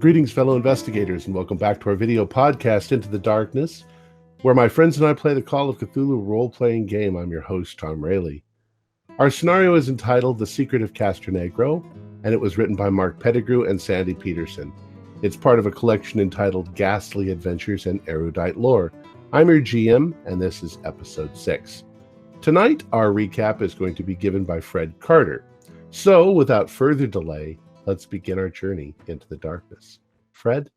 Greetings, fellow investigators, and welcome back to our video podcast, Into the Darkness, where my friends and I play the Call of Cthulhu role-playing game. I'm your host, Tom Rayleigh. Our scenario is entitled The Secret of Castronegro, and it was written by Mark Pettigrew and Sandy Peterson. It's part of a collection entitled Ghastly Adventures and Erudite Lore. I'm your GM, and this is episode 6. Tonight, our recap is going to be given by Fred Carter. So, without further delay, let's begin our journey into the darkness. Fred?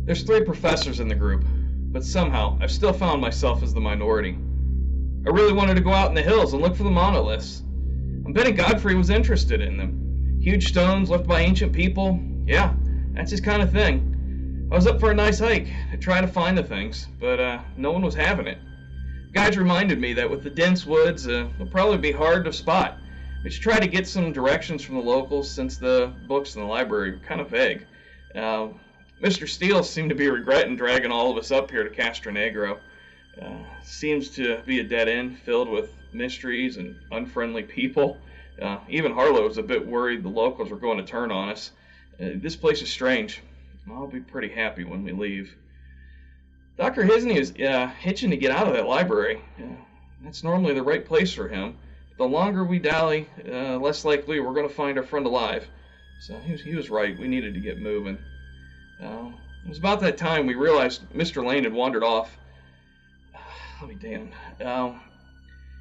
There's 3 professors in the group, but somehow I've still found myself as the minority. I really wanted to go out in the hills and look for the monoliths. I'm betting Godfrey was interested in them. Huge stones left by ancient people. Yeah, that's his kind of thing. I was up for a nice hike to try to find the things, but no one was having it. Guides reminded me that with the dense woods, it'll probably be hard to spot. We should try to get some directions from the locals since the books in the library are kind of vague. Mr. Steele seemed to be regretting dragging all of us up here to Castronegro. Seems to be a dead end filled with mysteries and unfriendly people. Even Harlow was a bit worried the locals were going to turn on us. This place is strange. I'll be pretty happy when we leave. Dr. Hisney is hitching to get out of that library. That's normally the right place for him. The longer we dally, less likely we're going to find our friend alive. So he was right. We needed to get moving. It was about that time we realized Mr. Lane had wandered off. I'll be damned.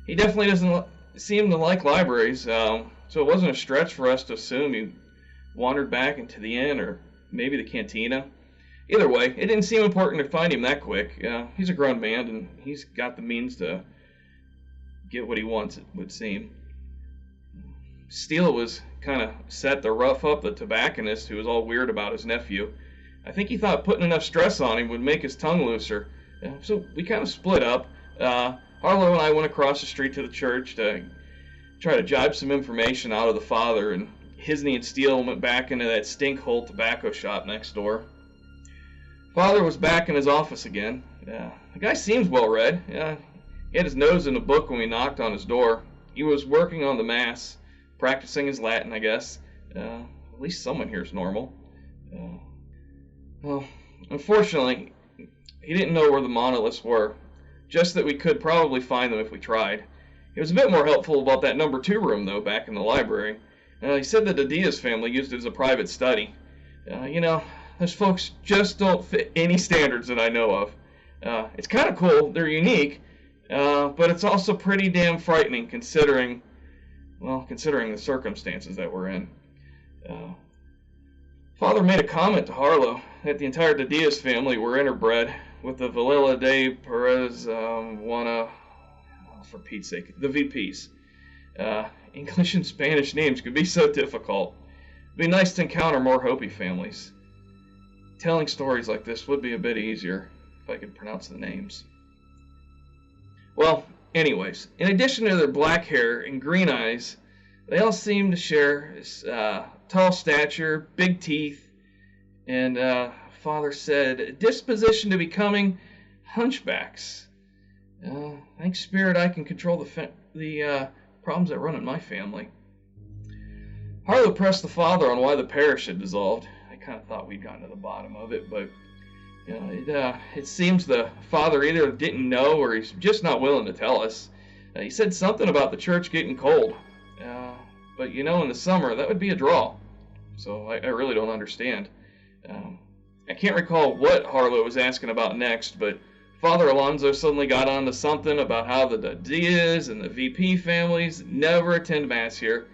He definitely doesn't seem to like libraries, so it wasn't a stretch for us to assume he wandered back into the inn or maybe the cantina. Either way, it didn't seem important to find him that quick. He's a grown man, and he's got the means to get what he wants, it would seem. Steele was kind of set to rough up the tobacconist who was all weird about his nephew. I think he thought putting enough stress on him would make his tongue looser. So we kind of split up. Harlow and I went across the street to the church to try to jibe some information out of the father, and Hisney and Steele went back into that stinkhole tobacco shop next door. Father was back in his office again. The guy seems well read. He had his nose in a book when we knocked on his door. He was working on the Mass, practicing his Latin, I guess. At least someone here's normal. Well, unfortunately, he didn't know where the monoliths were, just that we could probably find them if we tried. He was a bit more helpful about that number 2 room, though, back in the library. He said that the Diaz family used it as a private study. Those folks just don't fit any standards that I know of. It's kind of cool. They're unique. But it's also pretty damn frightening considering the circumstances that we're in. Father made a comment to Harlow that the entire De Diaz family were interbred with the Villela de Perez for Pete's sake, the VPs. English and Spanish names could be so difficult. It'd be nice to encounter more Hopi families. Telling stories like this would be a bit easier if I could pronounce the names. Well, anyways, in addition to their black hair and green eyes, they all seem to share this tall stature, big teeth, and Father said, a disposition to becoming hunchbacks. Thanks, Spirit, I can control the problems that run in my family. Harlow pressed the Father on why the parish had dissolved. I kind of thought we'd gotten to the bottom of it, but it seems the Father either didn't know or he's just not willing to tell us. He said something about the church getting cold. But in the summer, that would be a draw. So I really don't understand. I can't recall what Harlow was asking about next, but Father Alonso suddenly got on to something about how the Diaz and the VP families never attend Mass here.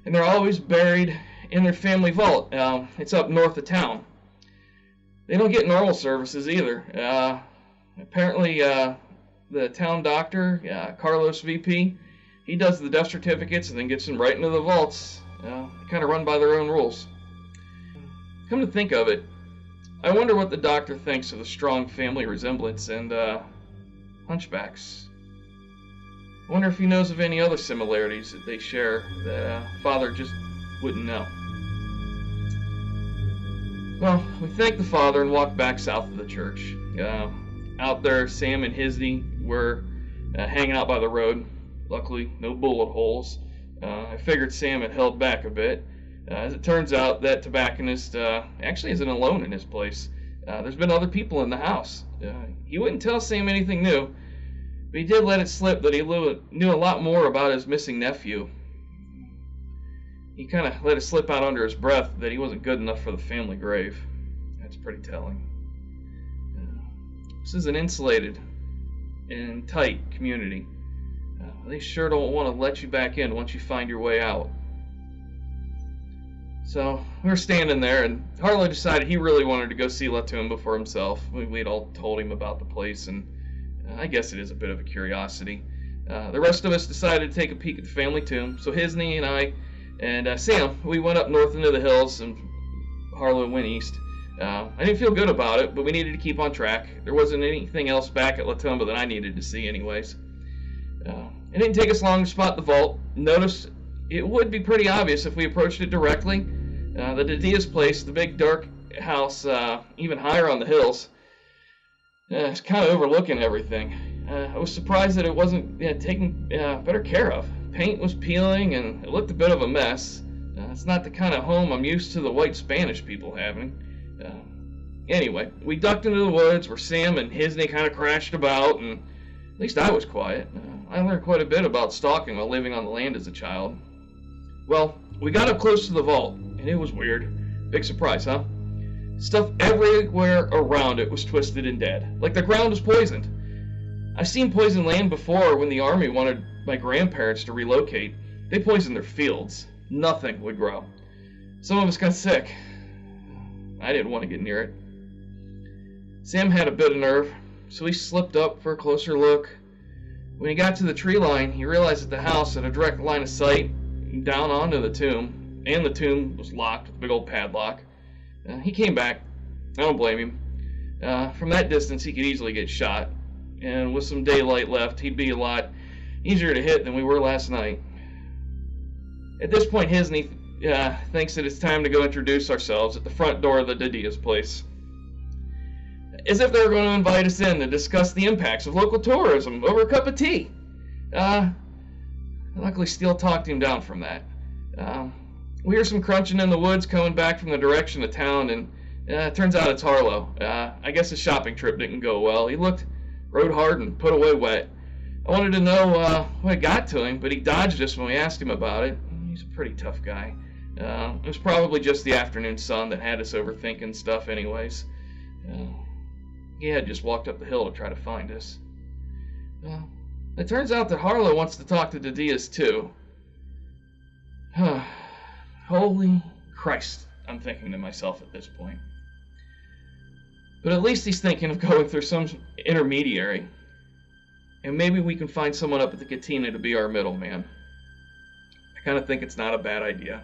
And they're always buried in their family vault. It's up north of town. They don't get normal services either. Apparently, the town doctor, Carlos VP, he does the death certificates and then gets them right into the vaults. Kind of run by their own rules. Come to think of it, I wonder what the doctor thinks of the strong family resemblance and hunchbacks. I wonder if he knows of any other similarities that they share that Father just wouldn't know. Well, we thanked the Father and walked back south of the church. Out there, Sam and Hisney were hanging out by the road. Luckily, no bullet holes. I figured Sam had held back a bit. As it turns out, that tobacconist actually isn't alone in his place. There's been other people in the house. He wouldn't tell Sam anything new, but he did let it slip that he knew a lot more about his missing nephew. He kind of let it slip out under his breath that he wasn't good enough for the family grave. That's pretty telling. This is an insulated and tight community. They sure don't want to let you back in once you find your way out. So we were standing there, and Harlow decided he really wanted to go see La Tombe before himself. We'd all told him about the place, and I guess it is a bit of a curiosity. The rest of us decided to take a peek at the family tomb. So Hisney and I and Sam, we went up north into the hills, and Harlow went east. I didn't feel good about it, but we needed to keep on track. There wasn't anything else back at La Tombe that I needed to see anyways. It didn't take us long to spot the vault. Notice it would be pretty obvious if we approached it directly. The Didia's place, the big dark house, even higher on the hills, it's kind of overlooking everything. I was surprised that it wasn't taken better care of. Paint was peeling, and it looked a bit of a mess. It's not the kind of home I'm used to the white Spanish people having. Anyway, we ducked into the woods where Sam and Hisney kind of crashed about, and at least I was quiet. I learned quite a bit about stalking while living on the land as a child. Well, we got up close to the vault, and it was weird. Big surprise, huh? Stuff everywhere around it was twisted and dead, like the ground was poisoned. I've seen poisoned land before when the army wanted my grandparents to relocate. They poisoned their fields. Nothing would grow. Some of us got sick. I didn't want to get near it. Sam had a bit of nerve, so he slipped up for a closer look. When he got to the tree line, he realized that the house had a direct line of sight down onto the tomb, and the tomb was locked with a big old padlock. He came back. I don't blame him. From that distance, he could easily get shot, and with some daylight left, he'd be a lot easier to hit than we were last night. At this point, Hisney thinks that it's time to go introduce ourselves at the front door of the Didia's place. As if they were going to invite us in to discuss the impacts of local tourism over a cup of tea. Luckily, Steele talked him down from that. We hear some crunching in the woods coming back from the direction of town, and it turns out it's Harlow. I guess his shopping trip didn't go well. He rode hard and put away wet. I wanted to know what had got to him, but he dodged us when we asked him about it. He's a pretty tough guy. It was probably just the afternoon sun that had us overthinking stuff anyways. He had just walked up the hill to try to find us. It turns out that Harlow wants to talk to the Diaz too. Holy Christ, I'm thinking to myself at this point. But at least he's thinking of going through some intermediary. And maybe we can find someone up at the cantina to be our middleman. I kind of think it's not a bad idea.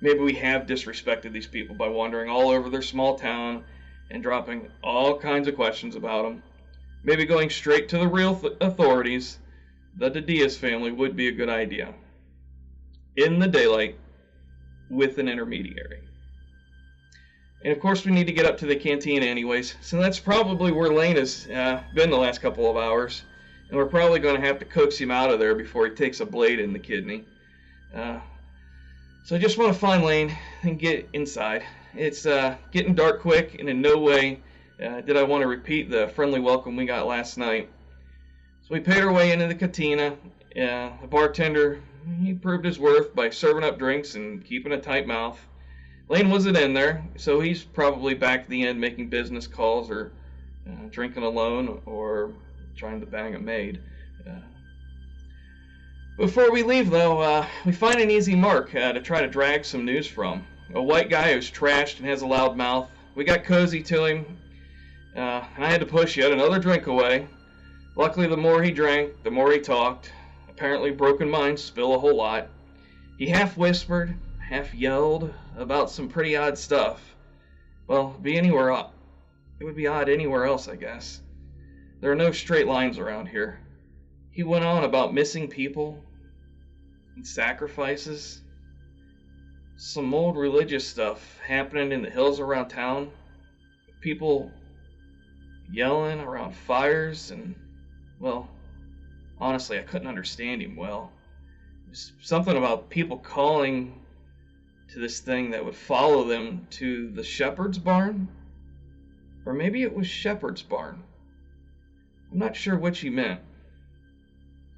Maybe we have disrespected these people by wandering all over their small town and dropping all kinds of questions about them. Maybe going straight to the real authorities, the Diaz family, would be a good idea. In the daylight, with an intermediary. And of course we need to get up to the cantina anyways, so that's probably where Lane has been the last couple of hours. And we're probably going to have to coax him out of there before he takes a blade in the kidney. So I just want to find Lane and get inside. It's getting dark quick, and in no way did I want to repeat the friendly welcome we got last night. So we paid our way into the cantina. The bartender, he proved his worth by serving up drinks and keeping a tight mouth. Lane wasn't in there, so he's probably back at the end making business calls or drinking alone or trying to bang a maid. Before we leave, though, we find an easy mark to try to drag some news from. A white guy who's trashed and has a loud mouth. We got cozy to him, and I had to push yet another drink away. Luckily, the more he drank, the more he talked. Apparently, broken minds spill a whole lot. He half whispered, half yelled about some pretty odd stuff. Well, it would be odd anywhere else, I guess. There are no straight lines around here. He went on about missing people and sacrifices. Some old religious stuff happening in the hills around town. People yelling around fires and, well, honestly, I couldn't understand him well. Something about people calling to this thing that would follow them to the shepherd's barn. Or maybe it was shepherd's barn. I'm not sure which he meant.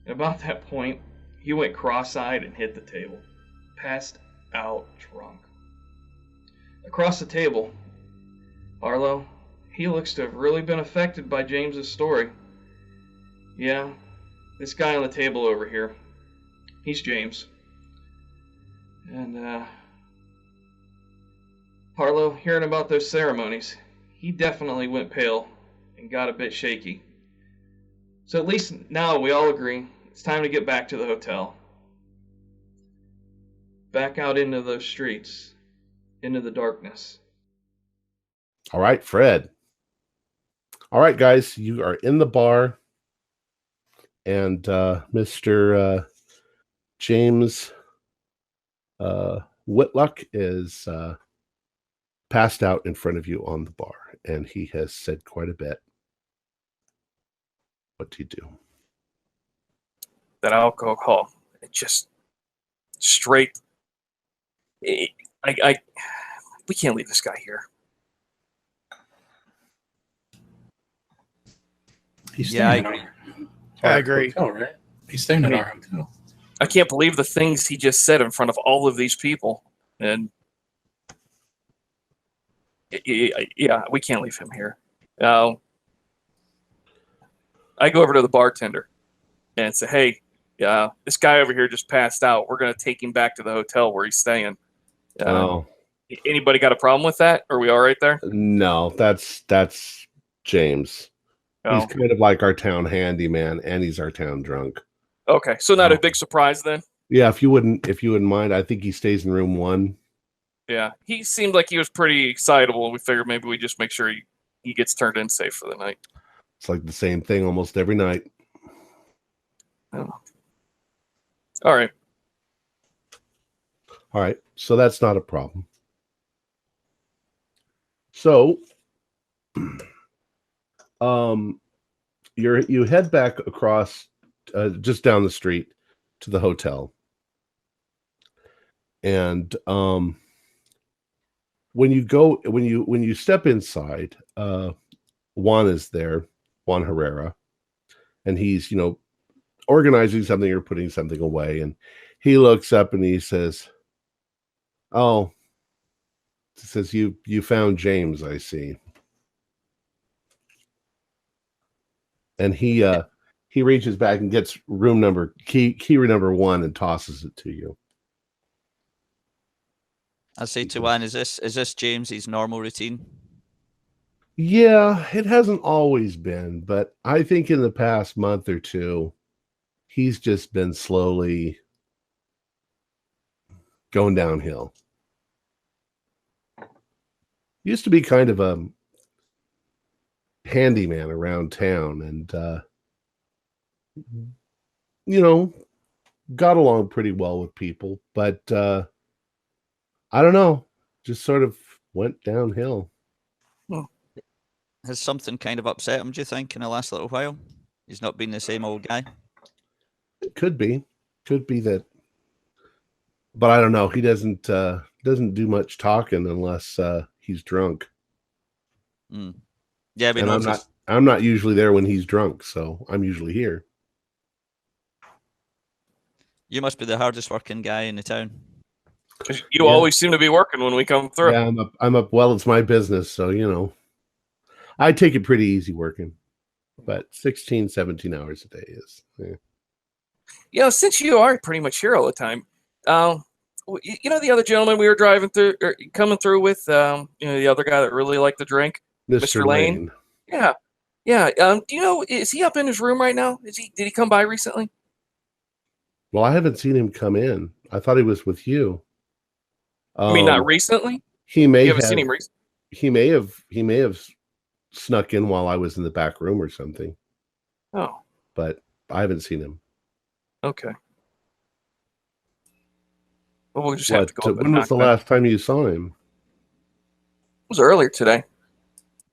And about that point, he went cross-eyed and hit the table, passed out drunk. Across the table, Arlo, he looks to have really been affected by James's story. Yeah, this guy on the table over here, he's James. And, Harlow, hearing about those ceremonies, he definitely went pale and got a bit shaky. So at least now we all agree it's time to get back to the hotel. Back out into those streets, into the darkness. All right, Fred. All right, guys, you are in the bar, and Mr. James Whitlock is passed out in front of you on the bar, and he has said quite a bit. What do you do? That alcohol, it just straight. We can't leave this guy here. He's staying in I agree. hotel, right? He's staying in our hotel. I can't believe the things he just said in front of all of these people. And yeah, we can't leave him here. I go over to the bartender and say, hey, this guy over here just passed out. We're going to take him back to the hotel where he's staying. Anybody got a problem with that? Are we all right there? No, that's James. Oh. He's kind of like our town handyman, and he's our town drunk. Okay, so not a big surprise then. Yeah, if you wouldn't mind, I think he stays in room 1. Yeah, he seemed like he was pretty excitable. We figured maybe we just make sure he gets turned in safe for the night. It's like the same thing almost every night. Oh. All right. All right, so that's not a problem. So, you head back across, just down the street to the hotel, and when you step inside, Juan is there, Juan Herrera, and he's organizing something or putting something away, and he looks up and he says, "Oh," he says, "You found James, I see." And he reaches back and gets key number 1 and tosses it to you. I say to Juan, is this James's normal routine? Yeah, it hasn't always been, but I think in the past month or two, he's just been slowly going downhill. Used to be kind of a handyman around town, and got along pretty well with people, but I don't know, just sort of went downhill. Has something kind of upset him, do you think, in the last little while? He's not been the same old guy? It could be that, but I don't know. He doesn't do much talking unless he's drunk. Yeah, and I'm not usually there when he's drunk, so I'm usually here. You must be the hardest working guy in the town. You always seem to be working when we come through. Yeah, I'm up. Well, it's my business, so I take it pretty easy working, but 16, 17 hours a day is. Yeah. Since you are pretty much here all the time, the other gentleman we were coming through with, the other guy that really liked to drink, Mr. Lane. Yeah. Do you know, is he up in his room right now? Did he come by recently? Well, I haven't seen him come in. I thought he was with you. I mean, not recently? He may you haven't seen him recently? He may have snuck in while I was in the back room or something. Oh. But I haven't seen him. Okay. Well, we'll just have to go. When was the last time you saw him? It was earlier today.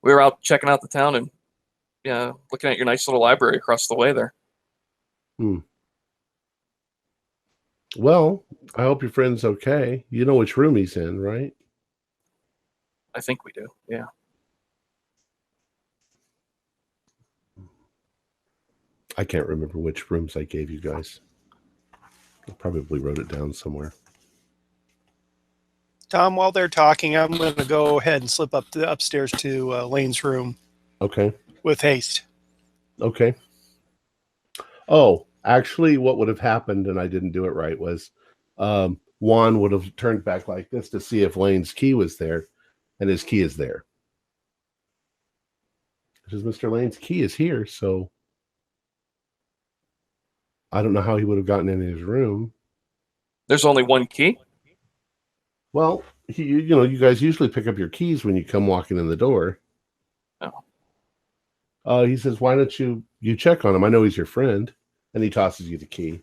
We were out checking out the town and looking at your nice little library across the way there. Well, I hope your friend's okay. You know which room he's in, right? I think we do. Yeah. I can't remember which rooms I gave you guys. I probably wrote it down somewhere. Tom, while they're talking, I'm going to go ahead and slip upstairs to Lane's room. Okay. With haste. Okay. Oh, actually, what would have happened, and I didn't do it right, was Juan would have turned back like this to see if Lane's key was there, and his key is there. Because Mr. Lane's key is here, so I don't know how he would have gotten in his room. There's only one key? Well, you guys usually pick up your keys when you come walking in the door. Oh. He says, why don't you check on him? I know he's your friend. And he tosses you the key.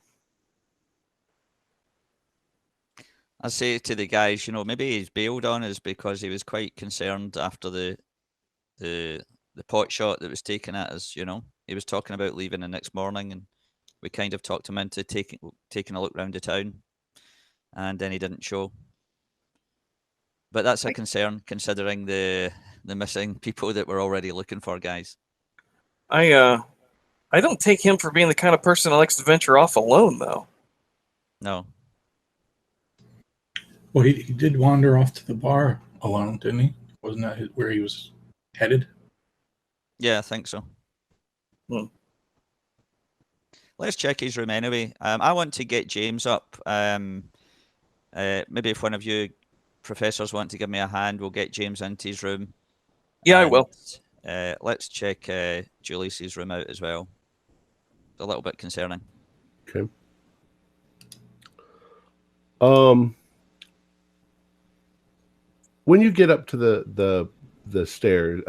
I say to the guys, maybe he's bailed on us because he was quite concerned after the pot shot that was taken at us, He was talking about leaving the next morning, and we kind of talked him into taking a look round the town, and then he didn't show. But that's a concern, considering the missing people that we're already looking for, guys. I don't take him for being the kind of person that likes to venture off alone, though. No. Well, he did wander off to the bar alone, didn't he? Wasn't that where he was headed? Yeah, I think so. Let's check his room anyway. I want to get James up. Maybe if one of you professors want to give me a hand, we'll get James into his room. Yeah, I will. Let's check Julius's room out as well. It's a little bit concerning. Okay. When you get up to the stairs,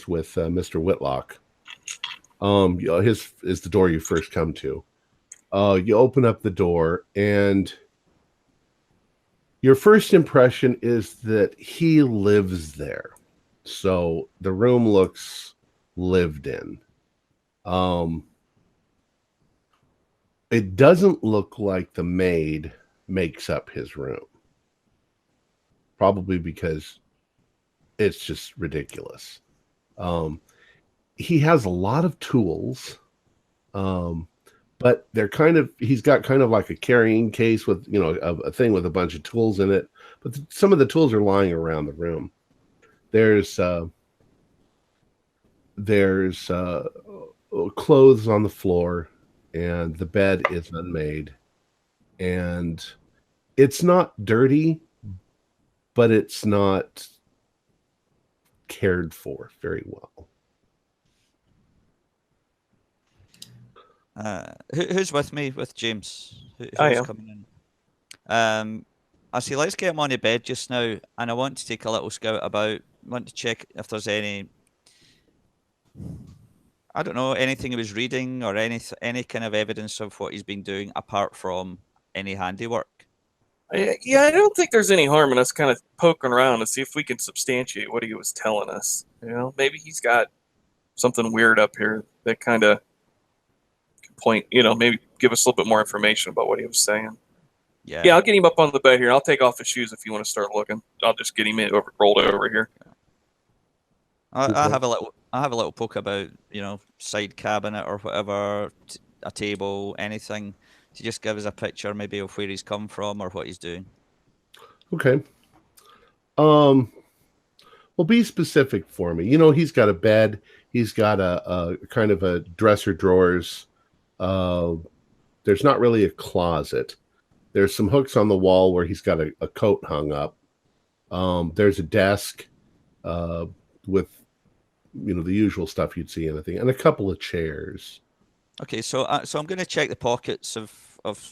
with Mr. Whitlock, his is the door you first come to. You open up the door, and your first impression is that he lives there. So the room looks lived in. It doesn't look like the maid makes up his room. Probably because it's just ridiculous. He has a lot of tools, but they're he's got kind of like a carrying case with, a thing with a bunch of tools in it. But some of the tools are lying around the room. There's clothes on the floor, and the bed is unmade, and it's not dirty, but it's not cared for very well. Who's with me with James? Who's I am. coming in? I say let's get him on the bed just now, and I want to take a little scout about. I want to check if there's any, I don't know, anything he was reading or any kind of evidence of what he's been doing apart from any handiwork. Yeah, I don't think there's any harm in us kind of poking around to see if we can substantiate what he was telling us. Maybe he's got something weird up here that kind of point, maybe give us a little bit more information about what he was saying. Yeah, I'll get him up on the bed here. I'll take off his shoes if you want to start looking. I'll just get him rolled over here. I have a little poke about, side cabinet or whatever, a table, anything to just give us a picture maybe of where he's come from or what he's doing. Okay. Well, be specific for me. He's got a bed. He's got a kind of a dresser drawers. There's not really a closet. There's some hooks on the wall where he's got a coat hung up. There's a desk with, the usual stuff you'd see in a thing, and a couple of chairs. Okay, so I'm going to check the pockets of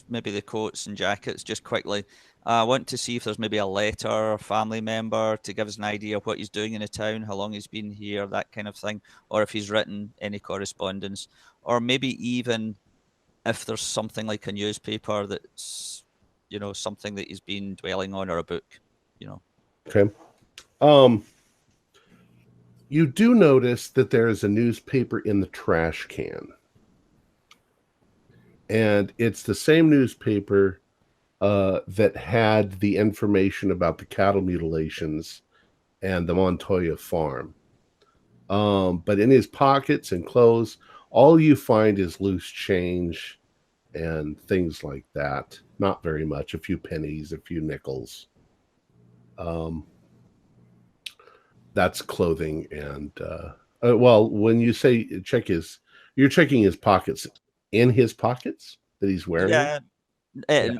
maybe the coats and jackets just quickly. I want to see if there's maybe a letter or family member to give us an idea of what he's doing in the town, how long he's been here, that kind of thing, or if he's written any correspondence, or maybe even if there's something like a newspaper that's, something that he's been dwelling on, or a book, Okay. You do notice that there is a newspaper in the trash can. And it's the same newspaper that had the information about the cattle mutilations and the Montoya farm. But in his pockets and clothes, all you find is loose change and things like that. Not very much, a few pennies, a few nickels. That's clothing and well, when you say you're checking his pockets, in his pockets that he's wearing. Yeah, Yeah.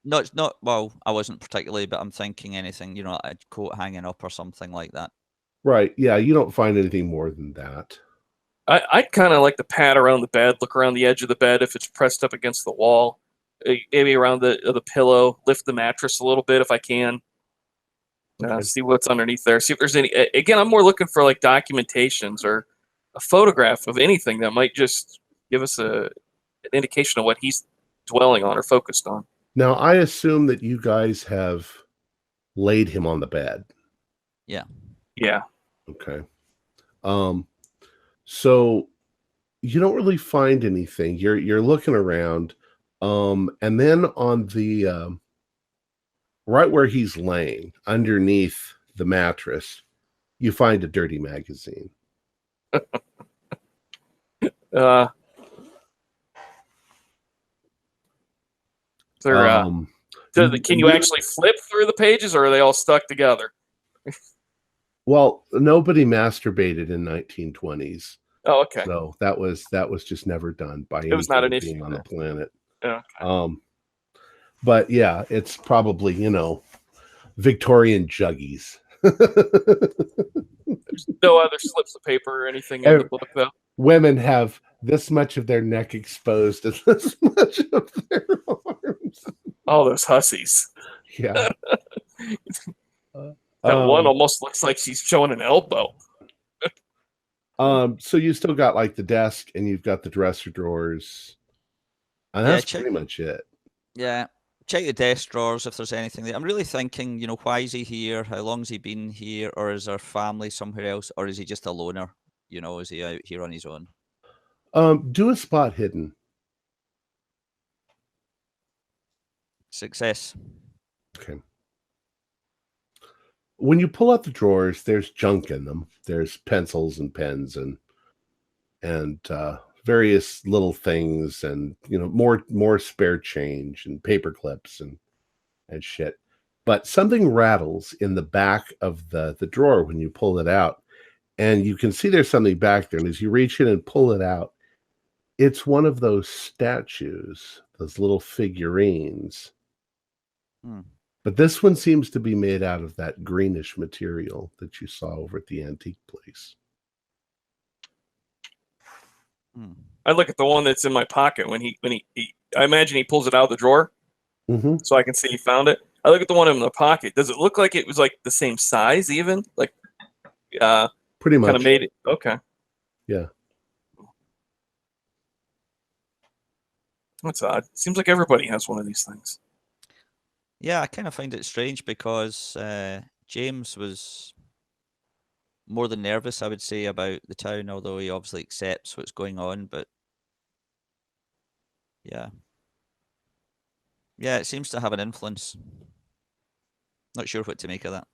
no, it's not. Well, I wasn't particularly, but I'm thinking anything, you know, like a coat hanging up or something like that. Right. Yeah, you don't find anything more than that. I'd kind of like to pat around the bed, look around the edge of the bed if it's pressed up against the wall, maybe around the pillow, lift the mattress a little bit if I can. Okay. See what's underneath there. See if there's any. Again, I'm more looking for like documentations or a photograph of anything that might just give us an indication of what he's dwelling on or focused on. Now, I assume that you guys have laid him on the bed. Yeah. Yeah. Okay. So you don't really find anything. You're looking around, and then on the right where he's laying, underneath the mattress, you find a dirty magazine. Can you actually flip through the pages, or are they all stuck together? Well, nobody masturbated in 1920s. Oh, okay. So that was just never done by it was not an issue on the planet. Okay. But yeah, it's probably, Victorian juggies. There's no other slips of paper or anything in the book, though. Women have this much of their neck exposed and this much of their arms. Oh, those hussies. Yeah. That one almost looks like she's showing an elbow. So you still got like the desk and you've got the dresser drawers. And that's pretty much it. Yeah. Check the desk drawers if there's anything there. I'm really thinking, why is he here? How long's he been here? Or is there family somewhere else? Or is he just a loner? Is he out here on his own? Do a spot hidden. Success. Okay. When you pull out the drawers, there's junk in them. There's pencils and pens and various little things, and more spare change and paper clips and shit. But something rattles in the back of the drawer when you pull it out, and you can see there's something back there. And as you reach in and pull it out, it's one of those statues, those little figurines. But this one seems to be made out of that greenish material that you saw over at the antique place. I look at the one that's in my pocket when he I imagine he pulls it out of the drawer, so I can see he found it. I look at the one in the pocket. Does it look like it was like the same size, even like pretty much kind of made it? Okay. Yeah. That's odd. Seems like everybody has one of these things. Yeah, I kind of find it strange because James was more than nervous, I would say, about the town, although he obviously accepts what's going on. But yeah, it seems to have an influence. Not sure what to make of that.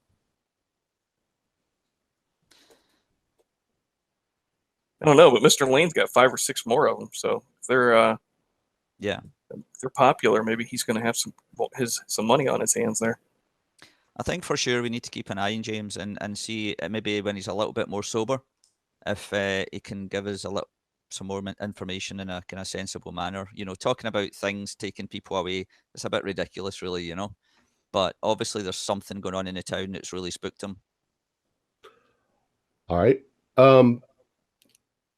I don't know, but Mr. Lane's got 5 or 6 more of them, so if they're if they're popular, maybe he's going to have some money on his hands there. I think for sure we need to keep an eye on James and see maybe when he's a little bit more sober, if he can give us some more information in a kind of sensible manner. Talking about things taking people away, it's a bit ridiculous, really. But obviously there's something going on in the town that's really spooked him. All right.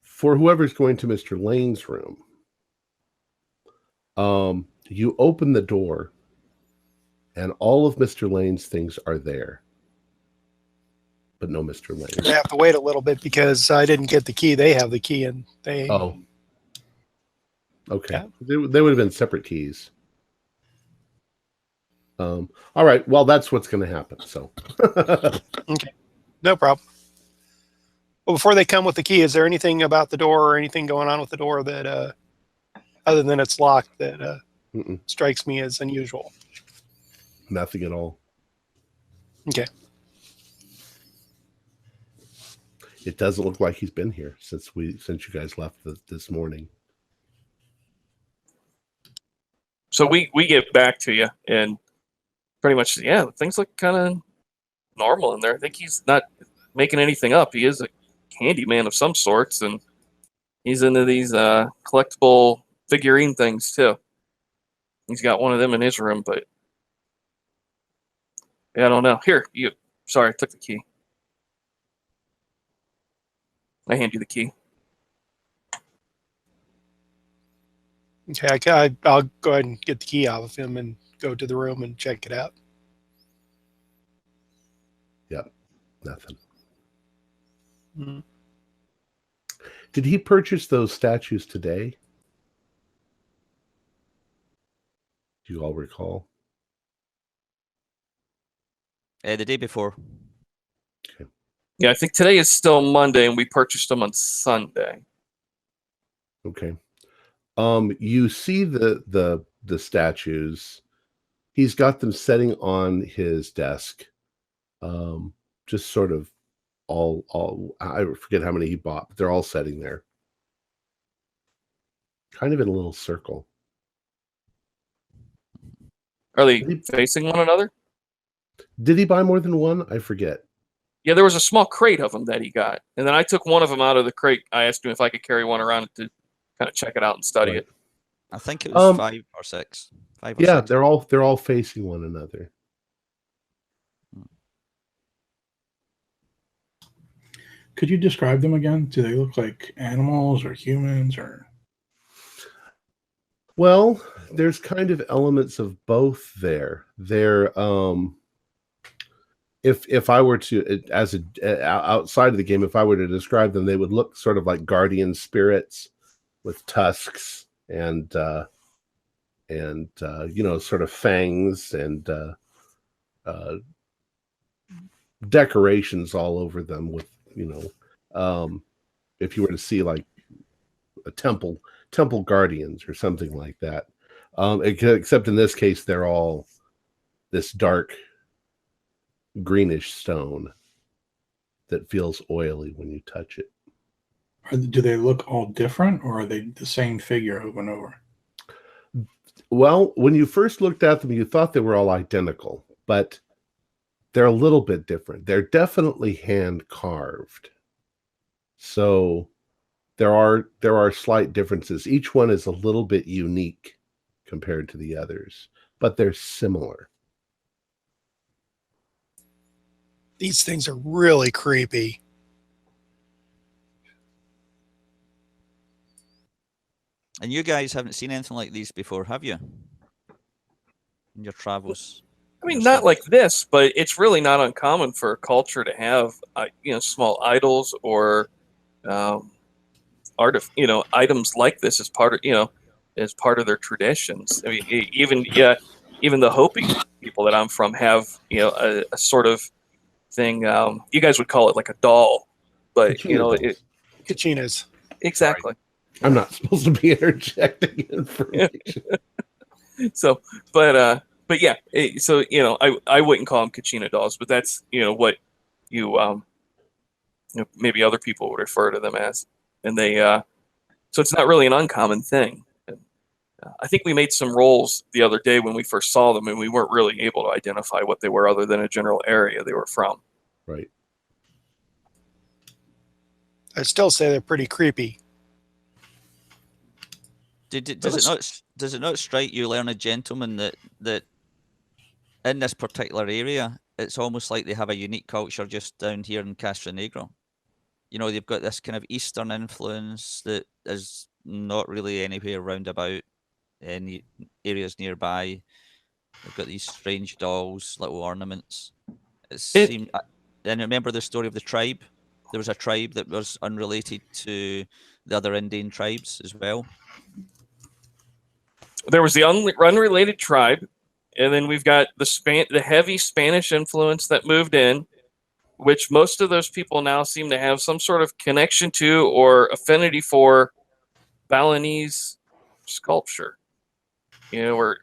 For whoever's going to Mr. Lane's room, you open the door and all of Mr. Lane's things are there, but no Mr. Lane. I have to wait a little bit because I didn't get the key. They have the key, and they. Oh. Okay. Yeah. They would have been separate keys. All right. Well, that's what's going to happen. So. Okay. No problem. Well, before they come with the key, is there anything about the door or anything going on with the door that, other than it's locked, that strikes me as unusual? Nothing at all. Okay. It doesn't look like he's been here since you guys left this morning. So we get back to you, and pretty much, yeah, things look kind of normal in there. I think he's not making anything up. He is a handyman of some sorts, and he's into these collectible figurine things too. He's got one of them in his room, but yeah, I don't know. Here, you. Sorry, I took the key. I hand you the key. Okay, I'll go ahead and get the key out of him and go to the room and check it out. Yep, nothing. Mm-hmm. Did he purchase those statues today? Do you all recall? The day before. Okay. Yeah, I think today is still Monday, and we purchased them on Sunday. Okay. You see the statues. He's got them setting on his desk. Just sort of all I forget how many he bought, but they're all sitting there. Kind of in a little circle. Are they facing one another? Did he buy more than one? I forget. Yeah, there was a small crate of them that he got, and then I took one of them out of the crate. I asked him if I could carry one around to kind of check it out and study it. I think it was 5 or 6. 5 or 6. They're all facing one another. Could you describe them again? Do they look like animals or humans or? Well, there's kind of elements of both there. They're if I were to, as outside of the game, if I were to describe them, they would look sort of like guardian spirits with tusks and sort of fangs and decorations all over them with, if you were to see like a temple guardians or something like that. Except in this case, they're all this dark greenish stone that feels oily when you touch it. Do they look all different, or are they the same figure over and over? Well, when you first looked at them, you thought they were all identical, but they're a little bit different. They're definitely hand carved. So there are slight differences. Each one is a little bit unique compared to the others, but they're similar. These things are really creepy. And you guys haven't seen anything like these before, have you? In your travels? I mean, not like this, but it's really not uncommon for a culture to have, small idols or items like this as part of their traditions. I mean, even the Hopi people that I'm from have a sort of thing. You guys would call it like a doll, but Kachinas. Exactly. Sorry. I'm not supposed to be interjecting information. So, but yeah. So I wouldn't call them Kachina dolls, but that's what you maybe other people would refer to them as, and they so it's not really an uncommon thing. I think we made some rolls the other day when we first saw them, and we weren't really able to identify what they were other than a general area they were from. Right. I still say they're pretty creepy. Does it not strike you, learned gentleman, that in this particular area, it's almost like they have a unique culture just down here in Castronegro? They've got this kind of Eastern influence that is not really anywhere round about any areas nearby. They've got these strange dolls, little ornaments. And remember the story of the tribe? There was a tribe that was unrelated to the other Indian tribes as well. There was the unrelated tribe, and then we've got the heavy Spanish influence that moved in, which most of those people now seem to have some sort of connection to or affinity for Balinese sculpture. or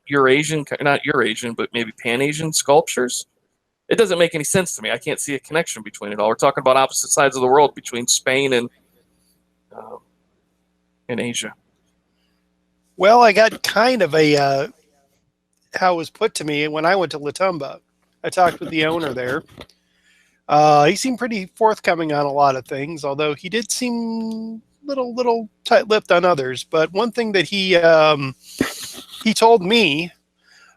Eurasian, not Eurasian, but maybe Pan-Asian sculptures. It doesn't make any sense to me. I can't see a connection between it all. We're talking about opposite sides of the world between Spain and Asia. Well, I got kind of a how it was put to me when I went to Latumba. I talked with the owner there. He seemed pretty forthcoming on a lot of things, although he did seem little tight-lipped on others. But one thing that he told me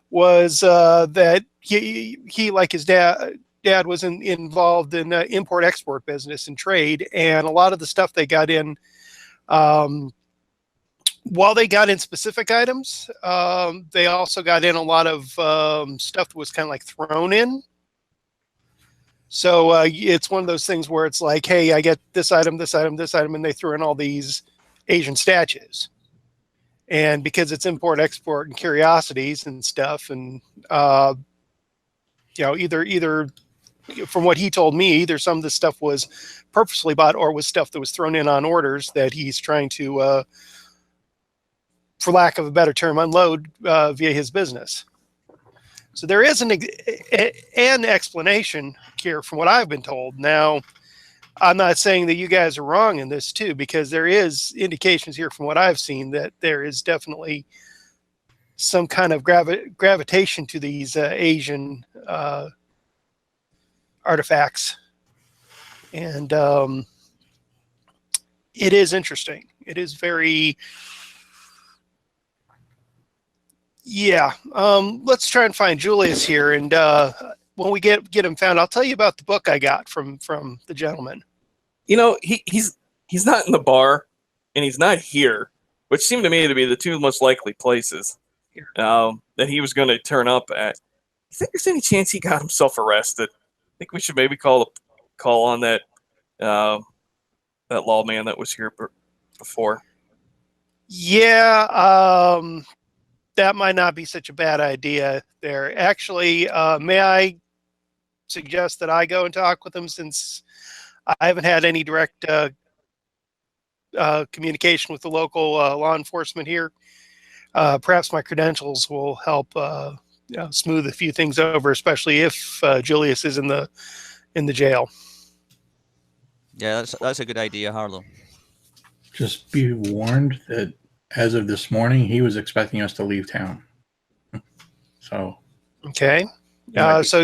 was that he like his dad was involved in import-export business and trade, and a lot of the stuff they got in, while they got in specific items, they also got in a lot of stuff that was kind of like thrown in. So it's one of those things where it's like, hey, I get this item, this item, this item, and they threw in all these Asian statues. And because it's import, export, and curiosities and stuff, and either from what he told me, either some of this stuff was purposely bought or was stuff that was thrown in on orders that he's trying to, for lack of a better term, unload via his business. So there is an explanation here from what I've been told. Now, I'm not saying that you guys are wrong in this too, because there is indications here from what I've seen that there is definitely some kind of gravitation to these Asian artifacts. And it is interesting. It is very... Yeah, let's try and find Julius here, and when we get him found, I'll tell you about the book I got from the gentleman. He's not in the bar, and he's not here, which seemed to me to be the two most likely places that he was going to turn up at. You think there's any chance he got himself arrested? I think we should maybe call on that lawman that was here before. Yeah. That might not be such a bad idea there. Actually, may I suggest that I go and talk with him, since I haven't had any direct communication with the local law enforcement here. Perhaps my credentials will help smooth a few things over, especially if Julius is in the jail. Yeah, that's a good idea, Harlow. Just be warned that as of this morning, he was expecting us to leave town. So, okay. So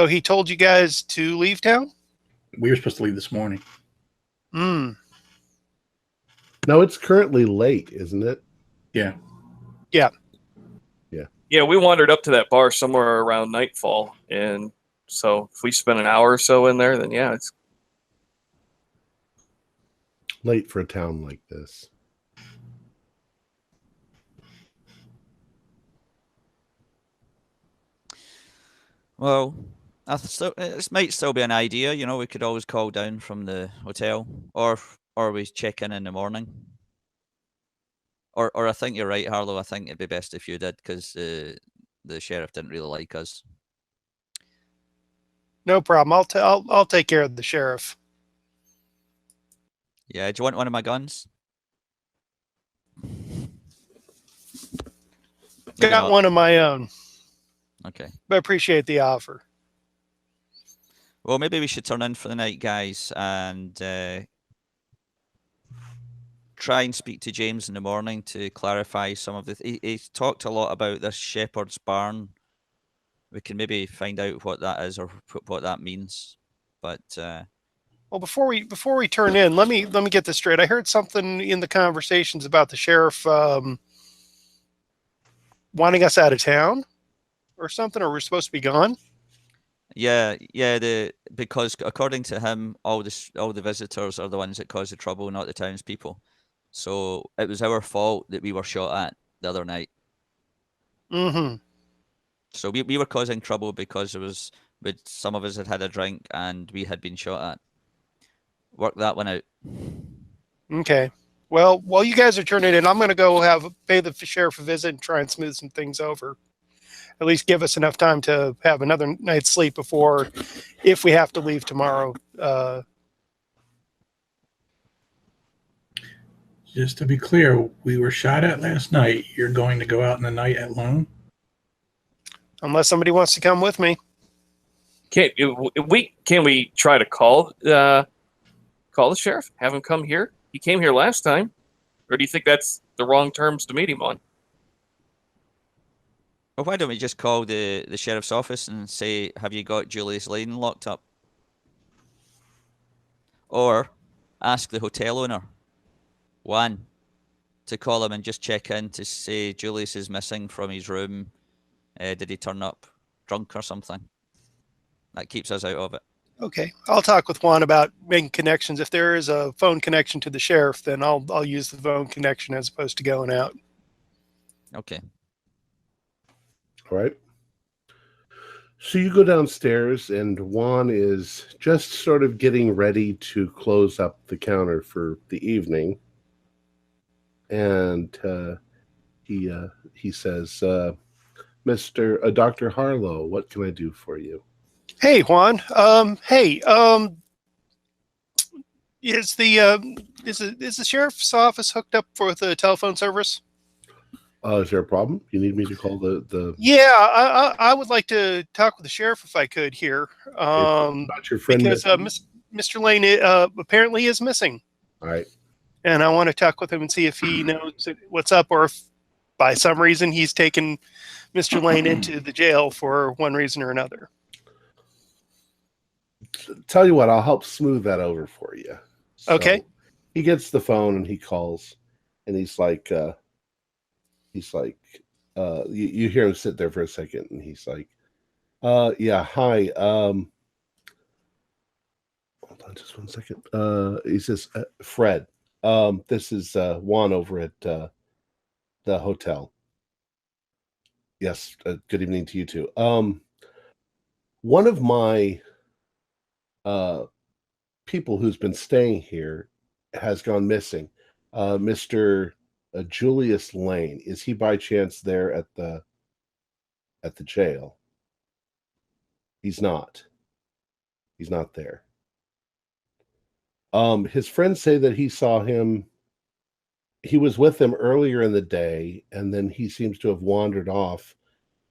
he told you guys to leave town? We were supposed to leave this morning. No, it's currently late, isn't it? Yeah. Yeah. Yeah, we wandered up to that bar somewhere around nightfall, and so if we spend an hour or so in there, then yeah, it's late for a town like this. Well, this might still be an idea. We could always call down from the hotel, or we check in the morning. Or I think you're right, Harlow. I think it'd be best if you did, because the sheriff didn't really like us. No problem. I'll take care of the sheriff. Yeah, do you want one of my guns? Got one of my own. Okay. But I appreciate the offer. Well, maybe we should turn in for the night, guys, and try and speak to James in the morning to clarify some of the... He talked a lot about this shepherd's barn. We can maybe find out what that is or what that means. But... Well, before we turn in, let me get this straight. I heard something in the conversations about the sheriff wanting us out of town or something, or we're supposed to be gone. Yeah. Because according to him, all the visitors are the ones that cause the trouble, not the townspeople. So it was our fault that we were shot at the other night. Mm-hmm. So we were causing trouble because some of us had a drink and we had been shot at. Work that one out. Okay. Well, while you guys are turning in, I'm going to go pay the sheriff a visit and try and smooth some things over. At least give us enough time to have another night's sleep before, if we have to leave tomorrow. Just to be clear, we were shot at last night. You're going to go out in the night alone? Unless somebody wants to come with me. Can we try to call the sheriff? Have him come here? He came here last time. Or do you think that's the wrong terms to meet him on? Well, why don't we just call the sheriff's office and say, have you got Julius Lane locked up? Or ask the hotel owner, Juan, to call him and just check in to say Julius is missing from his room. Did he turn up drunk or something? That keeps us out of it. Okay, I'll talk with Juan about making connections. If there is a phone connection to the sheriff, then I'll use the phone connection as opposed to going out. Okay. All right. So you go downstairs, and Juan is just sort of getting ready to close up the counter for the evening. And he says, Dr. Harlow, what can I do for you? Hey, Juan. Is the sheriff's office hooked up for the telephone service? Is there a problem? You need me to call the? Yeah, I would like to talk with the sheriff if I could here. About your friend, because Mr. Lane apparently is missing. All right. And I want to talk with him and see if he knows what's up, or if by some reason he's taken Mr. Lane into the jail for one reason or another. Tell you what, I'll help smooth that over for you. So okay. He gets the phone and he calls, and he's like, you hear him sit there for a second, and he's like, yeah, hi. Hold on just 1 second. He says, Fred, this is Juan over at the hotel. Yes, good evening to you too. One of my people who's been staying here has gone missing. Mr. Julius Lane, is he by chance there at the jail? He's not. He's not there. His friends say that he saw him. He was with them earlier in the day, and then he seems to have wandered off,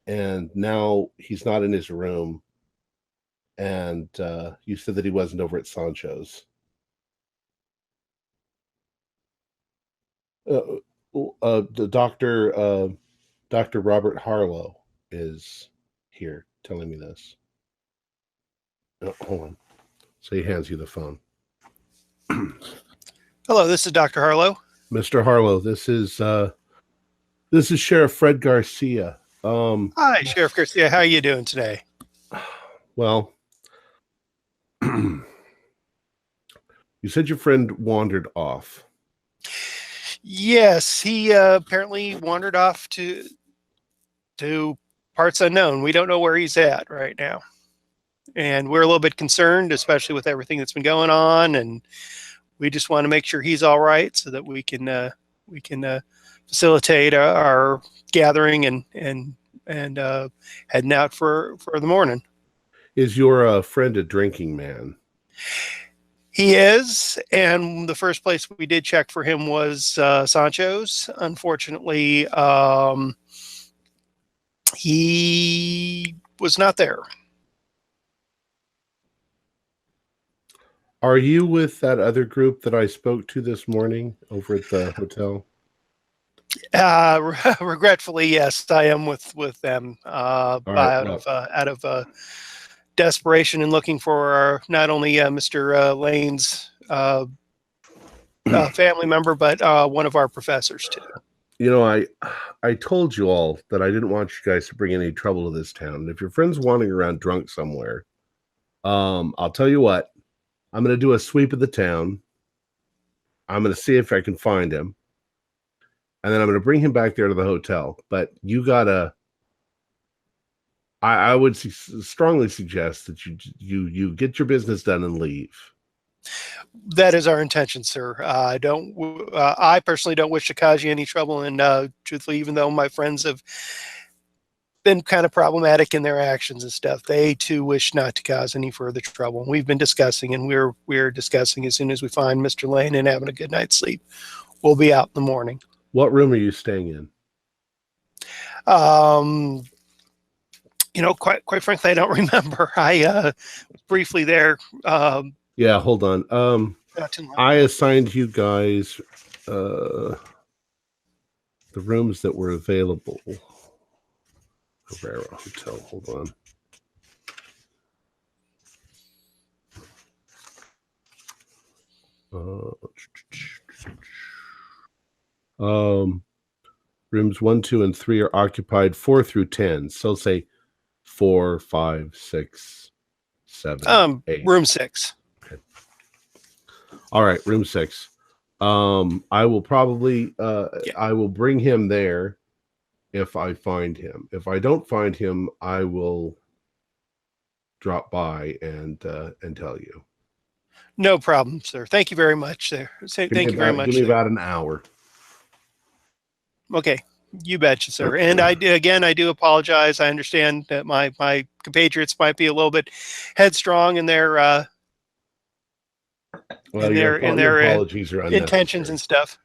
and now he's not in his room. And you said that he wasn't over at Sancho's. The Dr. Robert Harlow is here telling me this. Oh, hold on. So he hands you the phone. Hello, this is Dr. Harlow. Mr. Harlow, this is Sheriff Fred Garcia. Hi, Sheriff Garcia. How are you doing today? Well, you said your friend wandered off. Yes, he apparently wandered off to parts unknown. We don't know where he's at right now. And we're a little bit concerned, especially with everything that's been going on, and we just want to make sure he's all right so that we can facilitate our gathering and heading out for the morning. Is your friend a drinking man? He is, and the first place we did check for him was Sancho's. Unfortunately, he was not there. Are you with that other group that I spoke to this morning over at the hotel? Regretfully, yes, I am with them. Out of desperation and looking for not only Mr. Lane's family member, but one of our professors too. You know, I told you all that I didn't want you guys to bring any trouble to this town. If your friend's wandering around drunk somewhere, I'll tell you what. I'm going to do a sweep of the town. I'm going to see if I can find him. And then I'm going to bring him back there to the hotel. But you got to... I would strongly suggest that you get your business done and leave. That is our intention, sir. I personally don't wish to cause you any trouble. And truthfully, even though my friends have been kind of problematic in their actions and stuff, they too wish not to cause any further trouble. We've been discussing, and we're discussing as soon as we find Mr. Lane and having a good night's sleep, we'll be out in the morning. What room are you staying in? Quite frankly, I don't remember. I briefly there. Yeah, hold on. Not too long. I assigned you guys the rooms that were available. Herrera Hotel. Hold on. Rooms 1, 2, and 3 are occupied. 4 through 10. So say 4, 5, 6, 7, 8. Room 6. Okay. All right, room 6. I will probably I will bring him there if I find him. If I don't find him, I will drop by and tell you. No problem, sir. Thank you very much, sir. Thank you very much. Give me about an hour. Okay, you betcha, sir. And I do apologize. I understand that my compatriots might be a little bit headstrong in their apologies are intentions and stuff.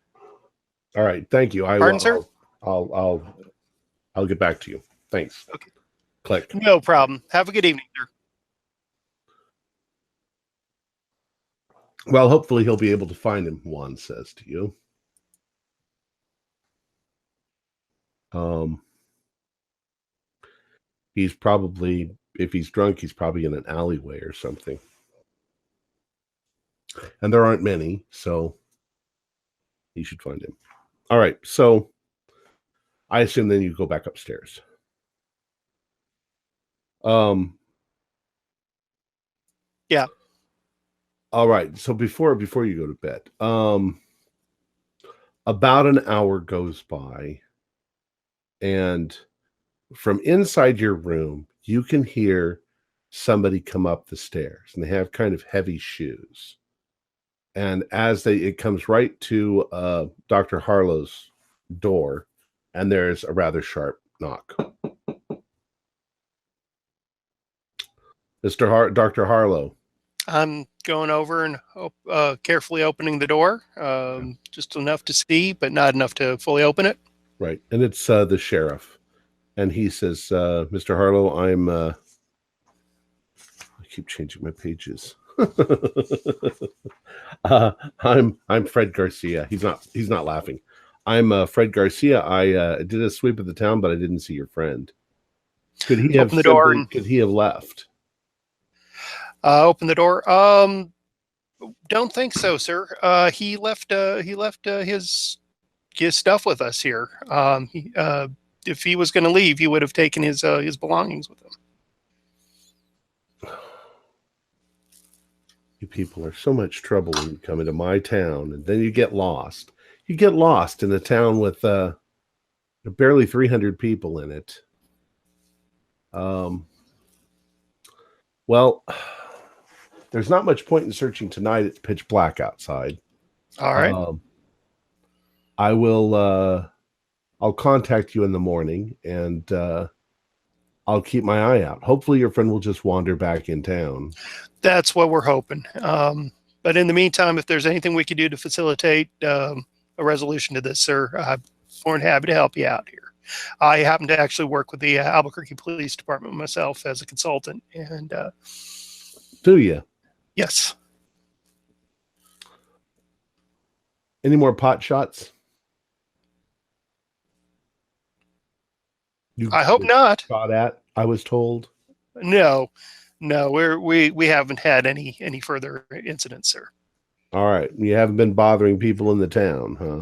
All right, thank you. Pardon, sir? I'll get back to you. Thanks. Okay. Click. No problem. Have a good evening, sir. Well, hopefully he'll be able to find him, Juan says to you. He's probably, if he's drunk, he's probably in an alleyway or something. And there aren't many, so he should find him. All right, so I assume then you go back upstairs. Yeah. All right, so before you go to bed, about an hour goes by, and from inside your room, you can hear somebody come up the stairs, and they have kind of heavy shoes. And it comes right to Dr. Harlow's door, and there's a rather sharp knock. Dr. Harlow. I'm going over and carefully opening the door, just enough to see, but not enough to fully open it. Right, and it's the sheriff, and he says, "Mr. Harlow, I keep changing my pages. I'm Fred Garcia. He's not laughing. I'm Fred Garcia. I did a sweep of the town, but I didn't see your friend. Could he have opened the door? Could he have left? Open the door. Don't think so, sir. He left his stuff with us here. If he was going to leave, he would have taken his belongings with him. You people are so much trouble when you come into my town, and then you get lost. You get lost in a town with barely 300 people in it. Well, there's not much point in searching tonight. It's pitch black outside. All right. I will. I'll contact you in the morning, and I'll keep my eye out. Hopefully, your friend will just wander back in town. That's what we're hoping. But in the meantime, if there's anything we could do to facilitate a resolution to this, sir, I'm more than happy to help you out here. I happen to actually work with the Albuquerque Police Department myself as a consultant. And do you? Yes. Any more pot shots? I hope not. Shot at, I was told. No, we haven't had any further incidents, sir. All right, you haven't been bothering people in the town, huh?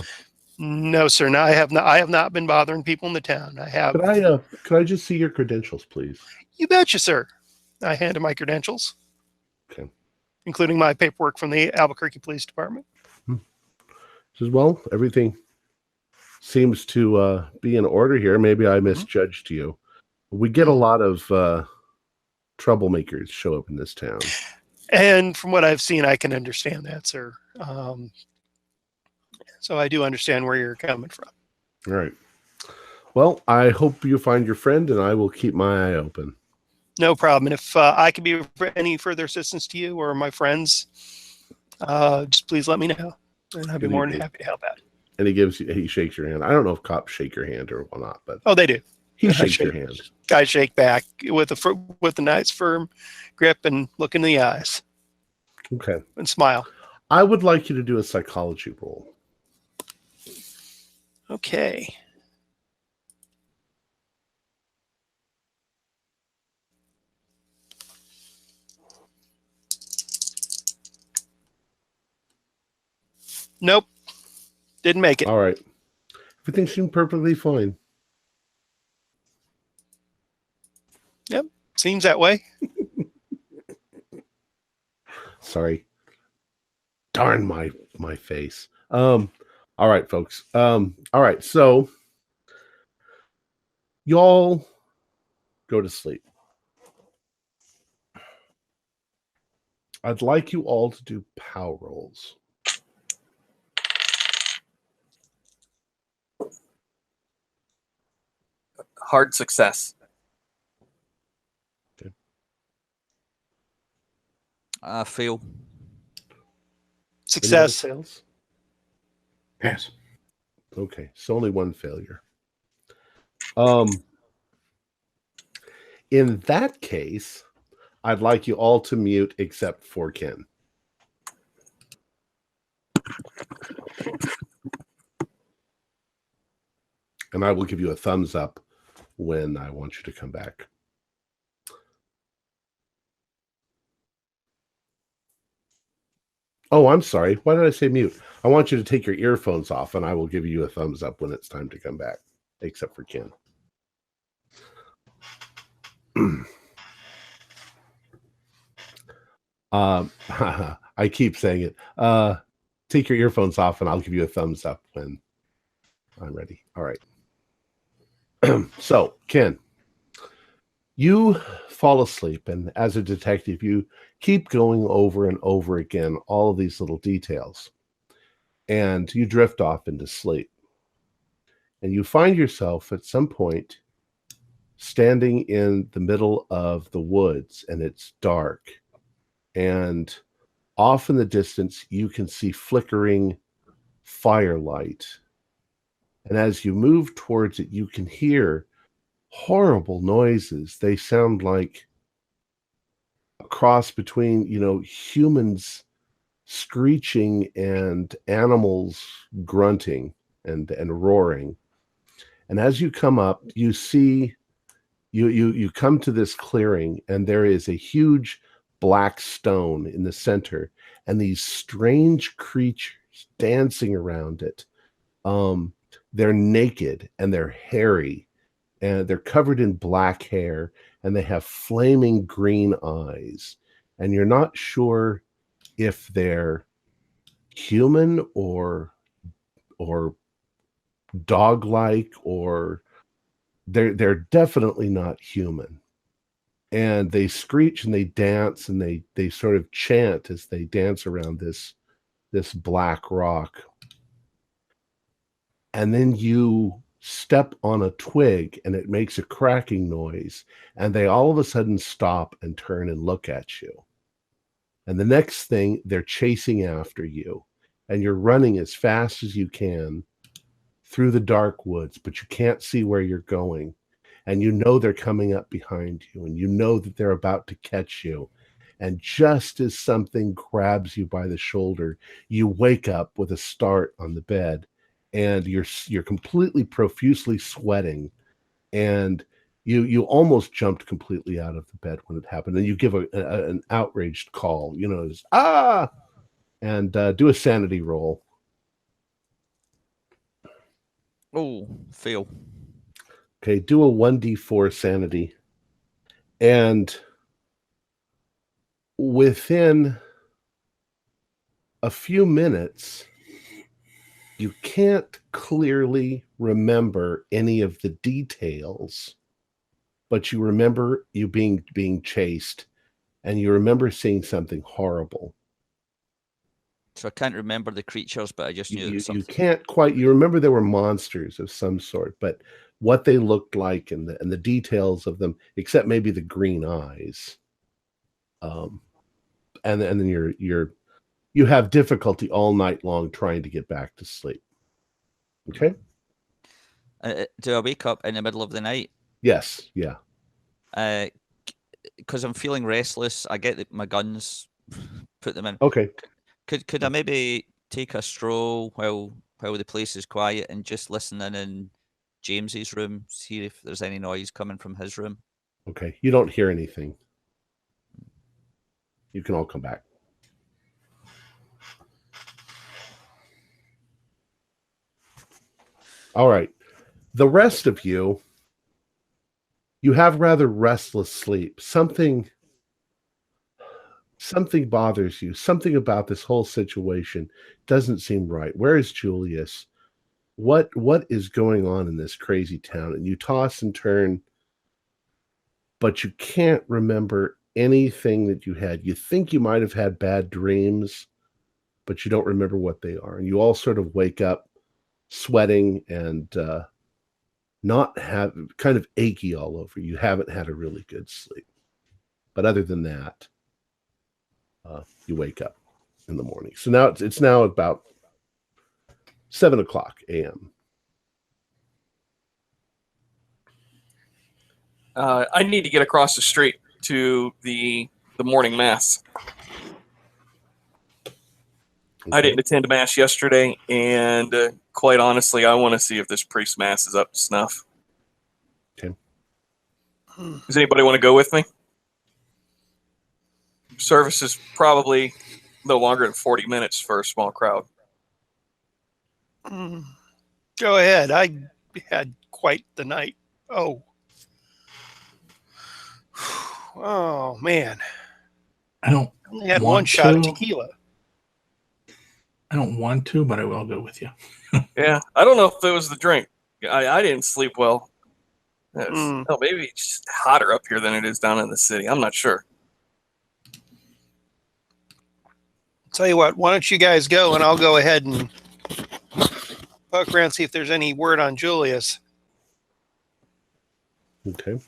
No, sir. No, I have not been bothering people in the town. I have. Could I just see your credentials, please? You betcha, sir. I handed my credentials. Okay. Including my paperwork from the Albuquerque Police Department. Says, well, everything seems to be in order here. Maybe I misjudged you. We get a lot of troublemakers show up in this town. And from what I've seen, I can understand that, sir. So I do understand where you're coming from. All right. Well, I hope you find your friend, and I will keep my eye open. No problem. And if I can be of any further assistance to you or my friends, just please let me know. And I'd be more than happy to help out. And he shakes your hand. I don't know if cops shake your hand or not, but they do. He shakes your hand. I shake back with a nice firm grip and look in the eyes. Okay. And smile. I would like you to do a psychology roll. Okay. Nope. Didn't make it. All right. Everything seemed perfectly fine. Yep. Seems that way. Sorry. Darn my face. All right, folks. All right, so y'all go to sleep. I'd like you all to do power rolls. Hard success. Okay. I fail. Success. Fails? Pass. Okay, so only one failure. In that case, I'd like you all to mute except for Ken. And I will give you a thumbs up when I want you to come back. Oh, I'm sorry. Why did I say mute? I want you to take your earphones off, and I will give you a thumbs up when it's time to come back, except for Ken. I keep saying it. Take your earphones off, and I'll give you a thumbs up when I'm ready. All right. So, Ken, you fall asleep, and as a detective, you keep going over and over again all of these little details, and you drift off into sleep. And you find yourself at some point standing in the middle of the woods, and it's dark. And off in the distance, you can see flickering firelight. And as you move towards it, you can hear horrible noises. They sound like a cross between, humans screeching and animals grunting and roaring. And as you come up, you see, you come to this clearing, and there is a huge black stone in the center, and these strange creatures dancing around it. They're naked and they're hairy, and they're covered in black hair, and they have flaming green eyes. And you're not sure if they're human or dog-like, or they're definitely not human. And they screech and they dance and they sort of chant as they dance around this black rock. And then you step on a twig and it makes a cracking noise, and they all of a sudden stop and turn and look at you. And the next thing, they're chasing after you, and you're running as fast as you can through the dark woods, but you can't see where you're going. And you know they're coming up behind you, and you know that they're about to catch you. And just as something grabs you by the shoulder, you wake up with a start on the bed, and you're completely profusely sweating, and you almost jumped completely out of the bed when it happened. And you give an outraged call, and do a sanity roll. Oh, fail. Okay, do a 1d4 sanity. And within a few minutes, you can't clearly remember any of the details, but you remember you being chased, and you remember seeing something horrible. So I can't remember the creatures, but I just knew it was something. You can't quite. You remember there were monsters of some sort, but what they looked like and the details of them, except maybe the green eyes, and then you have difficulty all night long trying to get back to sleep. Okay. Do I wake up in the middle of the night? Yes. Yeah. Because I'm feeling restless. I get my guns, put them in. Okay. Could I maybe take a stroll while the place is quiet and just listen in James's room, see if there's any noise coming from his room? Okay. You don't hear anything. You can all come back. All right. The rest of you have rather restless sleep. Something bothers you. Something about this whole situation doesn't seem right. Where is Julius? What is going on in this crazy town? And you toss and turn, but you can't remember anything that you had. You think you might have had bad dreams, but you don't remember what they are. And you all sort of wake up sweating and not have kind of achy all over. You haven't had a really good sleep. But other than that, you wake up in the morning. So now it's now about 7:00 a.m. I need to get across the street to the morning mass. Okay. I didn't attend mass yesterday, and quite honestly, I want to see if this priest mass is up to snuff. Okay. Does anybody want to go with me? Service is probably no longer than 40 minutes for a small crowd. Go ahead. I had quite the night. Oh, man. I don't only had want one shot to. of tequila. I don't want to, but I will go with you. Yeah, I don't know if it was the drink. I didn't sleep well. Oh, maybe it's just hotter up here than it is down in the city. I'm not sure. Tell you what, why don't you guys go, and I'll go ahead and poke around, see if there's any word on Julius. Okay.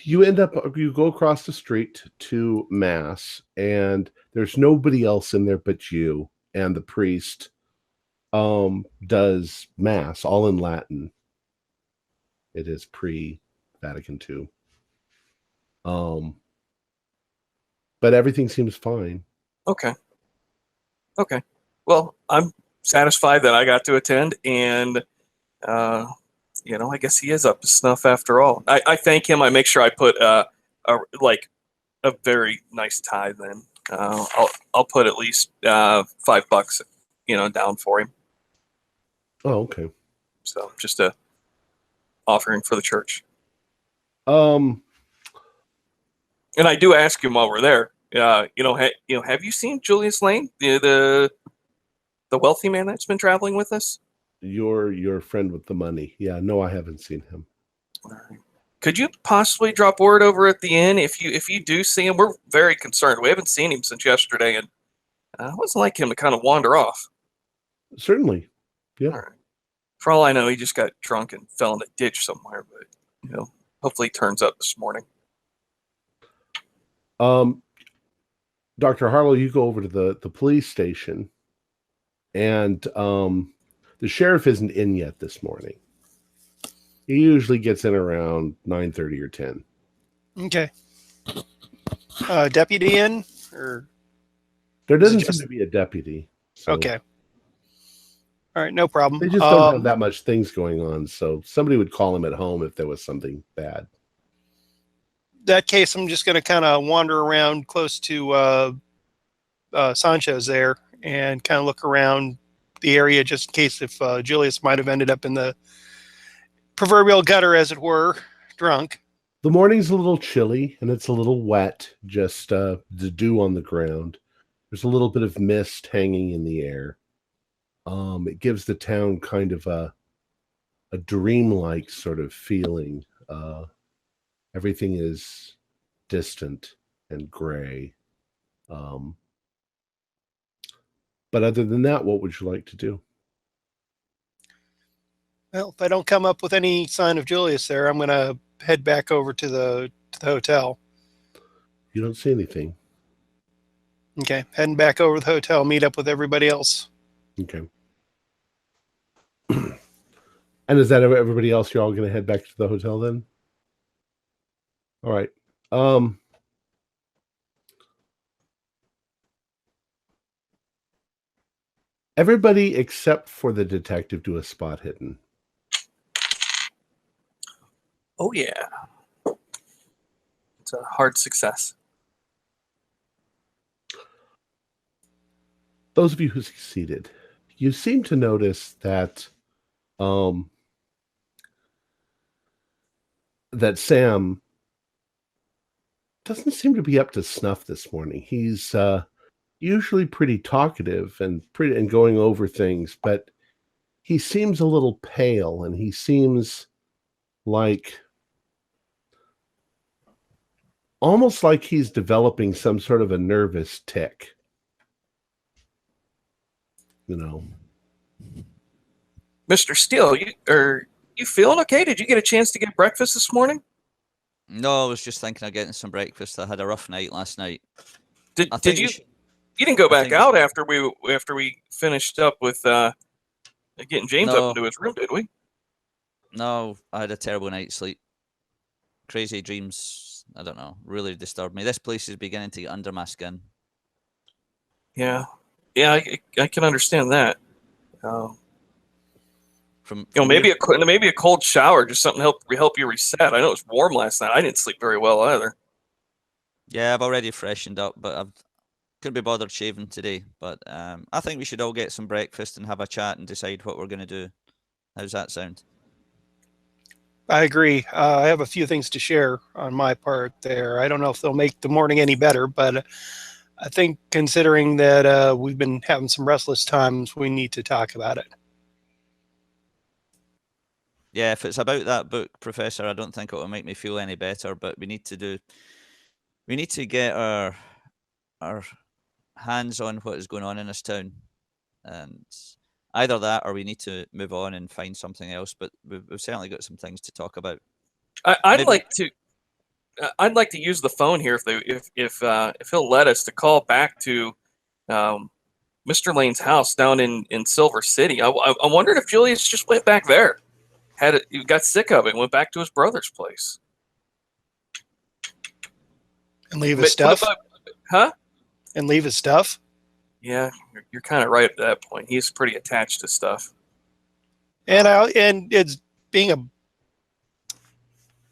You go across the street to mass, and there's nobody else in there but you, and the priest does mass all in Latin. It is pre-Vatican II. But everything seems fine. Okay. Well, I'm satisfied that I got to attend, and I guess he is up to snuff after all. I thank him. I make sure I put a very nice tithe in. I'll put at least $5, down for him. Oh, okay. So just a offering for the church. And I do ask him while we're there. Have you seen Julius Lane, the wealthy man that's been traveling with us? Your friend with the money. Yeah, no, I haven't seen him. All right. Could you possibly drop word over at the inn if you do see him? We're very concerned. We haven't seen him since yesterday, and I wasn't like him to kind of wander off. Certainly. Yeah. All right. For all I know, he just got drunk and fell in a ditch somewhere, but hopefully he turns up this morning. Dr. Harlow, you go over to the police station, and the sheriff isn't in yet this morning. He usually gets in around 9:30 or 10. Okay. Deputy in? Or there doesn't seem to be a deputy. So okay. All right, no problem. They just don't have that much things going on, so somebody would call him at home if there was something bad. That case, I'm just going to kind of wander around close to Sancho's there and kind of look around the area just in case if Julius might have ended up in the proverbial gutter, as it were, drunk. The morning's a little chilly and it's a little wet, just the dew on the ground. There's a little bit of mist hanging in the air. It gives the town kind of a dreamlike sort of feeling. Everything is distant and gray. But other than that, what would you like to do? Well, if I don't come up with any sign of Julius there, I'm going to head back over to the hotel. You don't see anything. Okay, heading back over to the hotel, meet up with everybody else. Okay. And is that everybody else? You're all going to head back to the hotel then? All right. Everybody except for the detective do a spot hidden. Oh, yeah. It's a hard success. Those of you who succeeded, you seem to notice that that Sam doesn't seem to be up to snuff this morning. He's usually pretty talkative and going over things, but he seems a little pale, and he seems like almost like he's developing some sort of a nervous tic. You know. Mr. Steele, you feeling okay? Did you get a chance to get breakfast this morning? No, I was just thinking of getting some breakfast. I had a rough night last night. Did you? You didn't go back out after we finished up with getting James up into his room, did we? No, I had a terrible night's sleep. Crazy dreams. I don't know. Really disturbed me. This place is beginning to get under my skin. Yeah, I can understand that. Maybe a cold shower, just something to help you reset. I know it was warm last night. I didn't sleep very well either. Yeah, I've already freshened up, but I couldn't be bothered shaving today. But I think we should all get some breakfast and have a chat and decide what we're going to do. How's that sound? I agree. I have a few things to share on my part there. I don't know if they'll make the morning any better, but I think considering that we've been having some restless times, we need to talk about it. Yeah, if it's about that book, Professor, I don't think it will make me feel any better, but we need to get our hands on what is going on in this town. And either that or we need to move on and find something else, but we've certainly got some things to talk about. I'd like to use the phone here if he'll let us to call back to Mr. Lane's house down in Silver City. I wondered if Julius just went back there. He got sick of it and went back to his brother's place. And leave his stuff? Huh? And leave his stuff? Yeah, you're kind of right at that point. He's pretty attached to stuff. And it's being a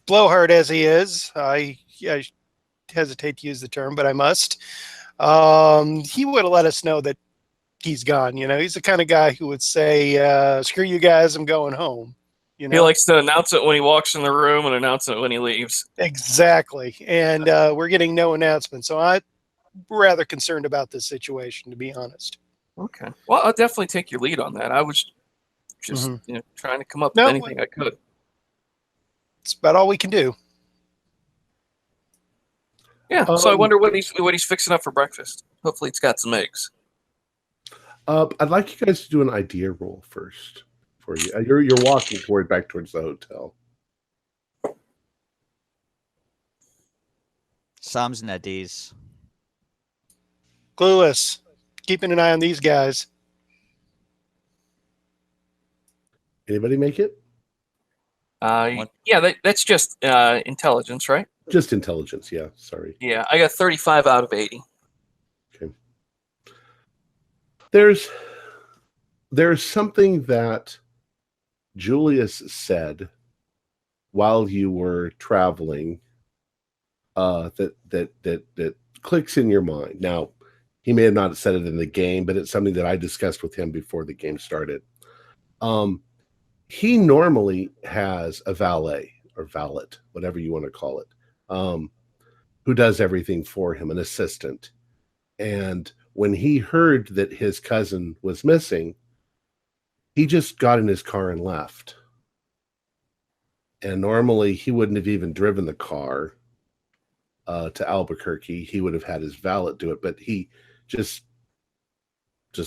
blowhard as he is, I hesitate to use the term, but I must. He would have let us know that he's gone. You know, he's the kind of guy who would say, "Screw you guys, I'm going home." You know? He likes to announce it when he walks in the room and announce it when he leaves. Exactly. And we're getting no announcement. So I'm rather concerned about this situation, to be honest. Okay. Well, I'll definitely take your lead on that. I was just trying to come up with anything I could. It's about all we can do. Yeah. So I wonder what he's fixing up for breakfast. Hopefully it's got some eggs. I'd like you guys to do an idea roll first. For you, you're walking back towards the hotel. Sam's in a daze. Clueless. Keeping an eye on these guys. Anybody make it? Yeah, that's just intelligence, right? Just intelligence, yeah. Sorry. Yeah, I got 35 out of 80. Okay. There's something that Julius said while you were traveling that clicks in your mind. Now, he may have not said it in the game, but it's something that I discussed with him before the game started. He normally has a valet or valet, whatever you want to call it, who does everything for him, an assistant. And when he heard that his cousin was missing, he just got in his car and left. And normally he wouldn't have even driven the car to Albuquerque. He would have had his valet do it, but he just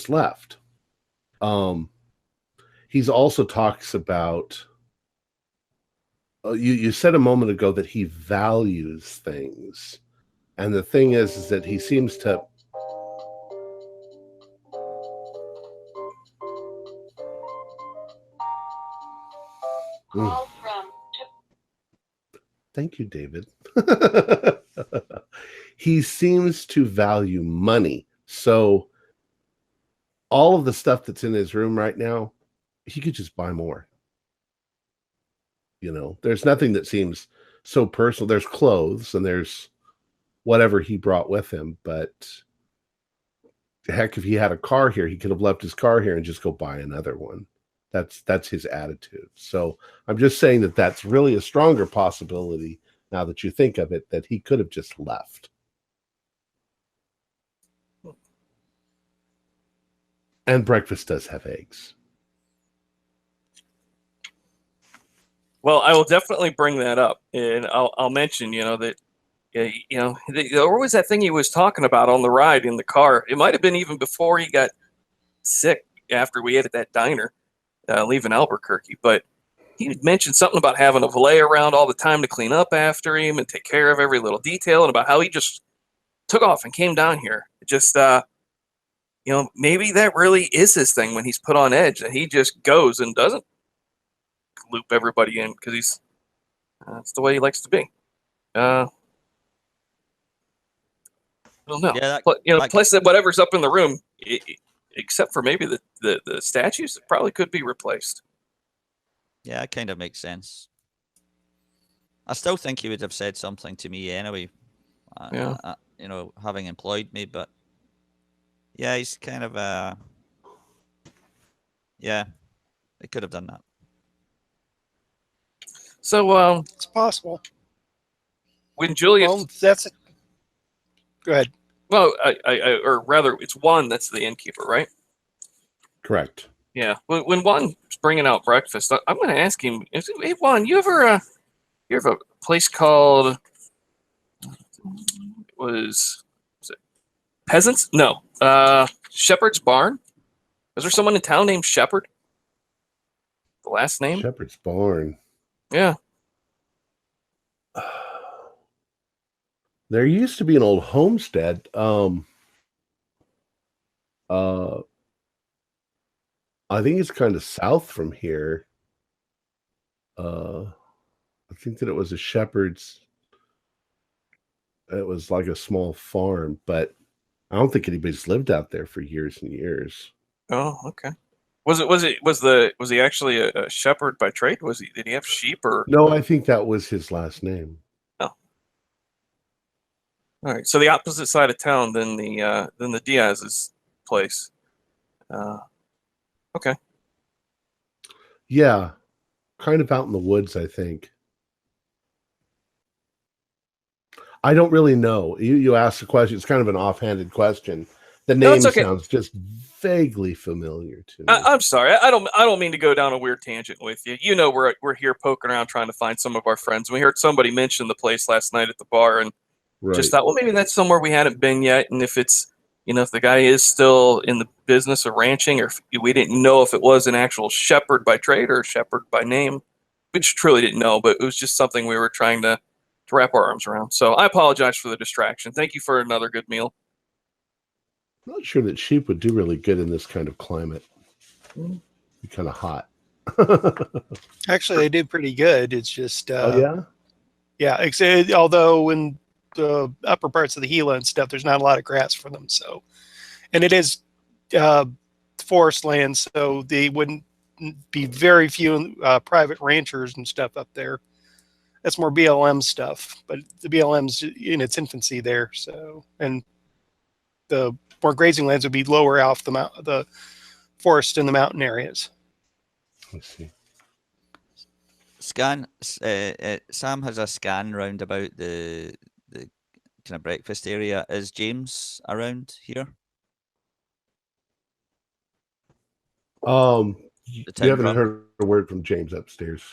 left. He's also talks about, you said a moment ago that he values things. And the thing is that he seems to, Call from. Thank you, David. He seems to value money. So all of the stuff that's in his room right now, he could just buy more. You know, there's nothing that seems so personal. There's clothes and there's whatever he brought with him. But heck, if he had a car here, he could have left his car here and just go buy another one. That's his attitude. So I'm just saying that that's really a stronger possibility now that you think of it, that he could have just left. And breakfast does have eggs. Well, I will definitely bring that up, and I'll mention, that, there was that thing he was talking about on the ride in the car. It might have been even before he got sick after we ate at that diner, leaving Albuquerque. But he mentioned something about having a valet around all the time to clean up after him and take care of every little detail, and about how he just took off and came down here. Just, maybe that really is his thing when he's put on edge, that he just goes and doesn't loop everybody in because that's the way he likes to be. I don't know. Yeah, plus that whatever's up in the room, except for maybe the statues, it probably could be replaced. Yeah, it kind of makes sense. I still think he would have said something to me anyway. Having employed me, but yeah, he's kind of they could have done that. So It's possible. When Julius, Well, that's it. Go ahead. well, or rather, it's Juan that's the innkeeper, right? Correct. Yeah. When Juan's bringing out breakfast, I'm going to ask him, hey, Juan, you have a place called, was it Peasants? No. Shepherd's Barn? Is there someone in town named Shepherd? The last name? Shepherd's Barn. Yeah. There used to be an old homestead. I think it's kind of south from here. I think that it was a shepherd's. It was like a small farm, but I don't think anybody's lived out there for years and years. Oh, okay. Was he actually a shepherd by trade? Did he have sheep or? No, I think that was his last name. Oh. All right. So the opposite side of town than the Diaz's place. Okay. Yeah, kind of out in the woods, I think. I don't really know. You asked the question. It's kind of an offhanded question. The name sounds just vaguely familiar to me. I'm sorry. I don't mean to go down a weird tangent with you. We're here poking around trying to find some of our friends. We heard somebody mention the place last night at the bar, and just thought, well, maybe that's somewhere we hadn't been yet. And if it's, if the guy is still in the business of ranching, or if we didn't know if it was an actual shepherd by trade or shepherd by name, we just truly didn't know. But it was just something we were trying to wrap our arms around. So I apologize for the distraction. Thank you for another good meal. I'm not sure that sheep would do really good in this kind of climate. It'd be kind of hot. Actually, they did pretty good. It's just yeah. Although in the upper parts of the Gila and stuff, there's not a lot of grass for them. So, and it is forest land, so they wouldn't be very few private ranchers and stuff up there. That's more BLM stuff, but the BLM's in its infancy there. So, and the more grazing lands would be lower off the forest in the mountain areas. Let's see. Sam has a scan round about the kind of breakfast area. Is James around here? You haven't heard a word from James upstairs.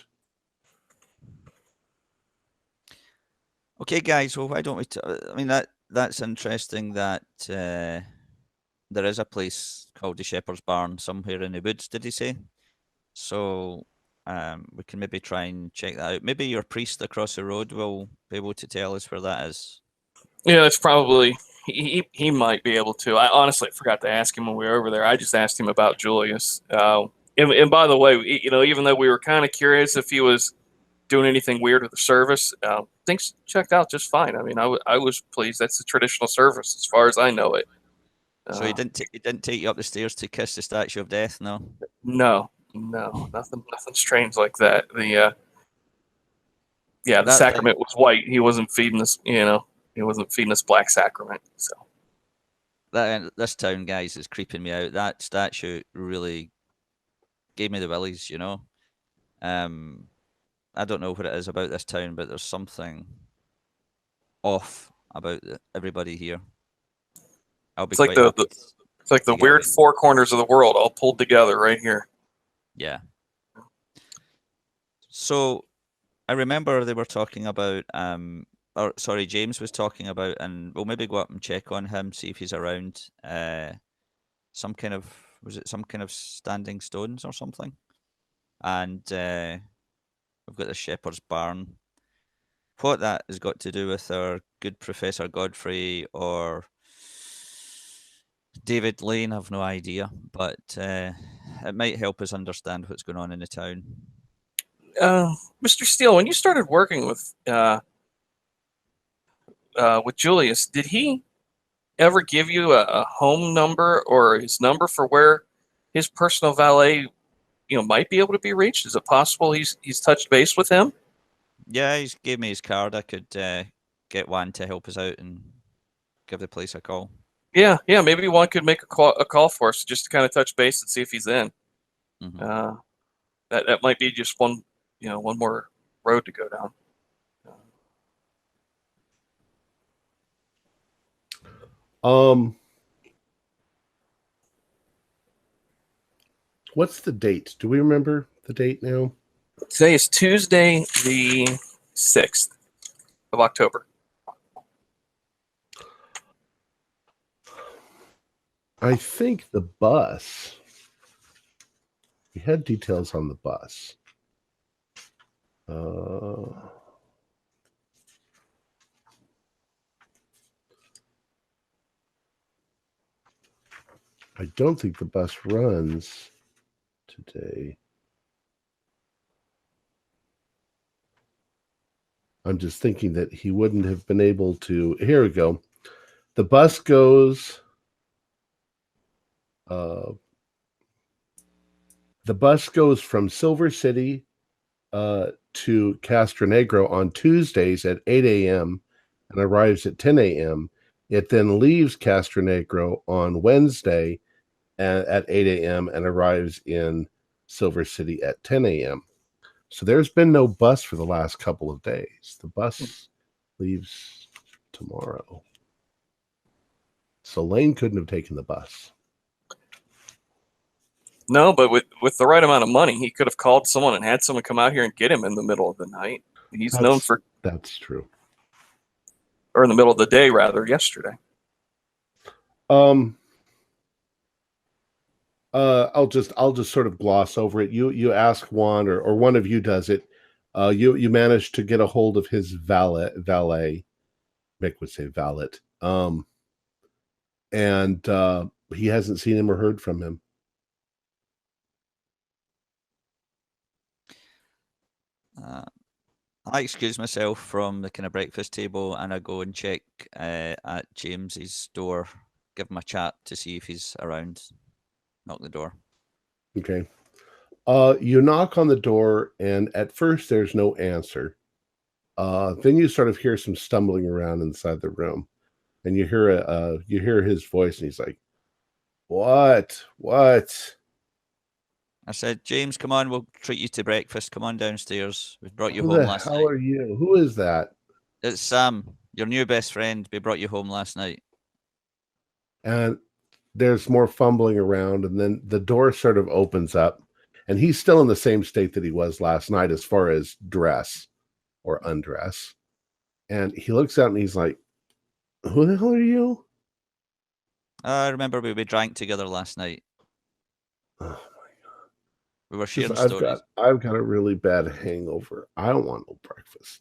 Okay, guys. Well, why don't we? I mean, that's interesting. That there is a place called the Shepherd's Barn somewhere in the woods. Did he say? So we can maybe try and check that out. Maybe your priest across the road will be able to tell us where that is. Yeah, that's probably he might be able to. I honestly forgot to ask him when we were over there. I just asked him about Julius. And by the way, even though we were kind of curious if he was doing anything weird with the service, things checked out just fine. I mean, I was pleased. That's the traditional service as far as I know it. So he didn't take you up the stairs to kiss the statue of death, no? No, nothing strange like that. The sacrament was white. He wasn't feeding us, he wasn't feeding us black sacrament. So this town, guys, is creeping me out. That statue really gave me the willies, I don't know what it is about this town, but there's something off about everybody here. I'll be quite happy. It's like the weird four corners of the world all pulled together right here. Yeah. So I remember they were talking about, James was talking about, and we'll maybe go up and check on him, see if he's around. Some kind of standing stones or something? And we've got the shepherd's barn. What that has got to do with our good Professor Godfrey or David Lane, I've no idea, but it might help us understand what's going on in the town. Mr. Steele, when you started working with Julius, did he ever give you a home number or his number for where his personal valet, might be able to be reached? Is it possible he's touched base with him? Yeah, he gave me his card. I could get one to help us out and give the place a call. Yeah, maybe one could make a call for us just to kind of touch base and see if he's in. Mm-hmm. That might be just one more road to go down. What's the date? Do we remember the date now? Today is Tuesday, the 6th of October. I think the bus. We had details on the bus. I don't think the bus runs today. I'm just thinking that he wouldn't have been able to. Here we go. The bus goes. The bus goes from Silver City to Castronegro on Tuesdays at 8 a.m. and arrives at 10 a.m. It then leaves Castronegro on Wednesday at 8 a.m. and arrives in Silver City at 10 a.m. So there's been no bus for the last couple of days. The bus leaves tomorrow. So Lane couldn't have taken the bus. No, but with the right amount of money, he could have called someone and had someone come out here and get him in the middle of the night. That's true. Or in the middle of the day, rather, yesterday. I'll just sort of gloss over it. You ask Juan, or one of you does it. You managed to get a hold of his valet. Mick would say valet. And he hasn't seen him or heard from him. I excuse myself from the kind of breakfast table and I go and check at James's door, give him a chat to see if he's around. Knock the door. Okay. You knock on the door and at first there's no answer. Then you sort of hear some stumbling around inside the room and you hear his voice and he's like, What? I said, James, come on, we'll treat you to breakfast. Come on downstairs. We brought you home last night. Who the hell are you? Who is that? It's Sam, your new best friend. We brought you home last night. And there's more fumbling around, and then the door sort of opens up, and he's still in the same state that he was last night as far as dress or undress. And he looks out and he's like, Who the hell are you? I remember we drank together last night. Oh. We were sharing stories. I've got a really bad hangover. I don't want no breakfast.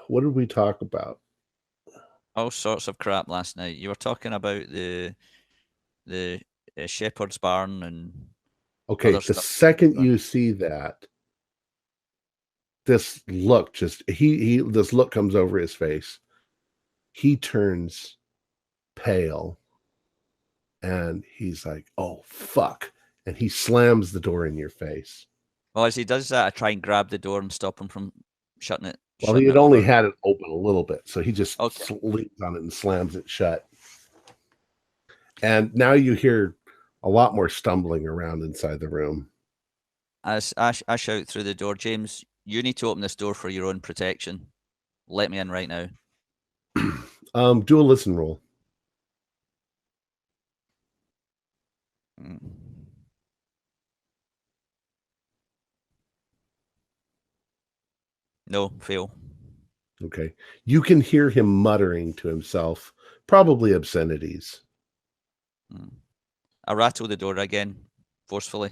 What did we talk about? All sorts of crap last night. You were talking about the shepherd's barn and Okay, the second you see that, this look this look comes over his face. He turns pale and he's like, "Oh fuck." And he slams the door in your face. Well, as he does that, I try and grab the door and stop him from shutting it. Well, he had only had it open a little bit, so he just leans on it and slams it shut. And now you hear a lot more stumbling around inside the room. As I shout through the door, "James, you need to open this door for your own protection. Let me in right now." Do a listen roll. No, fail. Okay. You can hear him muttering to himself, probably obscenities. I rattle the door again, forcefully.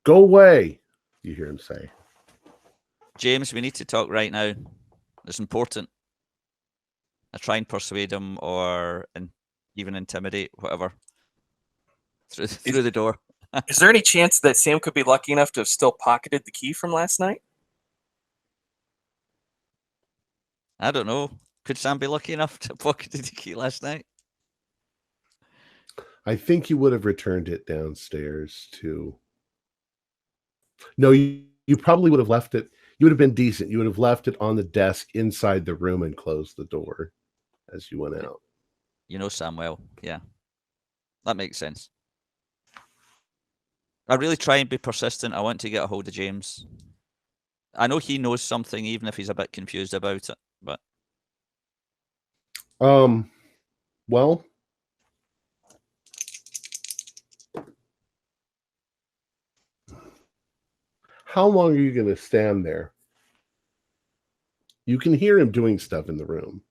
"Go away," you hear him say. "James, we need to talk right now. It's important." I try and persuade him or even intimidate, whatever, through the door. Is there any chance that Sam could be lucky enough to have still pocketed the key from last night? I don't know. Could Sam be lucky enough to pocket the key last night? I think you would have returned it downstairs to... No, you probably would have left it. You would have been decent. You would have left it on the desk inside the room and closed the door as you went out. You know Sam well. Yeah. That makes sense. I really try and be persistent. I want to get a hold of James. I know he knows something, even if he's a bit confused about it. But well, how long are you going to stand there? You can hear him doing stuff in the room.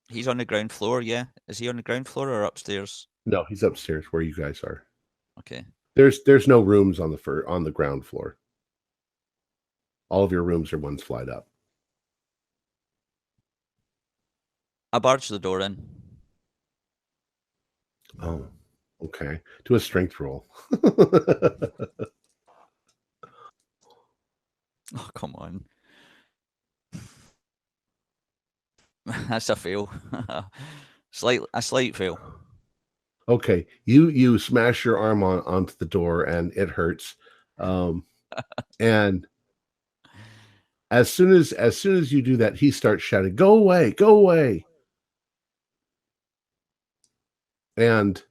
He's on the ground floor, yeah? Is he on the ground floor or upstairs? No, he's upstairs where you guys are. Okay. There's no rooms on the ground floor. All of your rooms are ones flight up. I barge the door in. Oh, okay. Do a strength roll. Oh, come on. That's a fail. A slight fail. Okay. You smash your arm onto the door and it hurts. And as soon as you do that, he starts shouting, "Go away, go away." And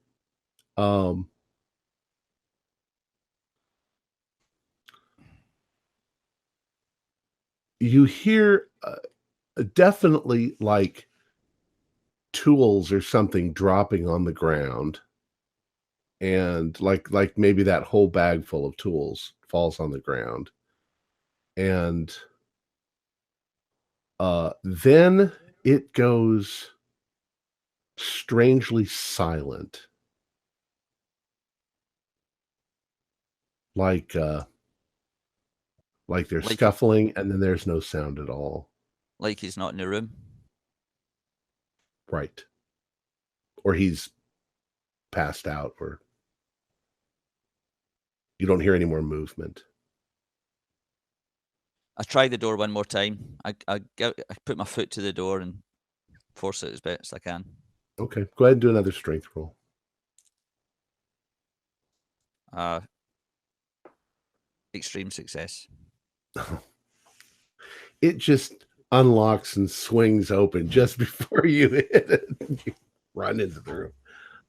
you hear definitely like tools or something dropping on the ground, and like maybe that whole bag full of tools falls on the ground, and then it goes strangely silent, like they're scuffling, and then there's no sound at all. Like he's not in the room? Right. Or he's passed out, or you don't hear any more movement. I try the door one more time. I put my foot to the door and force it as best I can. Okay. Go ahead and do another strength roll. Extreme success. It just unlocks and swings open just before you hit it. You run into the room.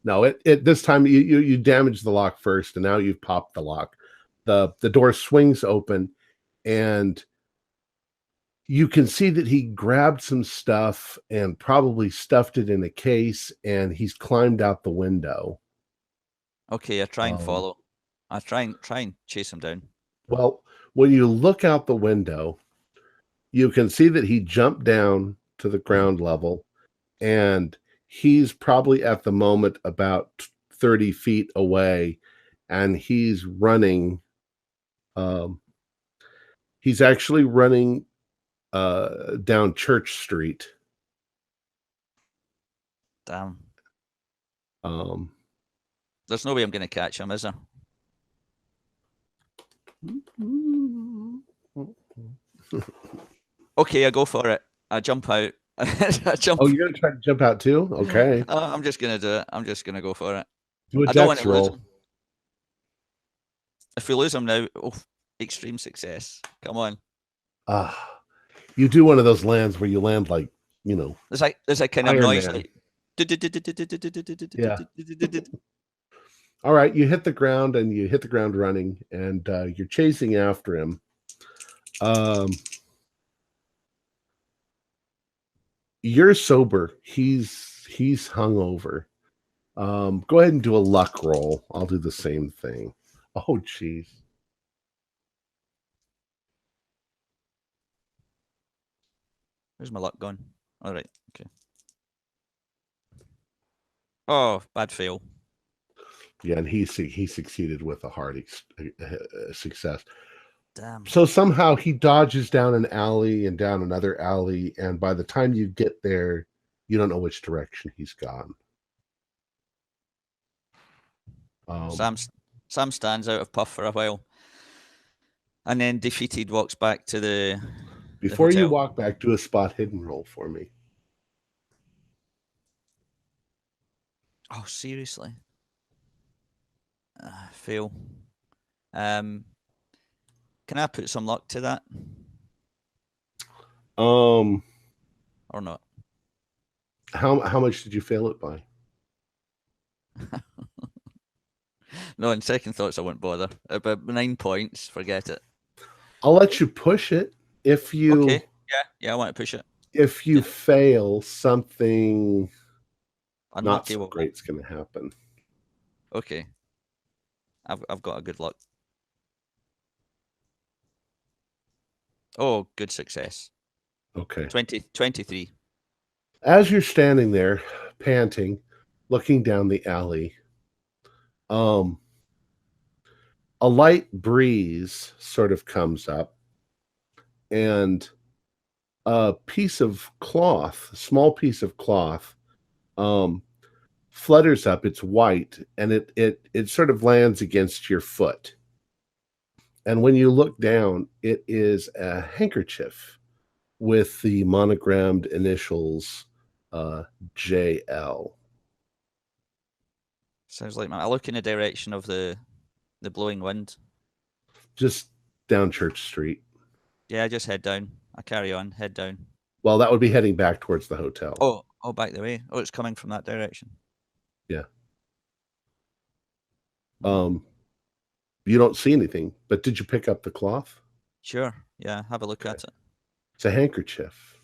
No, it this time you damaged the lock first, and now you've popped the lock. The door swings open, and you can see that he grabbed some stuff and probably stuffed it in a case, and he's climbed out the window. Okay, I try and follow. I try and chase him down. Well, when you look out the window, you can see that he jumped down to the ground level, and he's probably at the moment about 30 feet away, and he's running. He's actually running down Church Street. Damn. There's no way I'm going to catch him, is there? Okay, I go for it. I jump out. I jump. Oh, you're going to try to jump out too? Okay. I'm just going to do it. I'm just going to go for it. Do a I don't want dex to lose roll. him. If we lose him now, extreme success. Come on. You do one of those lands where you land like, There's a kind of Iron noise Man. like. Yeah. All right, you hit the ground and you hit the ground running, and you're chasing after him. You're sober. He's hungover. Go ahead and do a luck roll. I'll do the same thing. Oh, jeez. Where's my luck gone? All right. Okay. Oh, bad fail. Yeah, and he succeeded with a hard success. Damn. So somehow he dodges down an alley and down another alley, and by the time you get there, you don't know which direction he's gone. Sam stands out of puff for a while, and then defeated walks back to the. Before the you hotel. walk back, do a spot hidden roll for me. Oh, seriously? Fail. Can I put some luck to that? Or not? How much did you fail it by? No, in second thoughts, I wouldn't bother. About 9 points, forget it. I'll let you push it if you. Okay. Yeah, I want to push it. If you fail, something not Unlucky. so great's going to happen. Okay. I've got a good luck. Oh, good success. Okay. 23. As you're standing there, panting, looking down the alley, a light breeze sort of comes up, and a small piece of cloth, flutters up. It's white, and it sort of lands against your foot. And when you look down, it is a handkerchief with the monogrammed initials JL. Sounds like I look in the direction of the blowing wind. Just down Church Street. Yeah, just head down. I carry on, head down. Well, that would be heading back towards the hotel. Oh, back the way. Oh, it's coming from that direction. Yeah. You don't see anything, but did you pick up the cloth? Sure. Yeah, have a look at it. It's a handkerchief.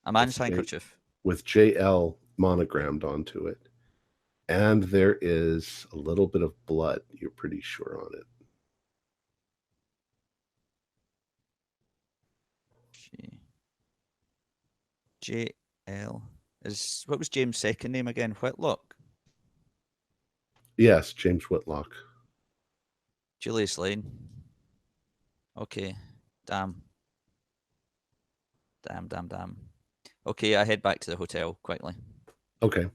A man's handkerchief. With JL monogrammed onto it. And there is a little bit of blood, you're pretty sure, on it. JL. What was James' second name again? Whitlock? Yes, James Whitlock. Julius Lane. Okay. Damn. Okay, I head back to the hotel quickly. Okay.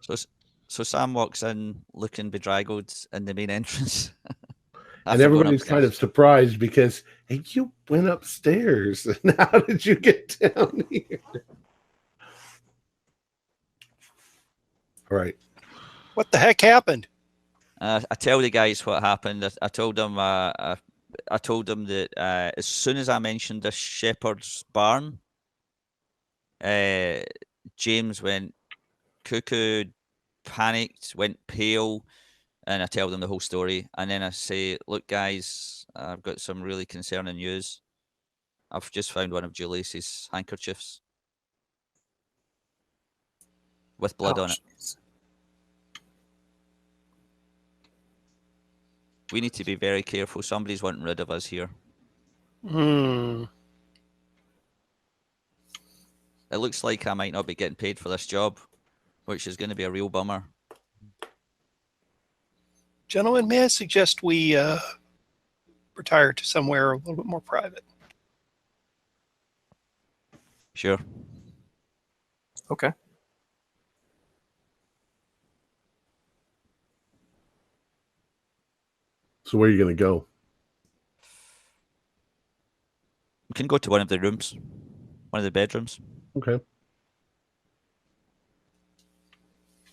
So Sam walks in looking bedraggled in the main entrance. And everybody's kind of surprised because, hey, you went upstairs. And how did you get down here? All right. What the heck happened? I tell the guys what happened. I told them that as soon as I mentioned the shepherd's barn, James went cuckoo, panicked, went pale, and I tell them the whole story. And then I say, look, guys, I've got some really concerning news. I've just found one of Julius's handkerchiefs with blood on it. Geez. We need to be very careful. Somebody's wanting rid of us here. Hmm. It looks like I might not be getting paid for this job, which is going to be a real bummer. Gentlemen, may I suggest we retire to somewhere a little bit more private? Sure. Okay. So where are you going to go? We can go to one of the rooms, one of the bedrooms. Okay.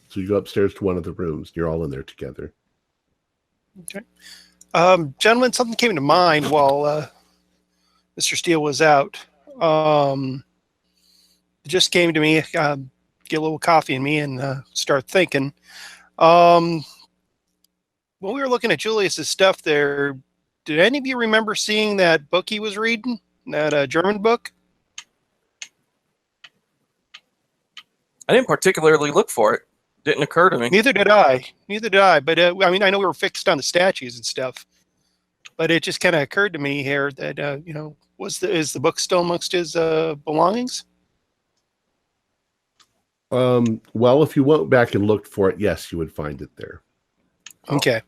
So you go upstairs to one of the rooms. You're all in there together. Okay. Gentlemen, something came to mind while Mr. Steele was out. It just came to me. Get a little coffee in me and start thinking. When we were looking at Julius's stuff there, did any of you remember seeing that book he was reading? That German book? I didn't particularly look for it. Didn't occur to me. Neither did I. But I mean, I know we were fixed on the statues and stuff, but it just kind of occurred to me here that is the book still amongst his belongings? Well, if you went back and looked for it, yes, you would find it there. Okay.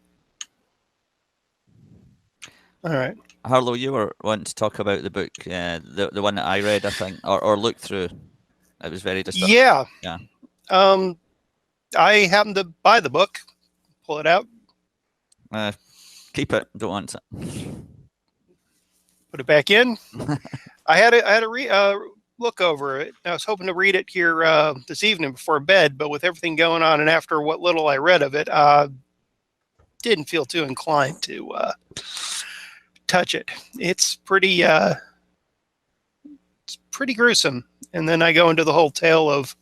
All right. Harlow, you were wanting to talk about the book, the one that I read, I think, or looked through. It was very disturbing. Yeah. Yeah. I happened to buy the book, pull it out, Keep it. Don't want it. put it back in. I had a look over it. I was hoping to read it here this evening before bed, but with everything going on and after what little I read of it, didn't feel too inclined to touch it. It's pretty gruesome. And then I go into the whole tale of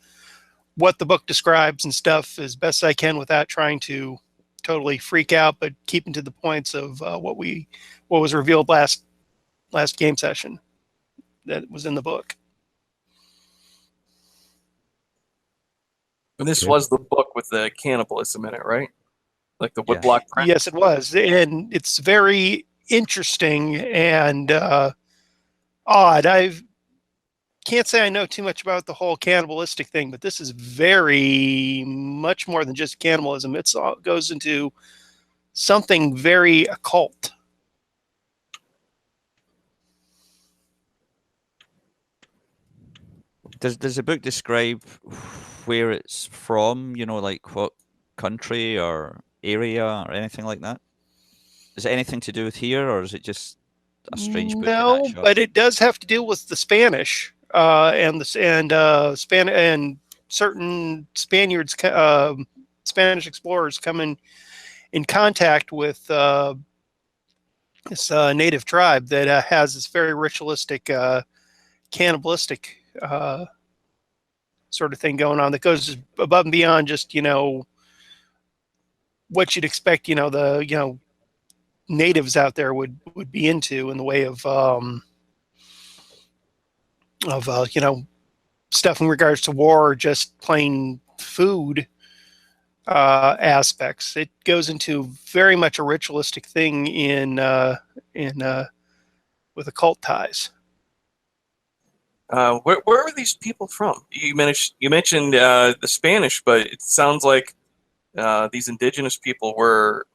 what the book describes and stuff as best I can without trying to totally freak out, but keeping to the points of what was revealed last game session that was in the book. And this was the book with the cannibalism in it, right? Like the woodblock print? Yes, it was. And it's very interesting and odd. I can't say I know too much about the whole cannibalistic thing, but this is very much more than just cannibalism. It goes into something very occult. Does the book describe where it's from? Like what country or area or anything like that? Is it anything to do with here, or is it just a strange book? No, but it does have to deal with the Spanish and certain Spaniards, Spanish explorers coming in contact with this native tribe that has this very ritualistic, cannibalistic sort of thing going on that goes above and beyond just what you'd expect the natives out there would be into in the way of stuff in regards to war or just plain food aspects. It goes into very much a ritualistic thing with occult ties. Where are these people from? You mentioned the Spanish, but it sounds like these indigenous people were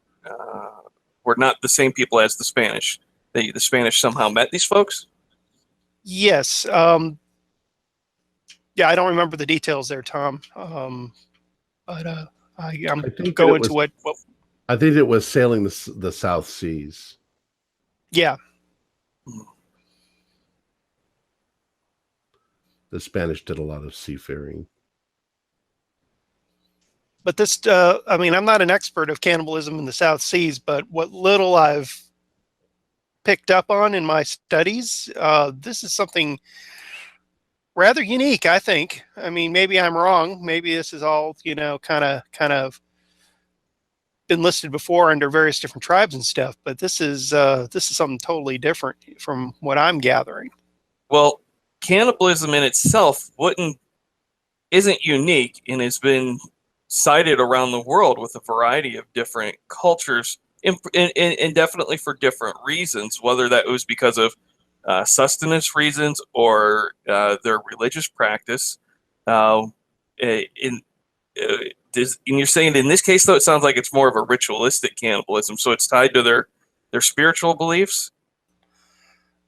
not the same people as the Spanish. The Spanish somehow met these folks? Yes. Yeah, I don't remember the details there, Tom. But I'm going to what. I think it was sailing the South Seas. Yeah. The Spanish did a lot of seafaring. But this, I mean, I'm not an expert of cannibalism in the South Seas, but what little I've picked up on in my studies, this is something rather unique, I think. I mean, maybe I'm wrong. Maybe this is all, kind of been listed before under various different tribes and stuff. But this is something totally different from what I'm gathering. Well, cannibalism in itself isn't unique and has been cited around the world with a variety of different cultures, and definitely for different reasons, whether that was because of sustenance reasons or their religious practice. And you're saying in this case, though, it sounds like it's more of a ritualistic cannibalism, so it's tied to their spiritual beliefs?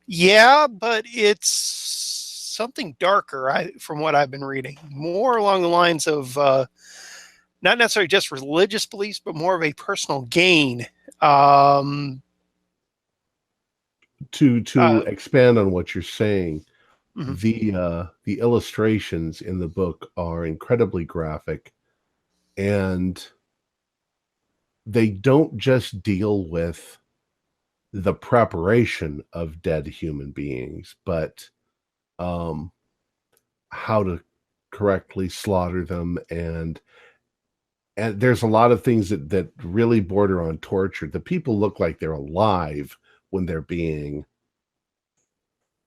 Yeah, but it's something darker, from what I've been reading. More along the lines of not necessarily just religious beliefs, but more of a personal gain. To expand on what you're saying, mm-hmm. the illustrations in the book are incredibly graphic, and they don't just deal with the preparation of dead human beings, but how to correctly slaughter them, and there's a lot of things that really border on torture. The people look like they're alive when they're being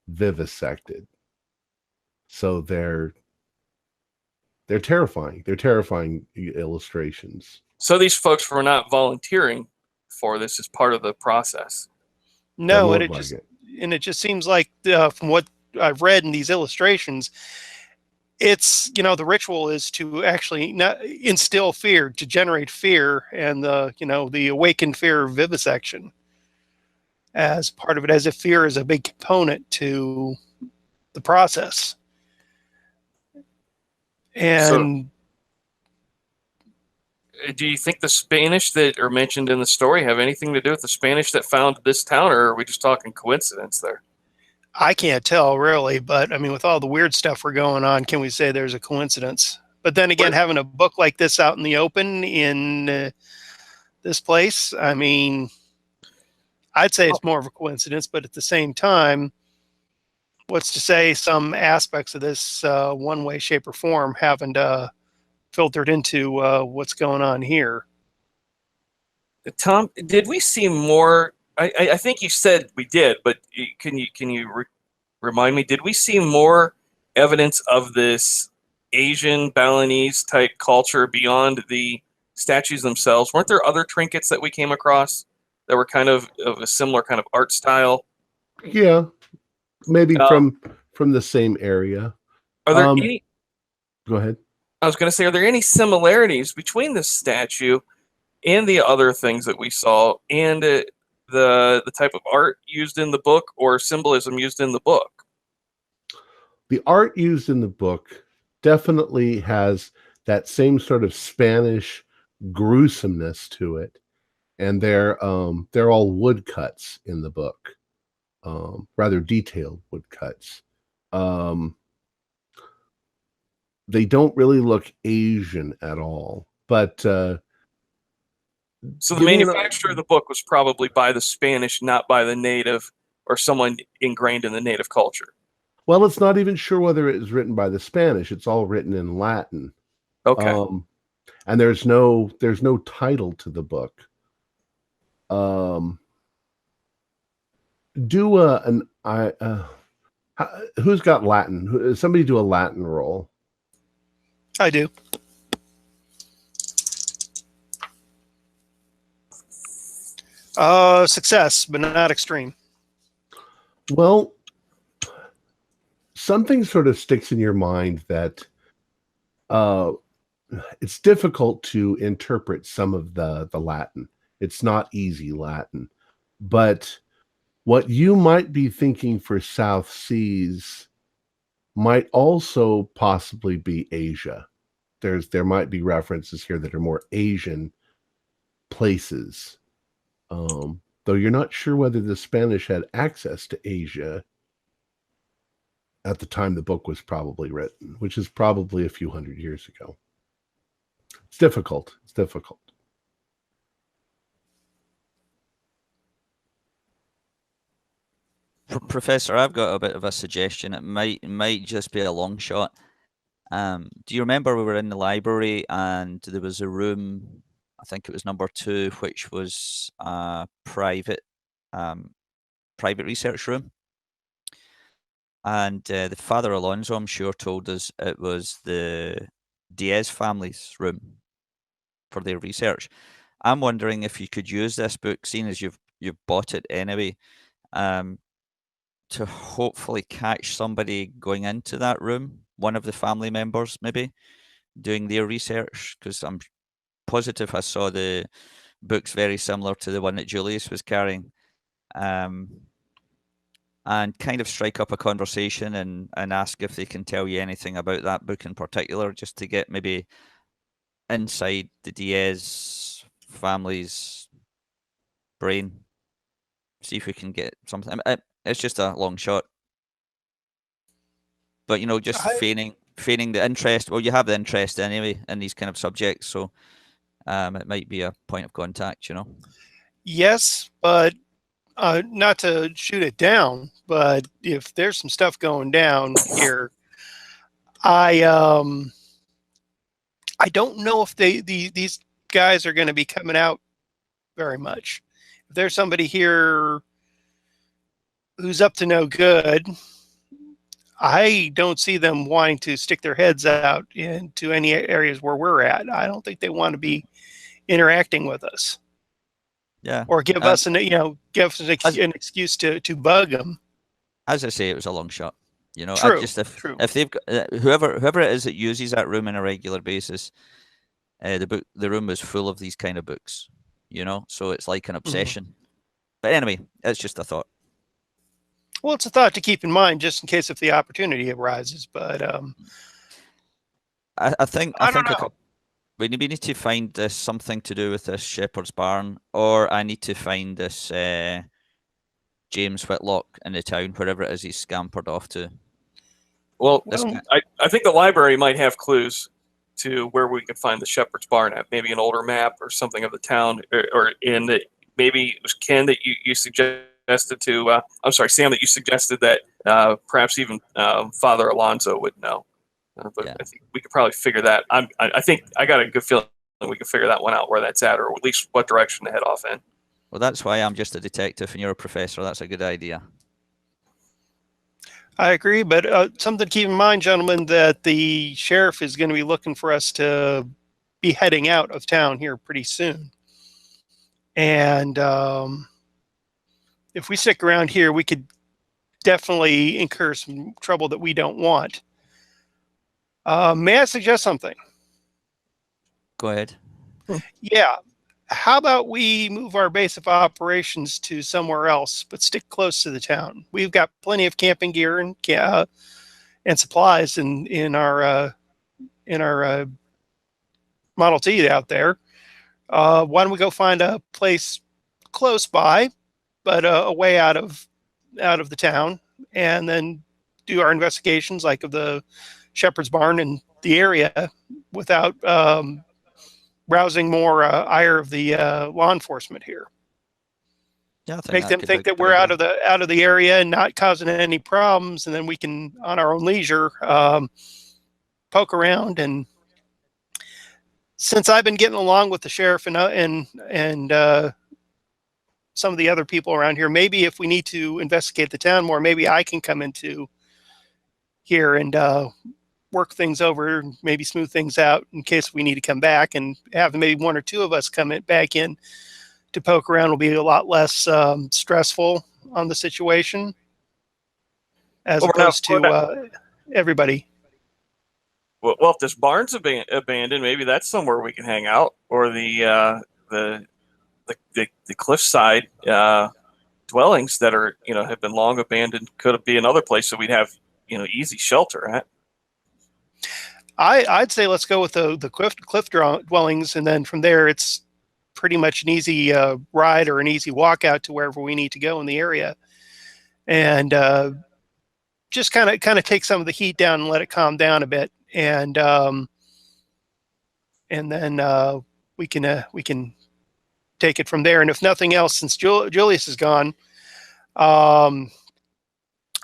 vivisected. So they're terrifying. They're terrifying illustrations. So these folks were not volunteering for this as part of the process. No, and it just seems like from what I've read in these illustrations, it's, the ritual is to actually not instill fear, to generate fear, and the awakened fear of vivisection as part of it, as if fear is a big component to the process. And so, do you think the Spanish that are mentioned in the story have anything to do with the Spanish that found this town, or are we just talking coincidence there? I can't tell, really, but I mean, with all the weird stuff we're going on, can we say there's a coincidence? But then again, having a book like this out in the open in this place, I mean, I'd say it's more of a coincidence, but at the same time, what's to say some aspects of this one way, shape, or form haven't filtered into what's going on here? Tom, did we see more? I think you said we did, but can you remind me? Did we see more evidence of this Asian Balinese type culture beyond the statues themselves? Weren't there other trinkets that we came across that were kind of a similar kind of art style? Yeah, maybe from the same area. Are there any? Go ahead. I was going to say, are there any similarities between this statue and the other things that we saw, and the type of art used in the book or symbolism used in the book? The art used in the book definitely has that same sort of Spanish gruesomeness to it, and they're all woodcuts in the book, rather detailed woodcuts. They don't really look Asian at all, but so the manufacturer of the book was probably by the Spanish, not by the native or someone ingrained in the native culture. Well, it's not even sure whether it was written by the Spanish. It's all written in Latin. Okay. And there's no title to the book. Who's got Latin? Somebody do a Latin roll. I do. Success, but not extreme. Well, something sort of sticks in your mind that it's difficult to interpret some of the Latin. It's not easy Latin. But what you might be thinking for South Seas might also possibly be Asia. There might be references here that are more Asian places. Though you're not sure whether the Spanish had access to Asia at the time the book was probably written, which is probably a few hundred years ago. It's difficult. It's difficult. Professor, I've got a bit of a suggestion. It might just be a long shot. Do you remember we were in the library and there was a room, I think it was number 2, which was a private research room? And the Father Alonso, I'm sure, told us it was the Diaz family's room for their research. I'm wondering if you could use this book, seeing as you've bought it anyway, to hopefully catch somebody going into that room, one of the family members maybe, doing their research, because I'm positive I saw the books very similar to the one that Julius was carrying. and kind of strike up a conversation and ask if they can tell you anything about that book in particular, just to get maybe inside the Diaz family's brain. See if we can get something. It's just a long shot. But, just feigning the interest. Well, you have the interest anyway in these kind of subjects, so it might be a point of contact, Yes, but not to shoot it down, but if there's some stuff going down here, I don't know if these guys are going to be coming out very much. If there's somebody here who's up to no good, I don't see them wanting to stick their heads out into any areas where we're at. I don't think they want to be interacting with us. Yeah. Or give us an excuse to bug them. As I say, it was a long shot. True. If they've got whoever it is that uses that room on a regular basis, the room is full of these kind of books. So it's like an obsession. Mm-hmm. But anyway, it's just a thought. Well, it's a thought to keep in mind just in case if the opportunity arises. But I think we need to find this something to do with this Shepherd's Barn, or I need to find this James Whitlock in the town, wherever it is he's scampered off to. Well, I think the library might have clues to where we could find the Shepherd's Barn at. Maybe an older map or something of the town, or in the, maybe it was Ken that you suggested to. I'm sorry, Sam, that you suggested that perhaps even Father Alonso would know. But yeah. I think we could probably figure that. I think I got a good feeling we can figure that one out, where that's at, or at least what direction to head off in. Well, that's why I'm just a detective and you're a professor. That's a good idea. I agree, but something to keep in mind, gentlemen, that the sheriff is going to be looking for us to be heading out of town here pretty soon. And if we stick around here, we could definitely incur some trouble that we don't want. May I suggest something? Go ahead. Yeah. How about we move our base of operations to somewhere else, but stick close to the town? We've got plenty of camping gear and supplies in our Model T out there. Why don't we go find a place close by, but away out of the town, and then do our investigations, like of the Shepherd's Barn and the area, without rousing more ire of the law enforcement here. Yeah, make them think that we're out of the area and not causing any problems, and then we can, on our own leisure, poke around. And since I've been getting along with the sheriff and some of the other people around here, maybe if we need to investigate the town more, maybe I can come into here and work things over, maybe smooth things out in case we need to come back, and have maybe one or two of us come back in to poke around. Will be a lot less stressful on the situation, as opposed to everybody. Well, if this barn's abandoned, maybe that's somewhere we can hang out, or the cliffside dwellings that are have been long abandoned could be another place that we'd have easy shelter at. I'd say let's go with the cliff dwellings, and then from there it's pretty much an easy ride or an easy walk out to wherever we need to go in the area, and just kind of take some of the heat down and let it calm down a bit, and then we can take it from there. And if nothing else, since Julius is gone,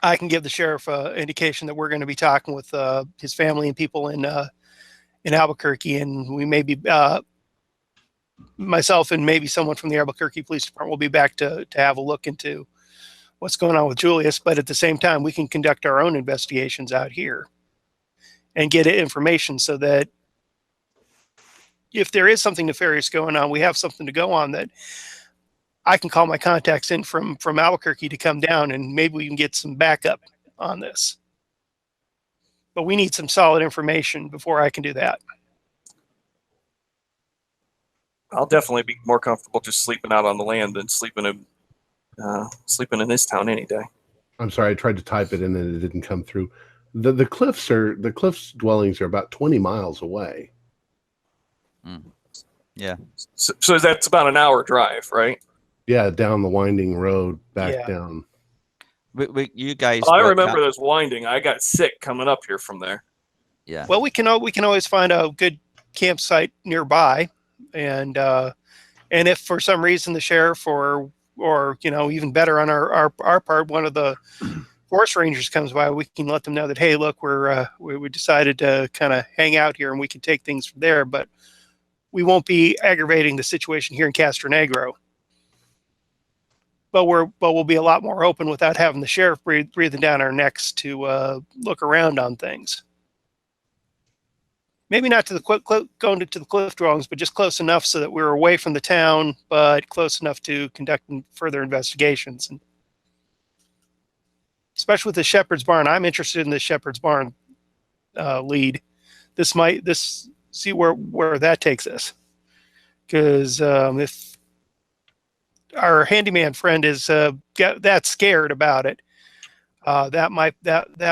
I can give the sheriff an indication that we're going to be talking with his family and people in Albuquerque, and we may be myself and maybe someone from the Albuquerque Police Department will be back to have a look into what's going on with Julius. But at the same time, we can conduct our own investigations out here and get information, so that if there is something nefarious going on, we have something to go on, that I can call my contacts in from Albuquerque to come down, and maybe we can get some backup on this. But we need some solid information before I can do that. I'll definitely be more comfortable just sleeping out on the land than sleeping in this town any day. I'm sorry, I tried to type it in and it didn't come through. The cliffs dwellings are about 20 miles away. Yeah. So that's about an hour drive, right? Yeah, down the winding road back down. You guys. I remember this winding. I got sick coming up here from there. Yeah. Well, we can always find a good campsite nearby, and if for some reason the sheriff or even better on our part, one of the forest rangers comes by, we can let them know that, hey, look, we decided to kind of hang out here, and we can take things from there, but we won't be aggravating the situation here in Castronegro. But we'll be a lot more open without having the sheriff breathing down our necks to look around on things. Maybe not to the going to the cliff dwellings, but just close enough so that we're away from the town, but close enough to conduct further investigations. And especially with the Shepherd's Barn, I'm interested in the Shepherd's Barn lead. See where that takes us, because if our handyman friend is that scared about it, that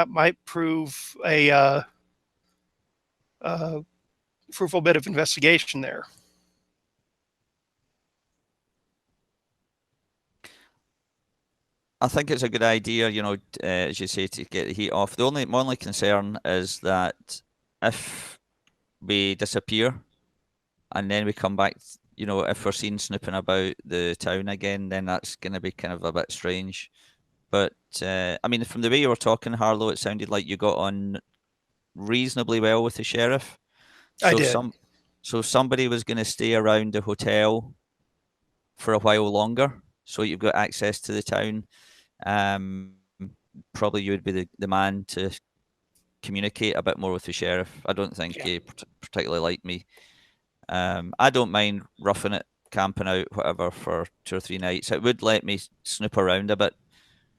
might prove a fruitful bit of investigation there. I think it's a good idea, as you say, to get the heat off. My only concern is that if we disappear and then we come back, if we're seen snooping about the town again, then that's going to be kind of a bit strange. But I mean, from the way you were talking, Harlow, it sounded like you got on reasonably well with the sheriff. I did. So somebody was going to stay around the hotel for a while longer, so you've got access to the town. Probably you would be the man to communicate a bit more with the sheriff. I don't think he particularly liked me. I don't mind roughing it, camping out, whatever, for 2 or 3 nights. It would let me snoop around a bit,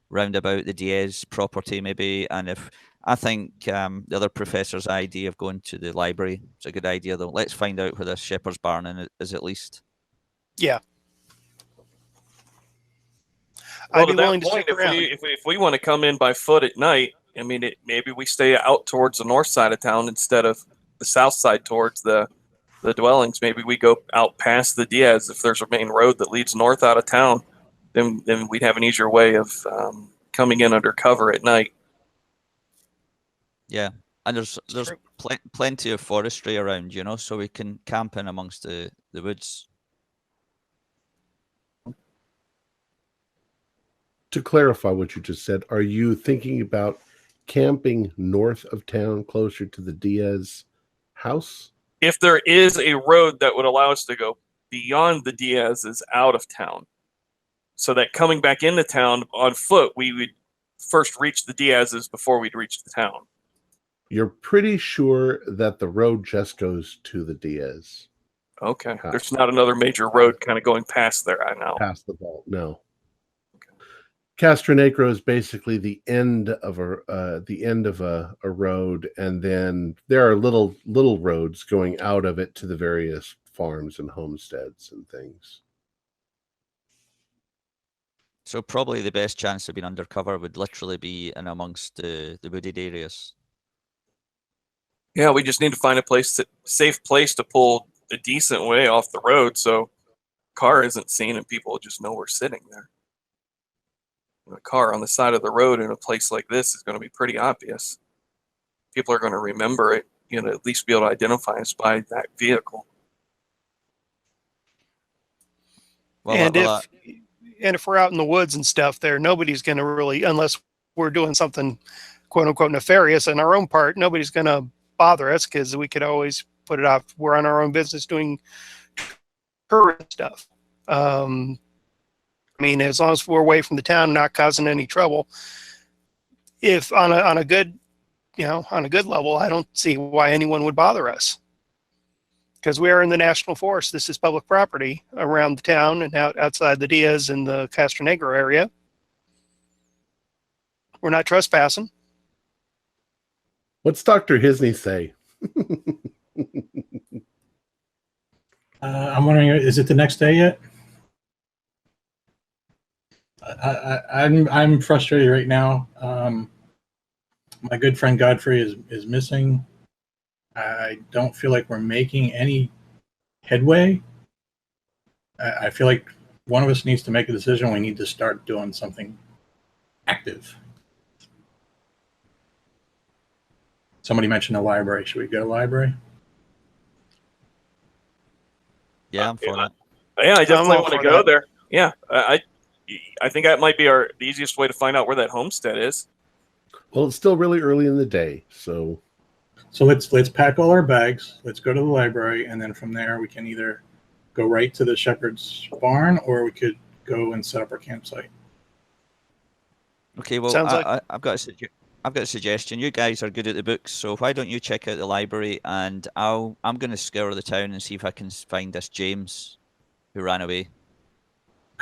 round about the Diaz property maybe, and if I think the other professor's idea of going to the library is a good idea, though. Let's find out where this Shepherd's Barn is at least. Yeah. Well, I'd be willing to stick around. If we want to come in by foot at night, I mean, maybe we stay out towards the north side of town instead of the south side towards the dwellings. Maybe we go out past the Diaz. If there's a main road that leads north out of town, then we'd have an easier way of coming in under cover at night. Yeah, and there's plenty of forestry around, so we can camp in amongst the woods. To clarify what you just said, are you thinking about camping north of town, closer to the Diaz house? If there is a road that would allow us to go beyond the Diaz's out of town, so that coming back into town on foot, we would first reach the Diaz's before we'd reach the town. You're pretty sure that the road just goes to the Diaz. Okay. There's not another major road kind of going past there, I know. Past the vault, no. Castronegro is basically the end of a road, and then there are little roads going out of it to the various farms and homesteads and things. So probably the best chance of being undercover would literally be in amongst the wooded areas. Yeah, we just need to find a safe place to pull a decent way off the road so car isn't seen and people just know we're sitting there. A car on the side of the road in a place like this is going to be pretty obvious. People are going to remember it, at least be able to identify us by that vehicle. Well, and if we're out in the woods and stuff there, nobody's going to really, unless we're doing something quote unquote nefarious on our own part, nobody's going to bother us because we could always put it off. We're on our own business doing tourist stuff. I mean, as long as we're away from the town, not causing any trouble. If on a good level, I don't see why anyone would bother us. Because we are in the national forest. This is public property around the town and outside the Diaz and the Castronegro area. We're not trespassing. What's Dr. Hisney say? I'm wondering, is it the next day yet? I'm frustrated right now. My good friend Godfrey is missing. I don't feel like we're making any headway. I feel like one of us needs to make a decision. We need to start doing something active. Somebody mentioned the library. Should we go to the library? Yeah, I'm for that. Yeah, I definitely all want to for go that. there. Yeah, I think that might be the easiest way to find out where that homestead is. Well, it's still really early in the day, so let's pack all our bags. Let's go to the library, and then from there we can either go right to the shepherd's barn, or we could go and set up our campsite. Okay, well, Sounds like- I've got a suggestion. You guys are good at the books, so why don't you check out the library, and I'm going to scour the town and see if I can find this James who ran away.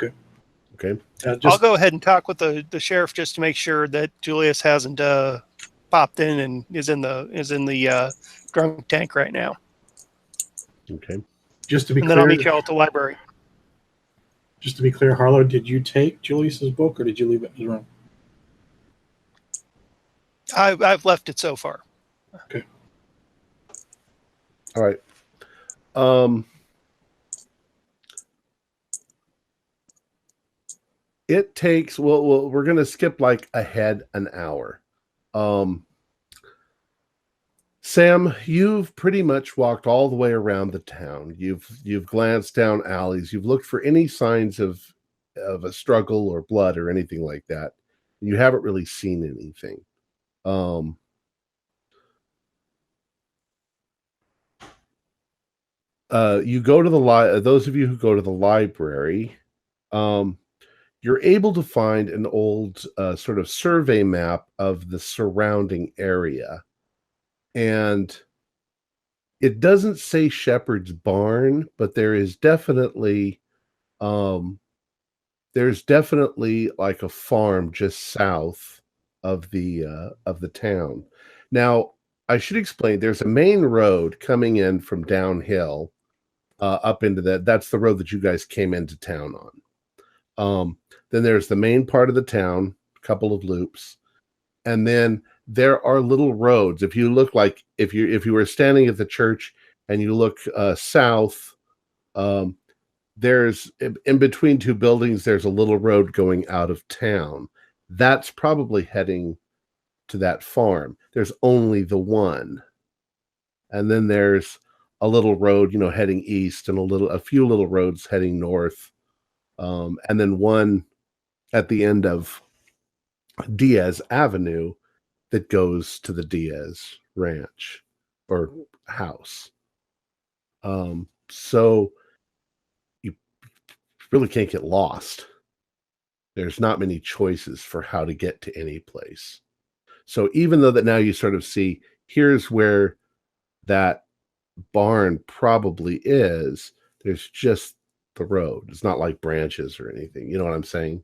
okay. I'll go ahead and talk with the sheriff just to make sure that Julius hasn't popped in and is in the drunk tank right now. Okay. Just to be And clear, then I'll meet you all at the library. just to be clear, Harlow, did you take Julius's book, or did you leave it in his room? I've left it so far. Okay. All right. It takes, well, we're going to skip like ahead an hour. Sam, you've pretty much walked all the way around the town. You've glanced down alleys. You've looked for any signs of a struggle or blood or anything like that. You haven't really seen anything. You go to those of you who go to the library, you're able to find an old sort of survey map of the surrounding area. And it doesn't say Shepherd's Barn, but there's definitely like a farm just south of the town. Now, I should explain, there's a main road coming in from downhill up into that's the road that you guys came into town on. Then there's the main part of the town, a couple of loops, and then there are little roads. If you look like if you were standing at the church and you look south, there's in between two buildings, there's a little road going out of town. That's probably heading to that farm. There's only the one. And then there's a little road, heading east, and a few little roads heading north. And then one at the end of Diaz Avenue that goes to the Diaz ranch or house. So you really can't get lost. There's not many choices for how to get to any place. So even though that now you sort of see, here's where that barn probably is, there's just the road. It's not like branches or anything. You know what I'm saying?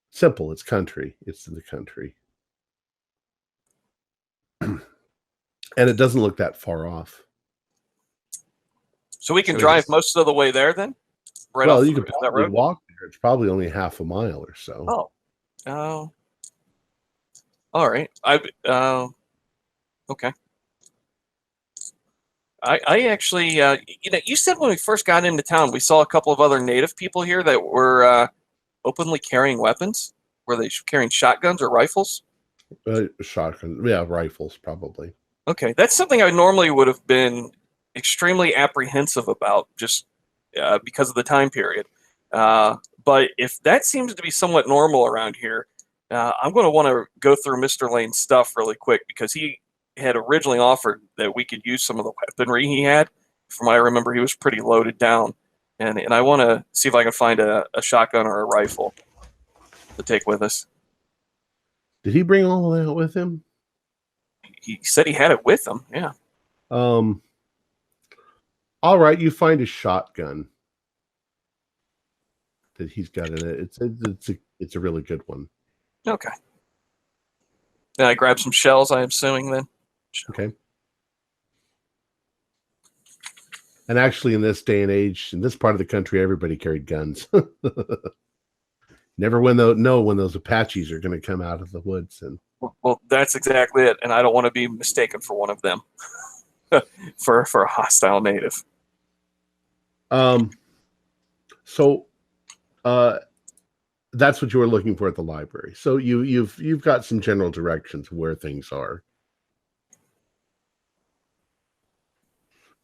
Simple. It's country. It's in the country. And it doesn't look that far off. So we can drive most of the way there then? Right well, off you could that probably road? walk there. It's probably only half a mile or so. Oh. All right. Okay. I actually, you said when we first got into town, we saw a couple of other native people here that were openly carrying weapons. Were they carrying shotguns or rifles? Shotguns. Yeah, rifles probably. Okay. That's something I normally would have been extremely apprehensive about just because of the time period. But if that seems to be somewhat normal around here, I'm going to want to go through Mr. Lane's stuff really quick because he had originally offered that we could use some of the weaponry he had. From what I remember, he was pretty loaded down. And I want to see if I can find a shotgun or a rifle to take with us. Did he bring all of that with him? He said he had it with him, yeah. All right, you find a shotgun that he's got in it. It's a really good one. Okay. Then I grab some shells, I'm assuming, then. Okay. And actually, in this day and age, in this part of the country, everybody carried guns. Never know when those Apaches are going to come out of the woods. And well, that's exactly it. And I don't want to be mistaken for one of them for a hostile native. So that's what you were looking for at the library. So you've got some general directions where things are.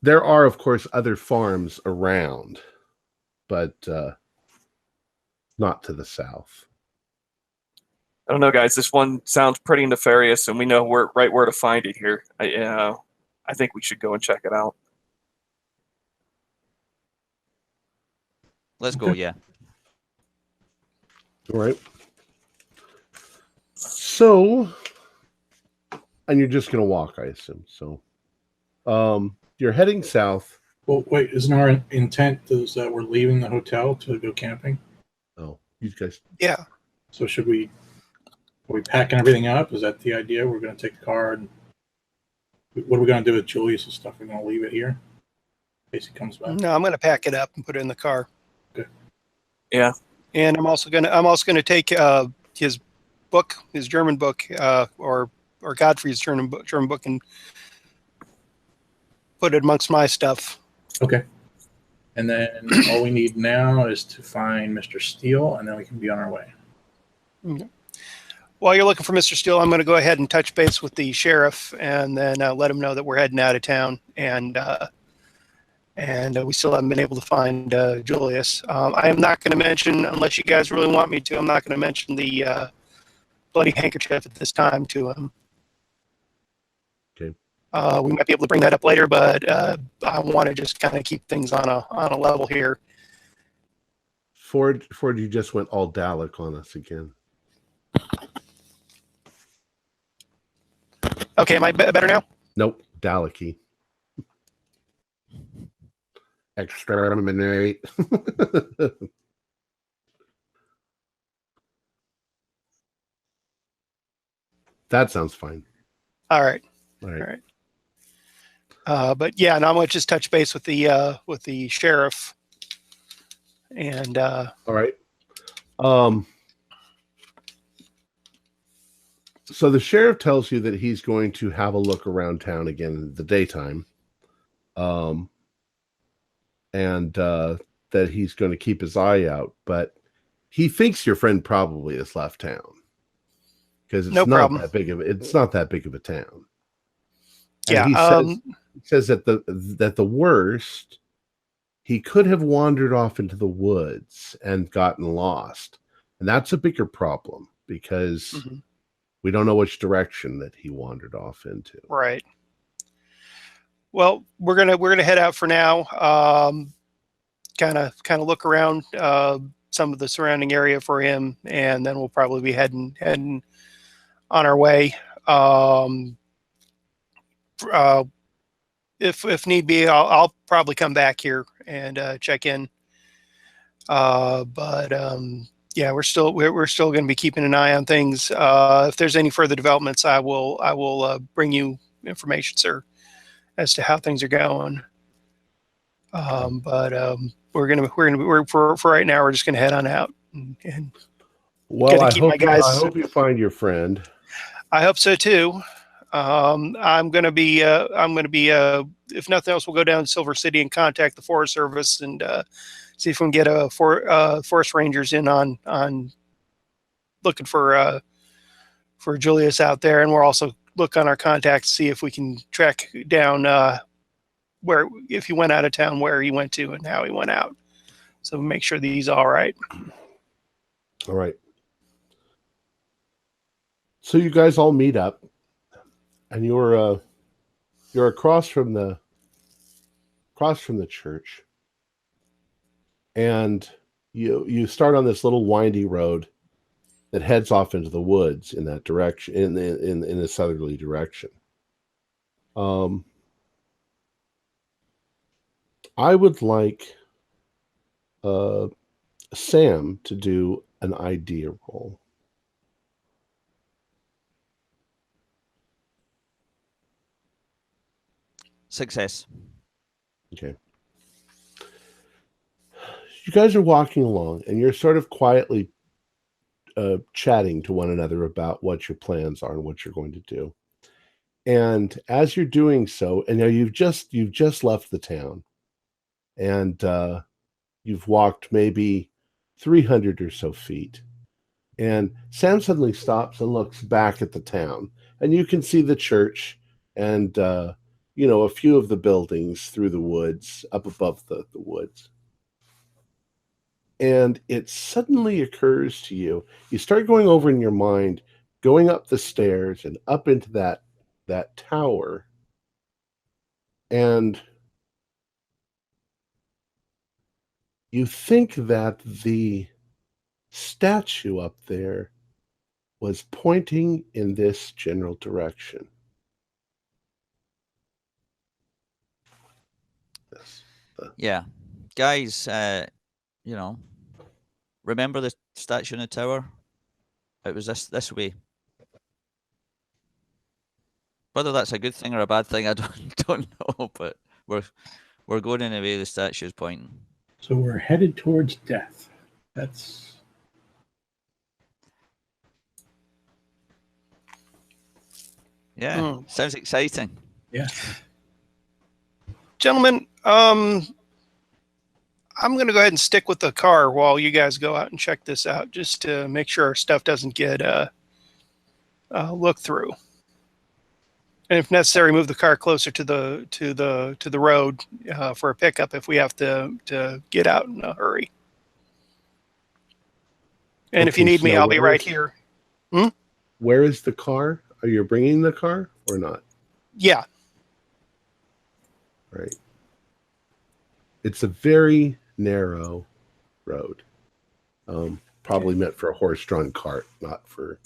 There are, of course, other farms around, but not to the south. I don't know, guys. This one sounds pretty nefarious, and we know where to find it here. I think we should go and check it out. Let's go, yeah. All right. So, and you're just going to walk, I assume. So, you're heading south. Well, wait, isn't our intent that we're leaving the hotel to go camping? Oh, you guys. Yeah. So are we packing everything up? Is that the idea? We're going to take the car and what are we going to do with Julius's stuff? We're going to leave it here in case he comes back? No, I'm going to pack it up and put it in the car. Okay. Yeah. And I'm also going to take his book, his German book, or Godfrey's German book, and put it amongst my stuff. Okay. And then all we need now is to find Mr. Steele, and then we can be on our way. Okay. While you're looking for Mr. Steele, I'm going to go ahead and touch base with the sheriff, and then let him know that we're heading out of town, and we still haven't been able to find Julius. I am not going to mention, unless you guys really want me to, I'm not going to mention the bloody handkerchief at this time to him. Okay. We might be able to bring that up later, but I want to just kind of keep things on a level here. Ford, you just went all Dalek on us again. Okay, am I better now? Nope, Dalek-y. Exterminate. That sounds fine. All right. But yeah, and I'm going to just touch base with the sheriff. And all right. So the sheriff tells you that he's going to have a look around town again in the daytime. And that he's going to keep his eye out, but he thinks your friend probably has left town because it's not that big of a town. And he says that the worst, he could have wandered off into the woods and gotten lost, and that's a bigger problem because we don't know which direction that he wandered off into. Right. Well, we're gonna head out for now. Kind of look around some of the surrounding area for him, and then we'll probably be heading on our way. If need be, I'll probably come back here and check in. But yeah, we're still going to be keeping an eye on things. If there's any further developments, I will bring you information, sir, as to how things are going. But we're for right now, we're just gonna head on out and well, I hope you find your friend. I hope so too. I'm gonna be if nothing else, we'll go down to Silver City and contact the Forest Service and see if we can get forest rangers in on looking for Julius out there, and we'll also look on our contacts to see if we can track down where, if he went out of town, where he went to and how he went out. So make sure that he's all right. All right. So you guys all meet up, and you're across from the church, and you start on this little windy road that heads off into the woods in that direction, in a southerly direction. I would like Sam to do an idea roll. Success. Okay. You guys are walking along, and you're sort of quietly chatting to one another about what your plans are and what you're going to do. And as you're doing so, and now you've just left the town, and you've walked maybe 300 or so feet, and Sam suddenly stops and looks back at the town, and you can see the church and a few of the buildings through the woods, up above the woods. And it suddenly occurs to you, you start going over in your mind, going up the stairs and up into that tower, and you think that the statue up there was pointing in this general direction. Yeah. Guys, remember the statue in the tower? It was this way. Whether that's a good thing or a bad thing, I don't know, but we're going in the way the statue's pointing. So we're headed towards death. That's... Yeah, sounds exciting. Yeah. Gentlemen, I'm going to go ahead and stick with the car while you guys go out and check this out, just to make sure our stuff doesn't get looked through. And if necessary, move the car closer to the road for a pickup if we have to get out in a hurry. And Okay, if you need me, so I'll be right here. Where is the car? Are you bringing the car or not? Yeah. Right. It's a very narrow road. Probably meant for a horse-drawn cart, not for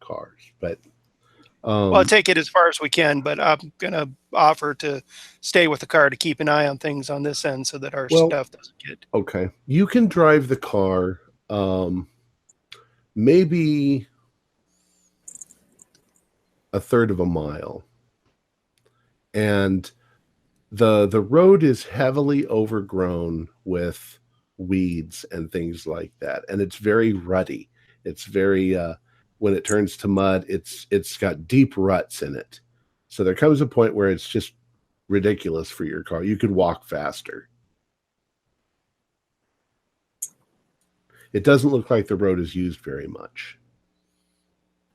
cars. But Well, I'll take it as far as we can, but I'm going to offer to stay with the car to keep an eye on things on this end so that our stuff doesn't get... Okay. You can drive the car maybe a third of a mile. And the road is heavily overgrown with weeds and things like that. And it's very rutty. It's very... when it turns to mud, it's got deep ruts in it. So there comes a point where it's just ridiculous for your car. You could walk faster. It doesn't look like the road is used very much.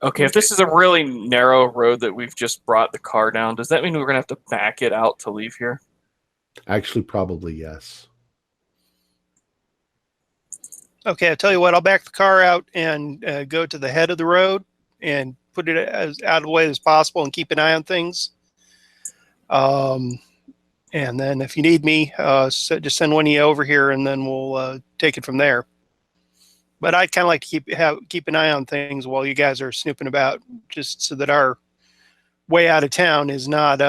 Okay, if this is a really narrow road that we've just brought the car down, does that mean we're going to have to back it out to leave here? Actually, probably yes. Okay, I'll tell you what, I'll back the car out and go to the head of the road and put it as out of the way as possible and keep an eye on things. And then if you need me, so just send one of you over here and then we'll take it from there. But I'd kind of like to keep an eye on things while you guys are snooping about, just so that our way out of town is not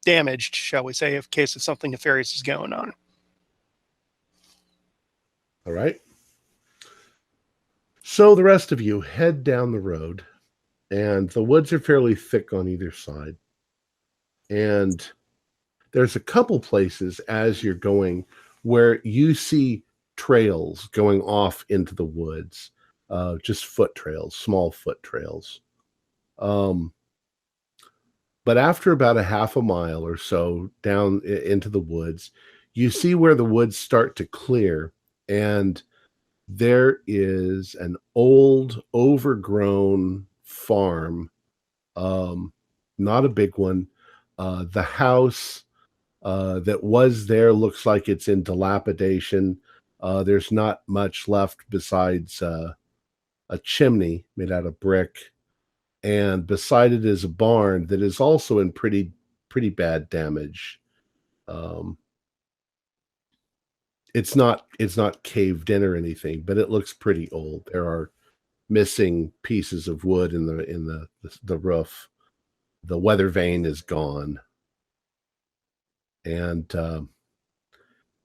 damaged, shall we say, in case of something nefarious is going on. All right. So the rest of you head down the road, and the woods are fairly thick on either side. And there's a couple places as you're going where you see trails going off into the woods, just foot trails, small foot trails. But after about a half a mile or so down into the woods, you see where the woods start to clear, and there is an old, overgrown farm, not a big one. The house that was there looks like it's in dilapidation. There's not much left besides a chimney made out of brick, and beside it is a barn that is also in pretty bad damage. It's not caved in or anything, but it looks pretty old. There are missing pieces of wood in the roof. The weather vane is gone, and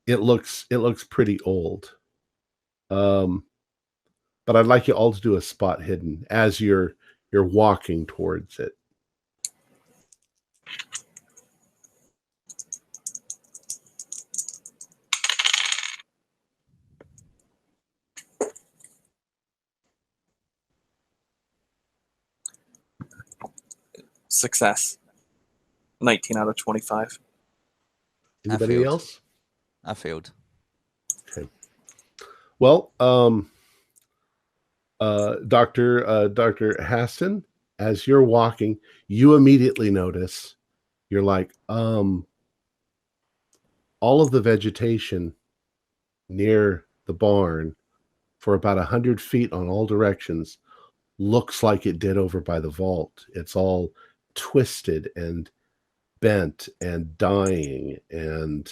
it looks pretty old. But I'd like you all to do a spot hidden as you're walking towards it. Success. 19 out of 25. Anybody else? I failed. Okay. Well, Dr. Haston, as you're walking, you immediately notice, you're like, all of the vegetation near the barn for about 100 feet on all directions looks like it did over by the vault. It's all twisted and bent and dying, and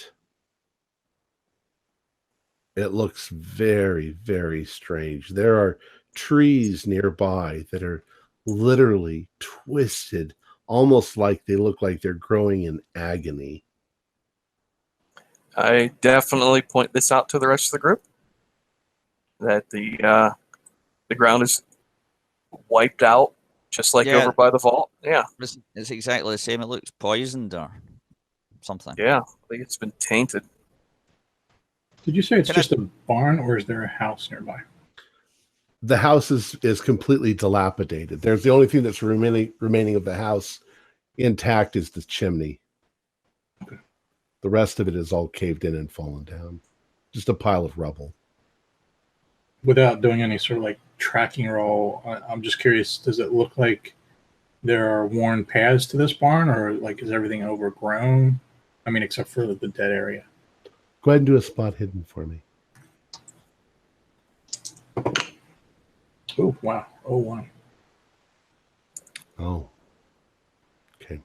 it looks very, very strange. There are trees nearby that are literally twisted, almost like they look like they're growing in agony. I definitely point this out to the rest of the group, that the ground is wiped out, just like over by the vault. Yeah. It's exactly the same. It looks poisoned or something. Yeah, I think it's been tainted. Did you say it's just a barn, or is there a house nearby? The house is completely dilapidated. There's the only thing that's remaining of the house intact is the chimney. Okay. The rest of it is all caved in and fallen down. Just a pile of rubble. Without doing any sort of like tracking roll, I'm just curious, does it look like there are worn paths to this barn, or like is everything overgrown? I mean, except for the dead area. Go ahead and do a spot hidden for me. Oh, wow. Oh, 1. Oh. Okay.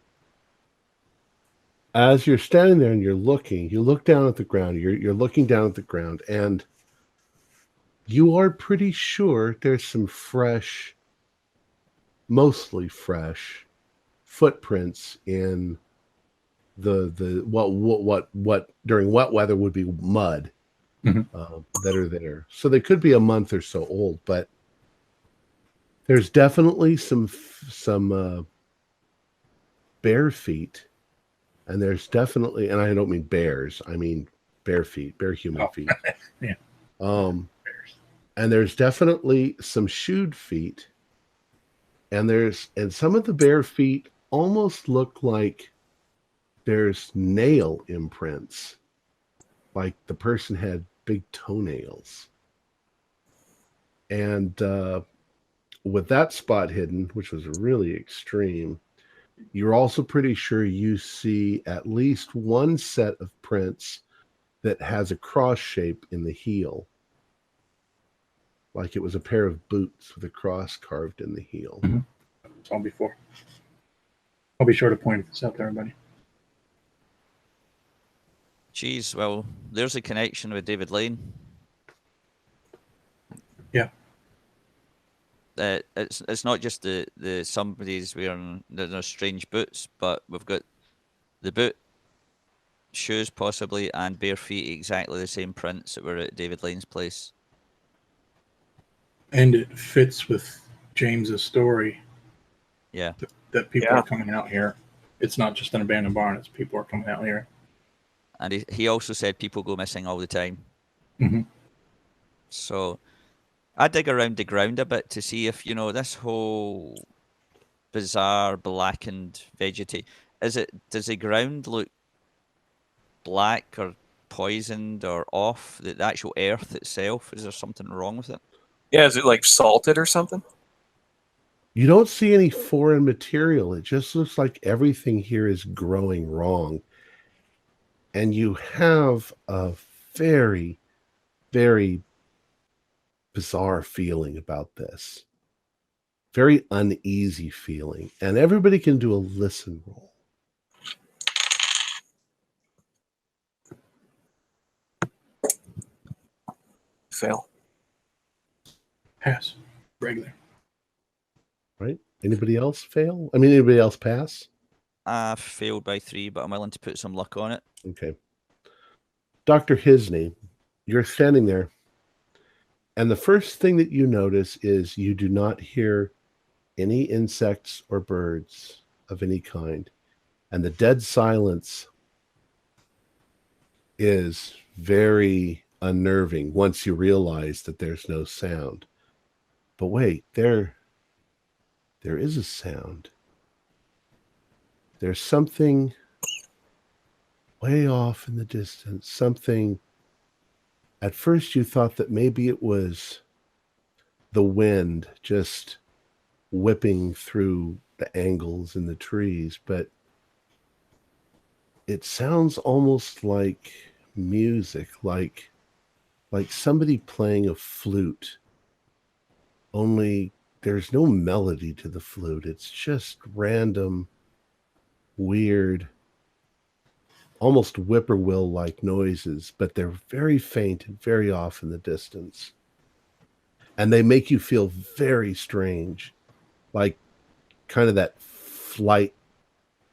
As you're standing there and you're looking, you look down at the ground. You're looking down at the ground, and you are pretty sure there's some fresh, mostly fresh, footprints in the what during wet weather would be mud that are there. So they could be a month or so old, but there's definitely some bare feet, and there's definitely, and I don't mean bears, I mean bare feet, bare human feet. Yeah. And there's definitely some shoed feet, and some of the bare feet almost look like there's nail imprints, like the person had big toenails. And with that spot hidden, which was really extreme, you're also pretty sure you see at least one set of prints that has a cross shape in the heel, like it was a pair of boots with a cross carved in the heel. Saw before. I'll be sure to point this out to everybody. Geez, well, there's a connection with David Lane. Yeah. It's not just the somebody's wearing those strange boots, but we've got the boot, shoes possibly, and bare feet, exactly the same prints that were at David Lane's place. And it fits with James's story. Yeah. That people are coming out here. It's not just an abandoned barn, it's people are coming out here. And he also said people go missing all the time. So I dig around the ground a bit to see if, this whole bizarre blackened vegetation, does the ground look black or poisoned or off? The actual earth itself, is there something wrong with it? Yeah, is it like salted or something? You don't see any foreign material. It just looks like everything here is growing wrong. And you have a very, very bizarre feeling about this. Very uneasy feeling. And everybody can do a listen roll. Fail. Pass. Regular. Right? Anybody else fail? I mean, anybody else pass? I failed by 3, but I'm willing to put some luck on it. Okay. Dr. Hisney, you're standing there, and the first thing that you notice is you do not hear any insects or birds of any kind. And the dead silence is very unnerving once you realize that there's no sound. But wait, there is a sound. there's something way off in the distance. Something, at first you thought that maybe it was the wind just whipping through the angles in the trees, but it sounds almost like music, like somebody playing a flute, only there's no melody to the flute. It's just random, weird, almost whippoorwill-like noises, but they're very faint and very off in the distance. And they make you feel very strange, like kind of that flight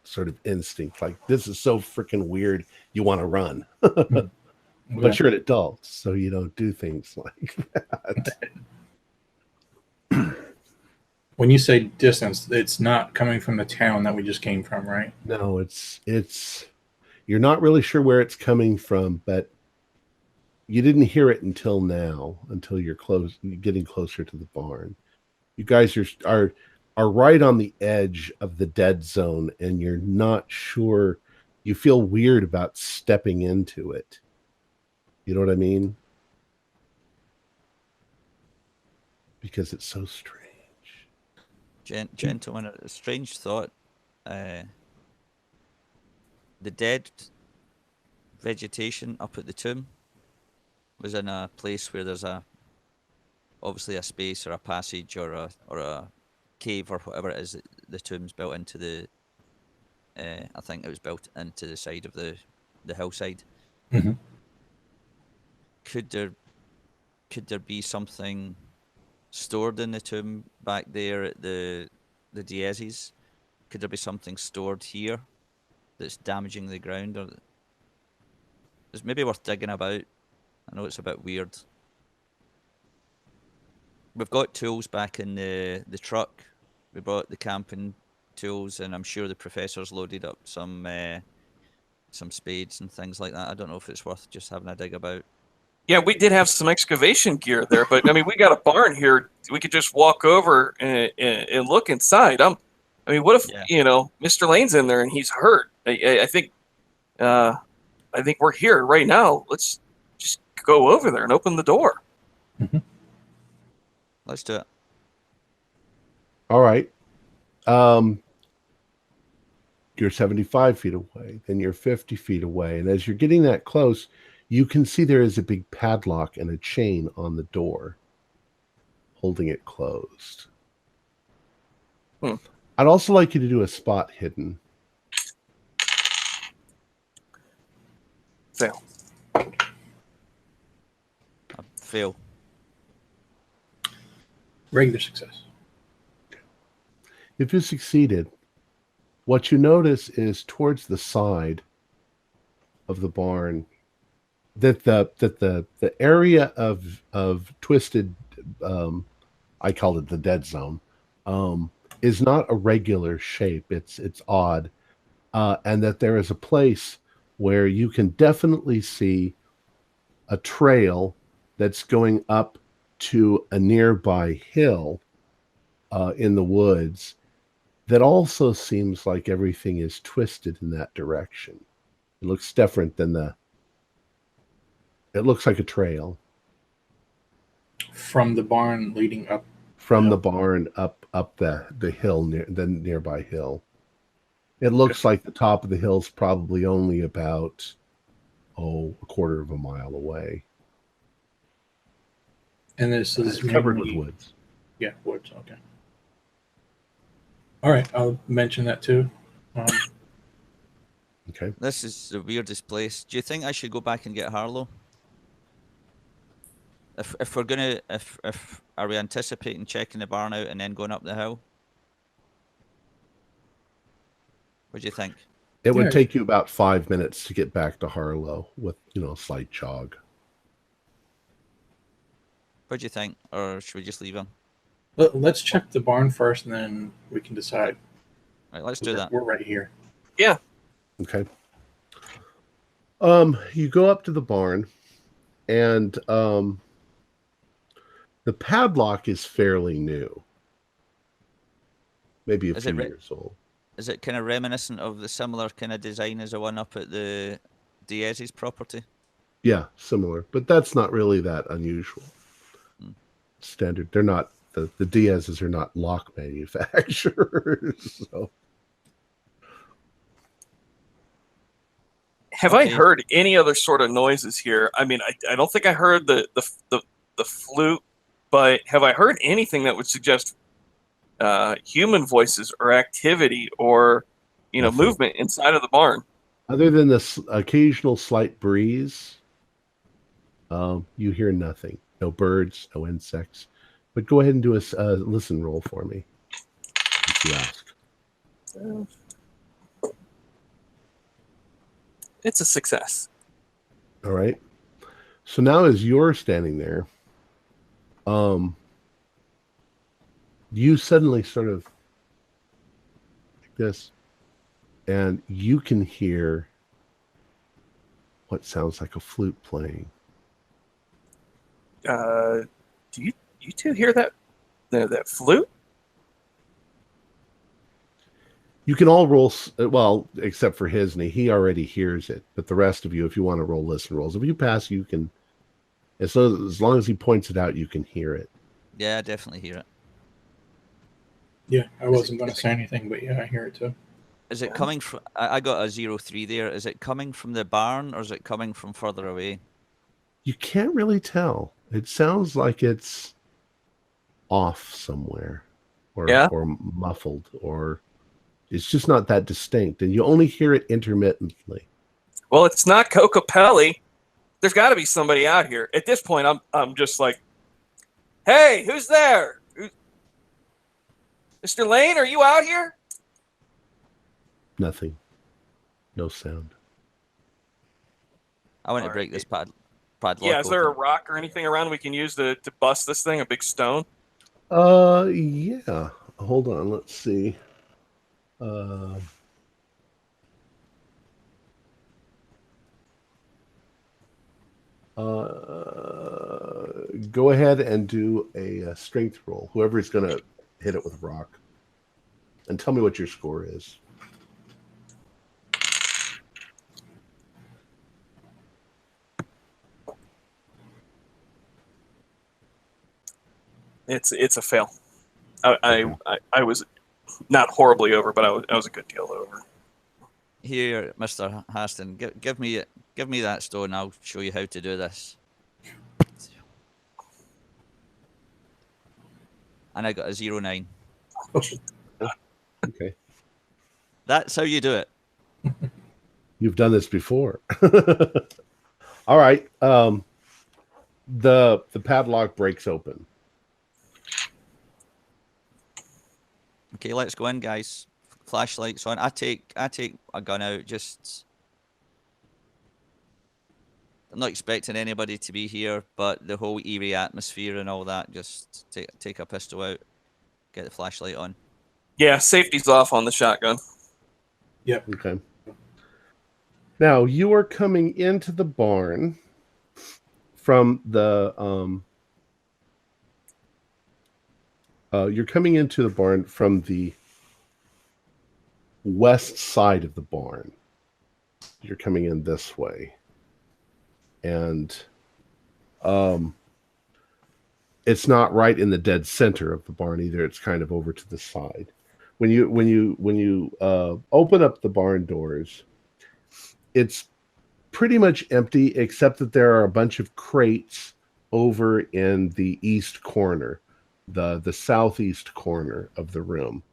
sort of instinct, like this is so freaking weird, you want to run. But you're an adult, so you don't do things like that. When you say distance, it's not coming from the town that we just came from, right? No, it's you're not really sure where it's coming from, but you didn't hear it until now, until you're getting closer to the barn. You guys are right on the edge of the dead zone, and you're not sure. You feel weird about stepping into it. You know what I mean? Because it's so strange. Gentlemen, a strange thought. The dead vegetation up at the tomb was in a place where there's obviously a space or a passage or a cave or whatever it is that the tomb's built into the. I think it was built into the side of the hillside. Mm-hmm. Could there be something stored in the tomb back there at the Diezes? Could there be something stored here that's damaging the ground, or it's maybe worth digging about? I know it's a bit weird. We've got tools back in the truck. We brought the camping tools, and I'm sure the professor's loaded up some spades and things like that. I don't know if it's worth just having a dig about. Yeah, we did have some excavation gear there, but I mean, we got a barn here. We could just walk over and look inside. I mean, what if Mr. Lane's in there and he's hurt? I think we're here right now. Let's just go over there and open the door. Mm-hmm. Let's do it. All right. You're 75 feet away, then you're 50 feet away, and as you're getting that close, you can see there is a big padlock and a chain on the door, holding it closed. I'd also like you to do a spot hidden. Fail. Fail. Regular success. If you succeeded, what you notice is towards the side of the barn that the area of twisted, I call it the dead zone, is not a regular shape. It's odd, and that there is a place where you can definitely see a trail that's going up to a nearby hill in the woods that also seems like everything is twisted in that direction. It looks different than it looks like a trail. From the barn leading up? From the barn up the hill, the nearby hill. It looks like the top of the hill's probably only about, a quarter of a mile away. And this is covered with woods. Yeah, woods, okay. All right, I'll mention that too. Okay. This is the weirdest place. Do you think I should go back and get Harlow? If we're gonna, are we anticipating checking the barn out and then going up the hill? What do you think? It would take you about 5 minutes to get back to Harlow with, a slight jog. What do you think? Or should we just leave him? Let's check the barn first, and then we can decide. Right, let's do that. We're right here. Yeah. Okay. You go up to the barn, and the padlock is fairly new. Maybe a few years old. is it kind of reminiscent of the similar kind of design as the one up at the Diaz's property? Yeah, similar, but that's not really that unusual. Standard. They're not the Diaz's are not lock manufacturers. So. Have I heard any other sort of noises here? I mean, I don't think I heard the flute, but have I heard anything that would suggest human voices or activity or movement inside of the barn? Other than this occasional slight breeze, you hear nothing. No birds, no insects. But go ahead and do a listen roll for me. If you ask. It's a success. All right. So now as you're standing there, you suddenly sort of like this, and you can hear what sounds like a flute playing. Do you two hear that flute? You can all roll, well, except for Hisney. He already hears it. But the rest of you, if you want to roll listen rolls, if you pass, you can, as long as he points it out, you can hear it. Yeah, I definitely hear it. Yeah, I wasn't going to say anything, but yeah, I hear it too. Is it coming from, I got a 0-3 there. Is it coming from the barn or is it coming from further away? You can't really tell. It sounds like it's off somewhere or muffled, or it's just not that distinct, and you only hear it intermittently. Well, it's not Cocapelli. There's got to be somebody out here. At this point, I'm just like, hey, who's there? Mr. Lane, are you out here? Nothing. No sound. I want to break this padlock. Yeah, is there a rock or anything around we can use to bust this thing? A big stone? Yeah. Hold on. Let's see. Go ahead and do a strength roll. Whoever's going to hit it with a rock. And tell me what your score is. It's a fail. I was not horribly over, but I was a good deal over. Here, Mr. Haston, give me that stone. I'll show you how to do this. And I got a 0-9. Okay. That's how you do it. You've done this before. All right. The padlock breaks open. Okay, let's go in, guys. Flashlights on. I take a gun out. Just, I'm not expecting anybody to be here, but the whole eerie atmosphere and all that. Just take a pistol out. Get the flashlight on. Yeah, safety's off on the shotgun. Yep. Okay. Now you are coming into the barn from the you're coming into the barn from the west side of the barn. You're coming in this way, and it's not right in the dead center of the barn either. It's kind of over to the side. When you open up the barn doors, it's pretty much empty, except that there are a bunch of crates over in the east corner, the southeast corner of the room.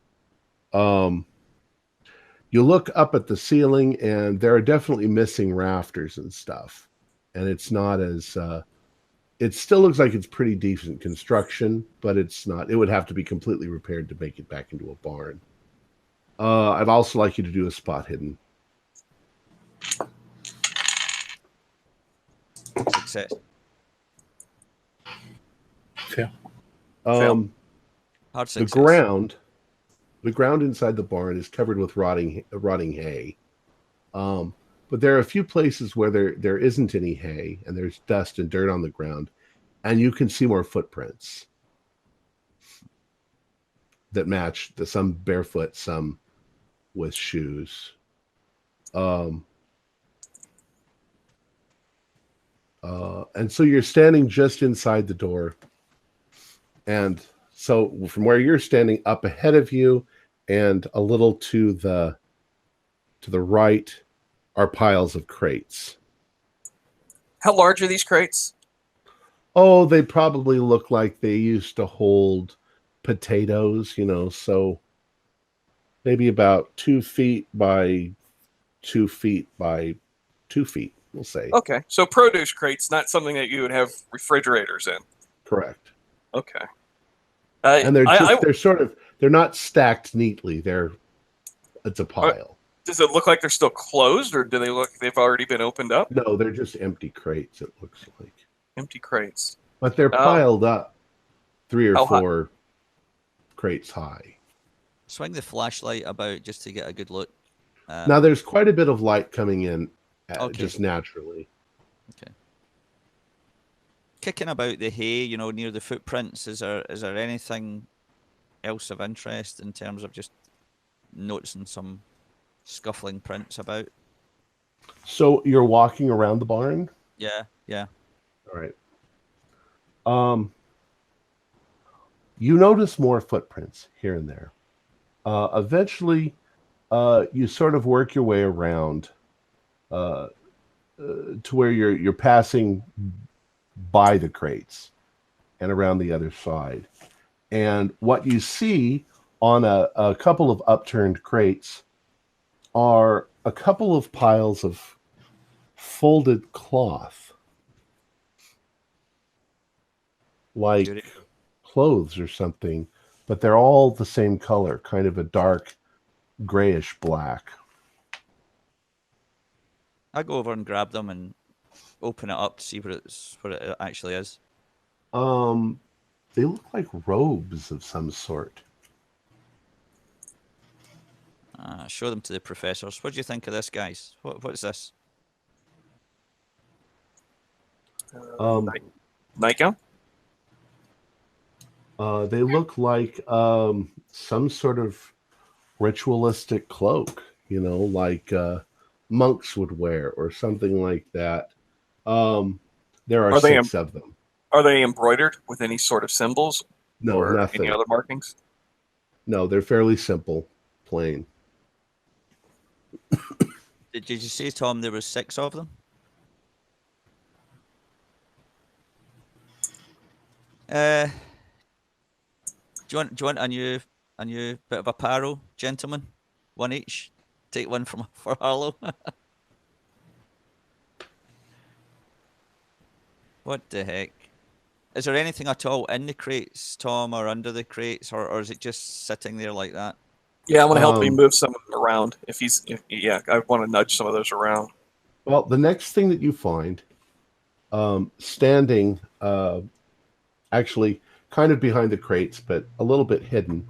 You look up at the ceiling, and there are definitely missing rafters and stuff. And it's not as it still looks like it's pretty decent construction, but it's not. It would have to be completely repaired to make it back into a barn. I'd also like you to do a spot hidden. Success. Fail. Hard The success. the ground inside the barn is covered with rotting hay. But there are a few places where there isn't any hay, and there's dust and dirt on the ground, and you can see more footprints that match some barefoot, some with shoes. And so you're standing just inside the door. And so from where you're standing, up ahead of you and a little to the right are piles of crates. How large are these crates? Oh, they probably look like they used to hold potatoes, so maybe about 2 feet by 2 feet by 2 feet, we'll say. Okay, so produce crates, not something that you would have refrigerators in. Correct. Okay. And they're not stacked neatly. It's a pile. Does it look like they're still closed, or do they look they've already been opened up? No, they're just empty crates, it looks like. Empty crates. But they're piled up 3 or 4 high? Crates high. Swing the flashlight about just to get a good look. Now there's quite a bit of light coming in just naturally. Okay. Kicking about the hay, near the footprints, is there anything else of interest in terms of just noticing some scuffling prints about? So you're walking around the barn? Yeah. All right. You notice more footprints here and there. Eventually, you sort of work your way around to where you're passing by the crates and around the other side. And what you see on a couple of upturned crates are a couple of piles of folded cloth, like clothes or something, but they're all the same color, kind of a dark grayish black. I go over and grab them and open it up to see what it actually is. They look like robes of some sort. Show them to the professors. What do you think of this, guys? What's this? Nightgown? They look like some sort of ritualistic cloak, like monks would wear or something like that. There are 6 of them. Are they embroidered with any sort of symbols? No, or nothing. Any other markings? No, they're fairly simple, plain. Did you say, Tom, there were 6 of them? Do you want a new bit of apparel, gentlemen? 1 each. Take one for Harlow. What the heck? Is there anything at all in the crates, Tom, or under the crates, or is it just sitting there like that? Yeah, I want to help him move some of them around. I want to nudge some of those around. Well, the next thing that you find, standing, actually kind of behind the crates, but a little bit hidden,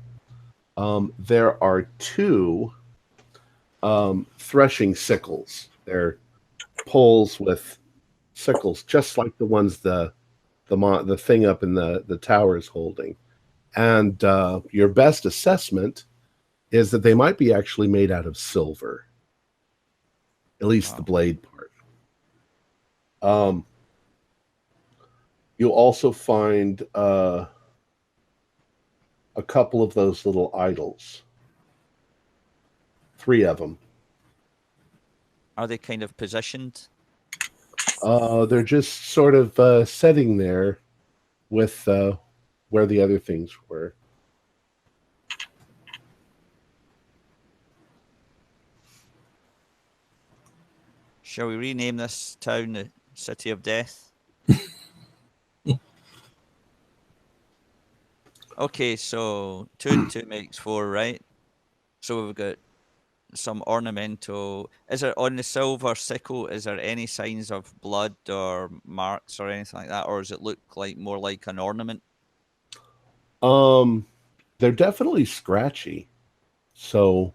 there are 2 threshing sickles. They're poles with sickles, just like the ones the thing up in the tower is holding. And your best assessment is that they might be actually made out of silver, at least the blade part. You'll also find a couple of those little idols. 3 of them. Are they kind of positioned? They're just sort of sitting there with where the other things were. Shall we rename this town the City of Death? Okay, so 2 and 2 makes 4, right? So we've got some ornamental. Is there on the silver sickle? Is there any signs of blood or marks or anything like that, or does it look like more like an ornament? They're definitely scratchy, so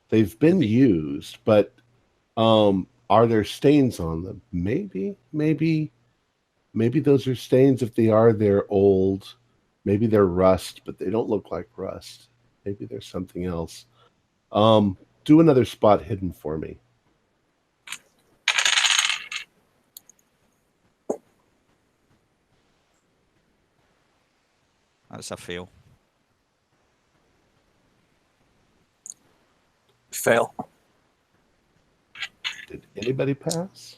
they've been used. But are there stains on them? Maybe those are stains. If they are, they're old. Maybe they're rust, but they don't look like rust. Maybe there's something else. Do another spot hidden for me. That's a fail. Fail. Did anybody pass?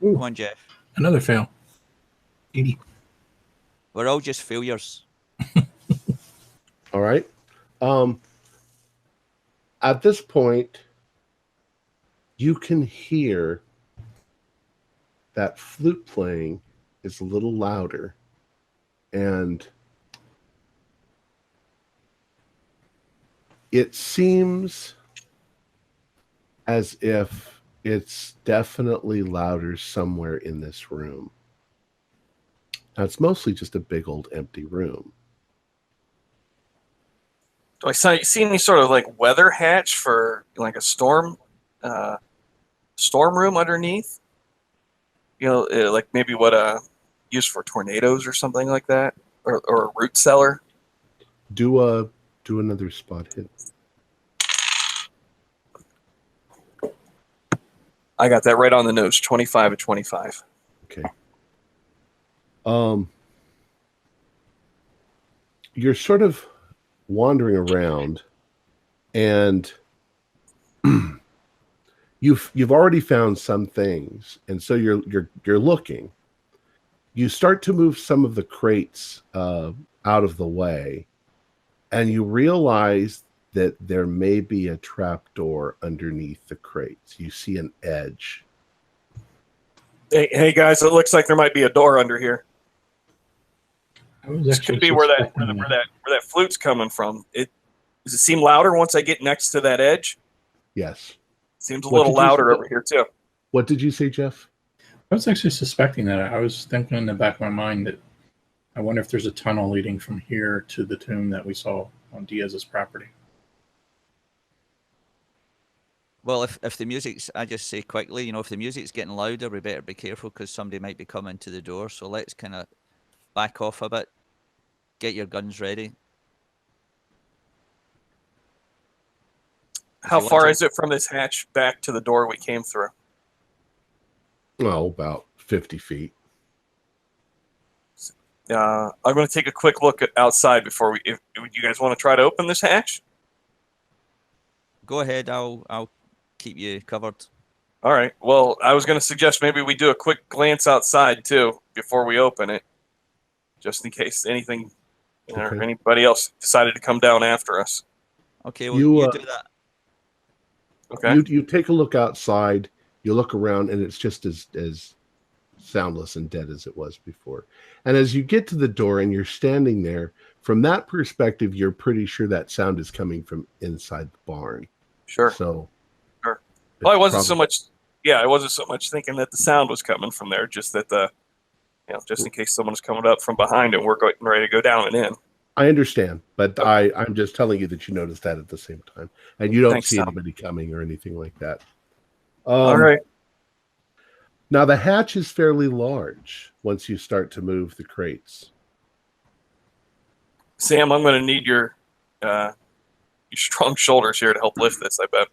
Ooh, Come on, Jeff. another fail. 80. We're all just failures. All right. At this point, you can hear that flute playing is a little louder, and it seems as if it's definitely louder somewhere in this room. Now, it's mostly just a big old empty room. Do I see any sort of like weather hatch for like a storm room underneath? You know, like maybe what used for tornadoes or something like that, or a root cellar. Do another spot hit. I got that right on the nose. 25 of 25. Okay. You're sort of wandering around, and you've already found some things, and so you're looking. You start to move some of the crates out of the way, and you realize that there may be a trapdoor underneath the crates. You see an edge. Hey guys, it looks like there might be a door under here. This could be where that flute's coming from. Does it seem louder once I get next to that edge? Yes. Seems a little louder over here too. What did you say, Jeff? I was actually suspecting that. I was thinking in the back of my mind that I wonder if there's a tunnel leading from here to the tomb that we saw on Diaz's property. Well, if the music's, I just say quickly, you know, if the music's getting louder, we better be careful because somebody might be coming to the door. So let's kind of back off a bit. Get your guns ready. How far is it from this hatch back to the door we came through? Well, about 50 feet. I'm going to take a quick look outside before we. If you guys want to try to open this hatch, go ahead. I'll keep you covered. All right. Well, I was going to suggest maybe we do a quick glance outside too before we open it, just in case anything or anybody else decided to come down after us. Okay. Well, you do that. Okay. You take a look outside. You look around, and it's just as soundless and dead as it was before. And as you get to the door and you're standing there, from that perspective, you're pretty sure that sound is coming from inside the barn. Sure. So, sure. Well, I wasn't so much. Yeah, I wasn't so much thinking that the sound was coming from there, just that just in case someone's coming up from behind and we're getting ready to go down and in. I understand, but I'm just telling you that you noticed that at the same time, and you don't see anybody coming or anything like that. All right. Now the hatch is fairly large once you start to move the crates. Sam, I'm going to need your strong shoulders here to help lift this, I bet.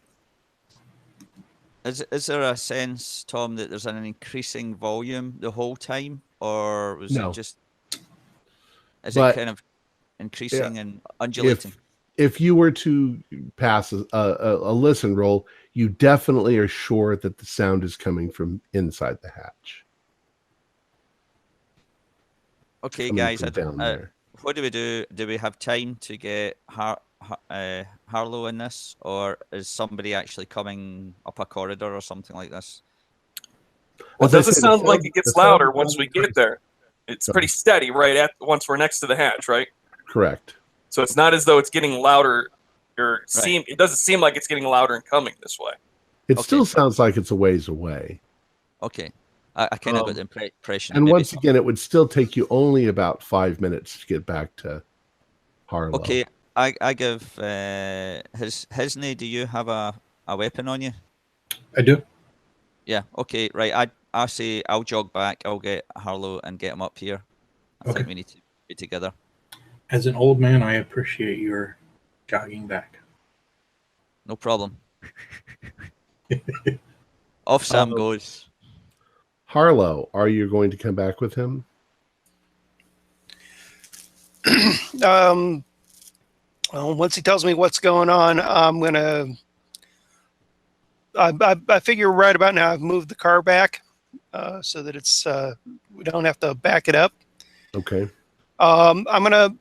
Is there a sense, Tom, that there's an increasing volume the whole time, or was it just? Is it kind of increasing and undulating? If you were to pass a listen roll, you definitely are sure that the sound is coming from inside the hatch. Okay, guys. What do we do? Do we have time to get Harlow in this, or is somebody actually coming up a corridor or something like this? Well, it doesn't sound like it gets louder once we get there. It's pretty steady once we're next to the hatch, right? Correct. So it's not as though it's getting louder, it doesn't seem like it's getting louder and coming this way. It still sounds like it's a ways away. Okay. I kind of got the impression. And once again, it would still take you only about 5 minutes to get back to Harlow. Okay. I give Hisney, do you have a weapon on you? I do. Yeah, okay, right. I say I'll jog back, I'll get Harlow and get him up here. I think we need to be together. As an old man, I appreciate your jogging back. No problem. Off Sam goes. Harlow, are you going to come back with him? Well, once he tells me what's going on, I'm gonna. I figure right about now I've moved the car back so that it's we don't have to back it up. Okay. I'm gonna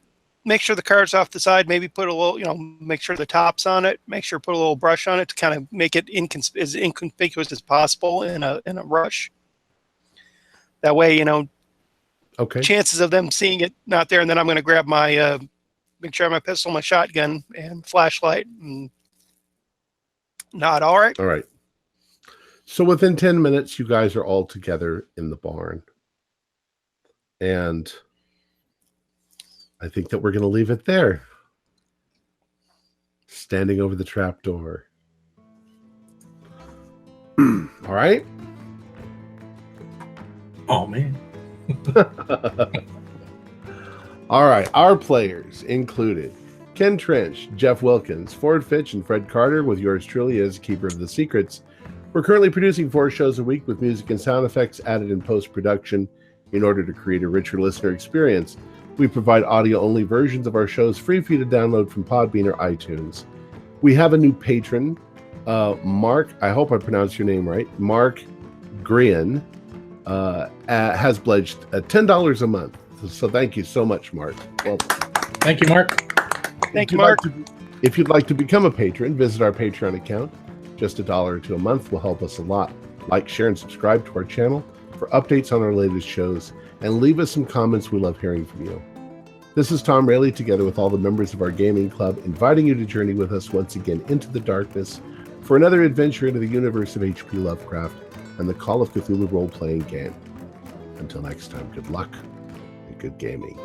make sure the car's off the side. Maybe put a little, make sure the top's on it. Make sure put a little brush on it to kind of make it as inconspicuous as possible in a rush. That way, Okay. chances of them seeing it not there, and then I'm going to grab my make sure I have my pistol, my shotgun, and flashlight. And not all right. All right. So within 10 minutes, you guys are all together in the barn. And I think that we're going to leave it there. Standing over the trap door. All right. Oh, man. All right. Our players included Ken Trench, Jeff Wilkins, Ford Fitch, and Fred Carter, with yours truly as Keeper of the Secrets. We're currently producing 4 shows a week with music and sound effects added in post-production in order to create a richer listener experience. We provide audio-only versions of our shows free for you to download from Podbean or iTunes. We have a new patron, Mark, I hope I pronounced your name right, Mark Grian, has pledged $10 a month. So thank you so much, Mark. Well, thank you, Mark. Thank you, Mark. If you'd like to become a patron, visit our Patreon account. Just $1 or $2 a month will help us a lot. Like, share, and subscribe to our channel for updates on our latest shows, and leave us some comments. We love hearing from you. This is Tom Rayleigh, together with all the members of our gaming club, inviting you to journey with us once again into the darkness for another adventure into the universe of H.P. Lovecraft and the Call of Cthulhu role-playing game. Until next time, good luck and good gaming.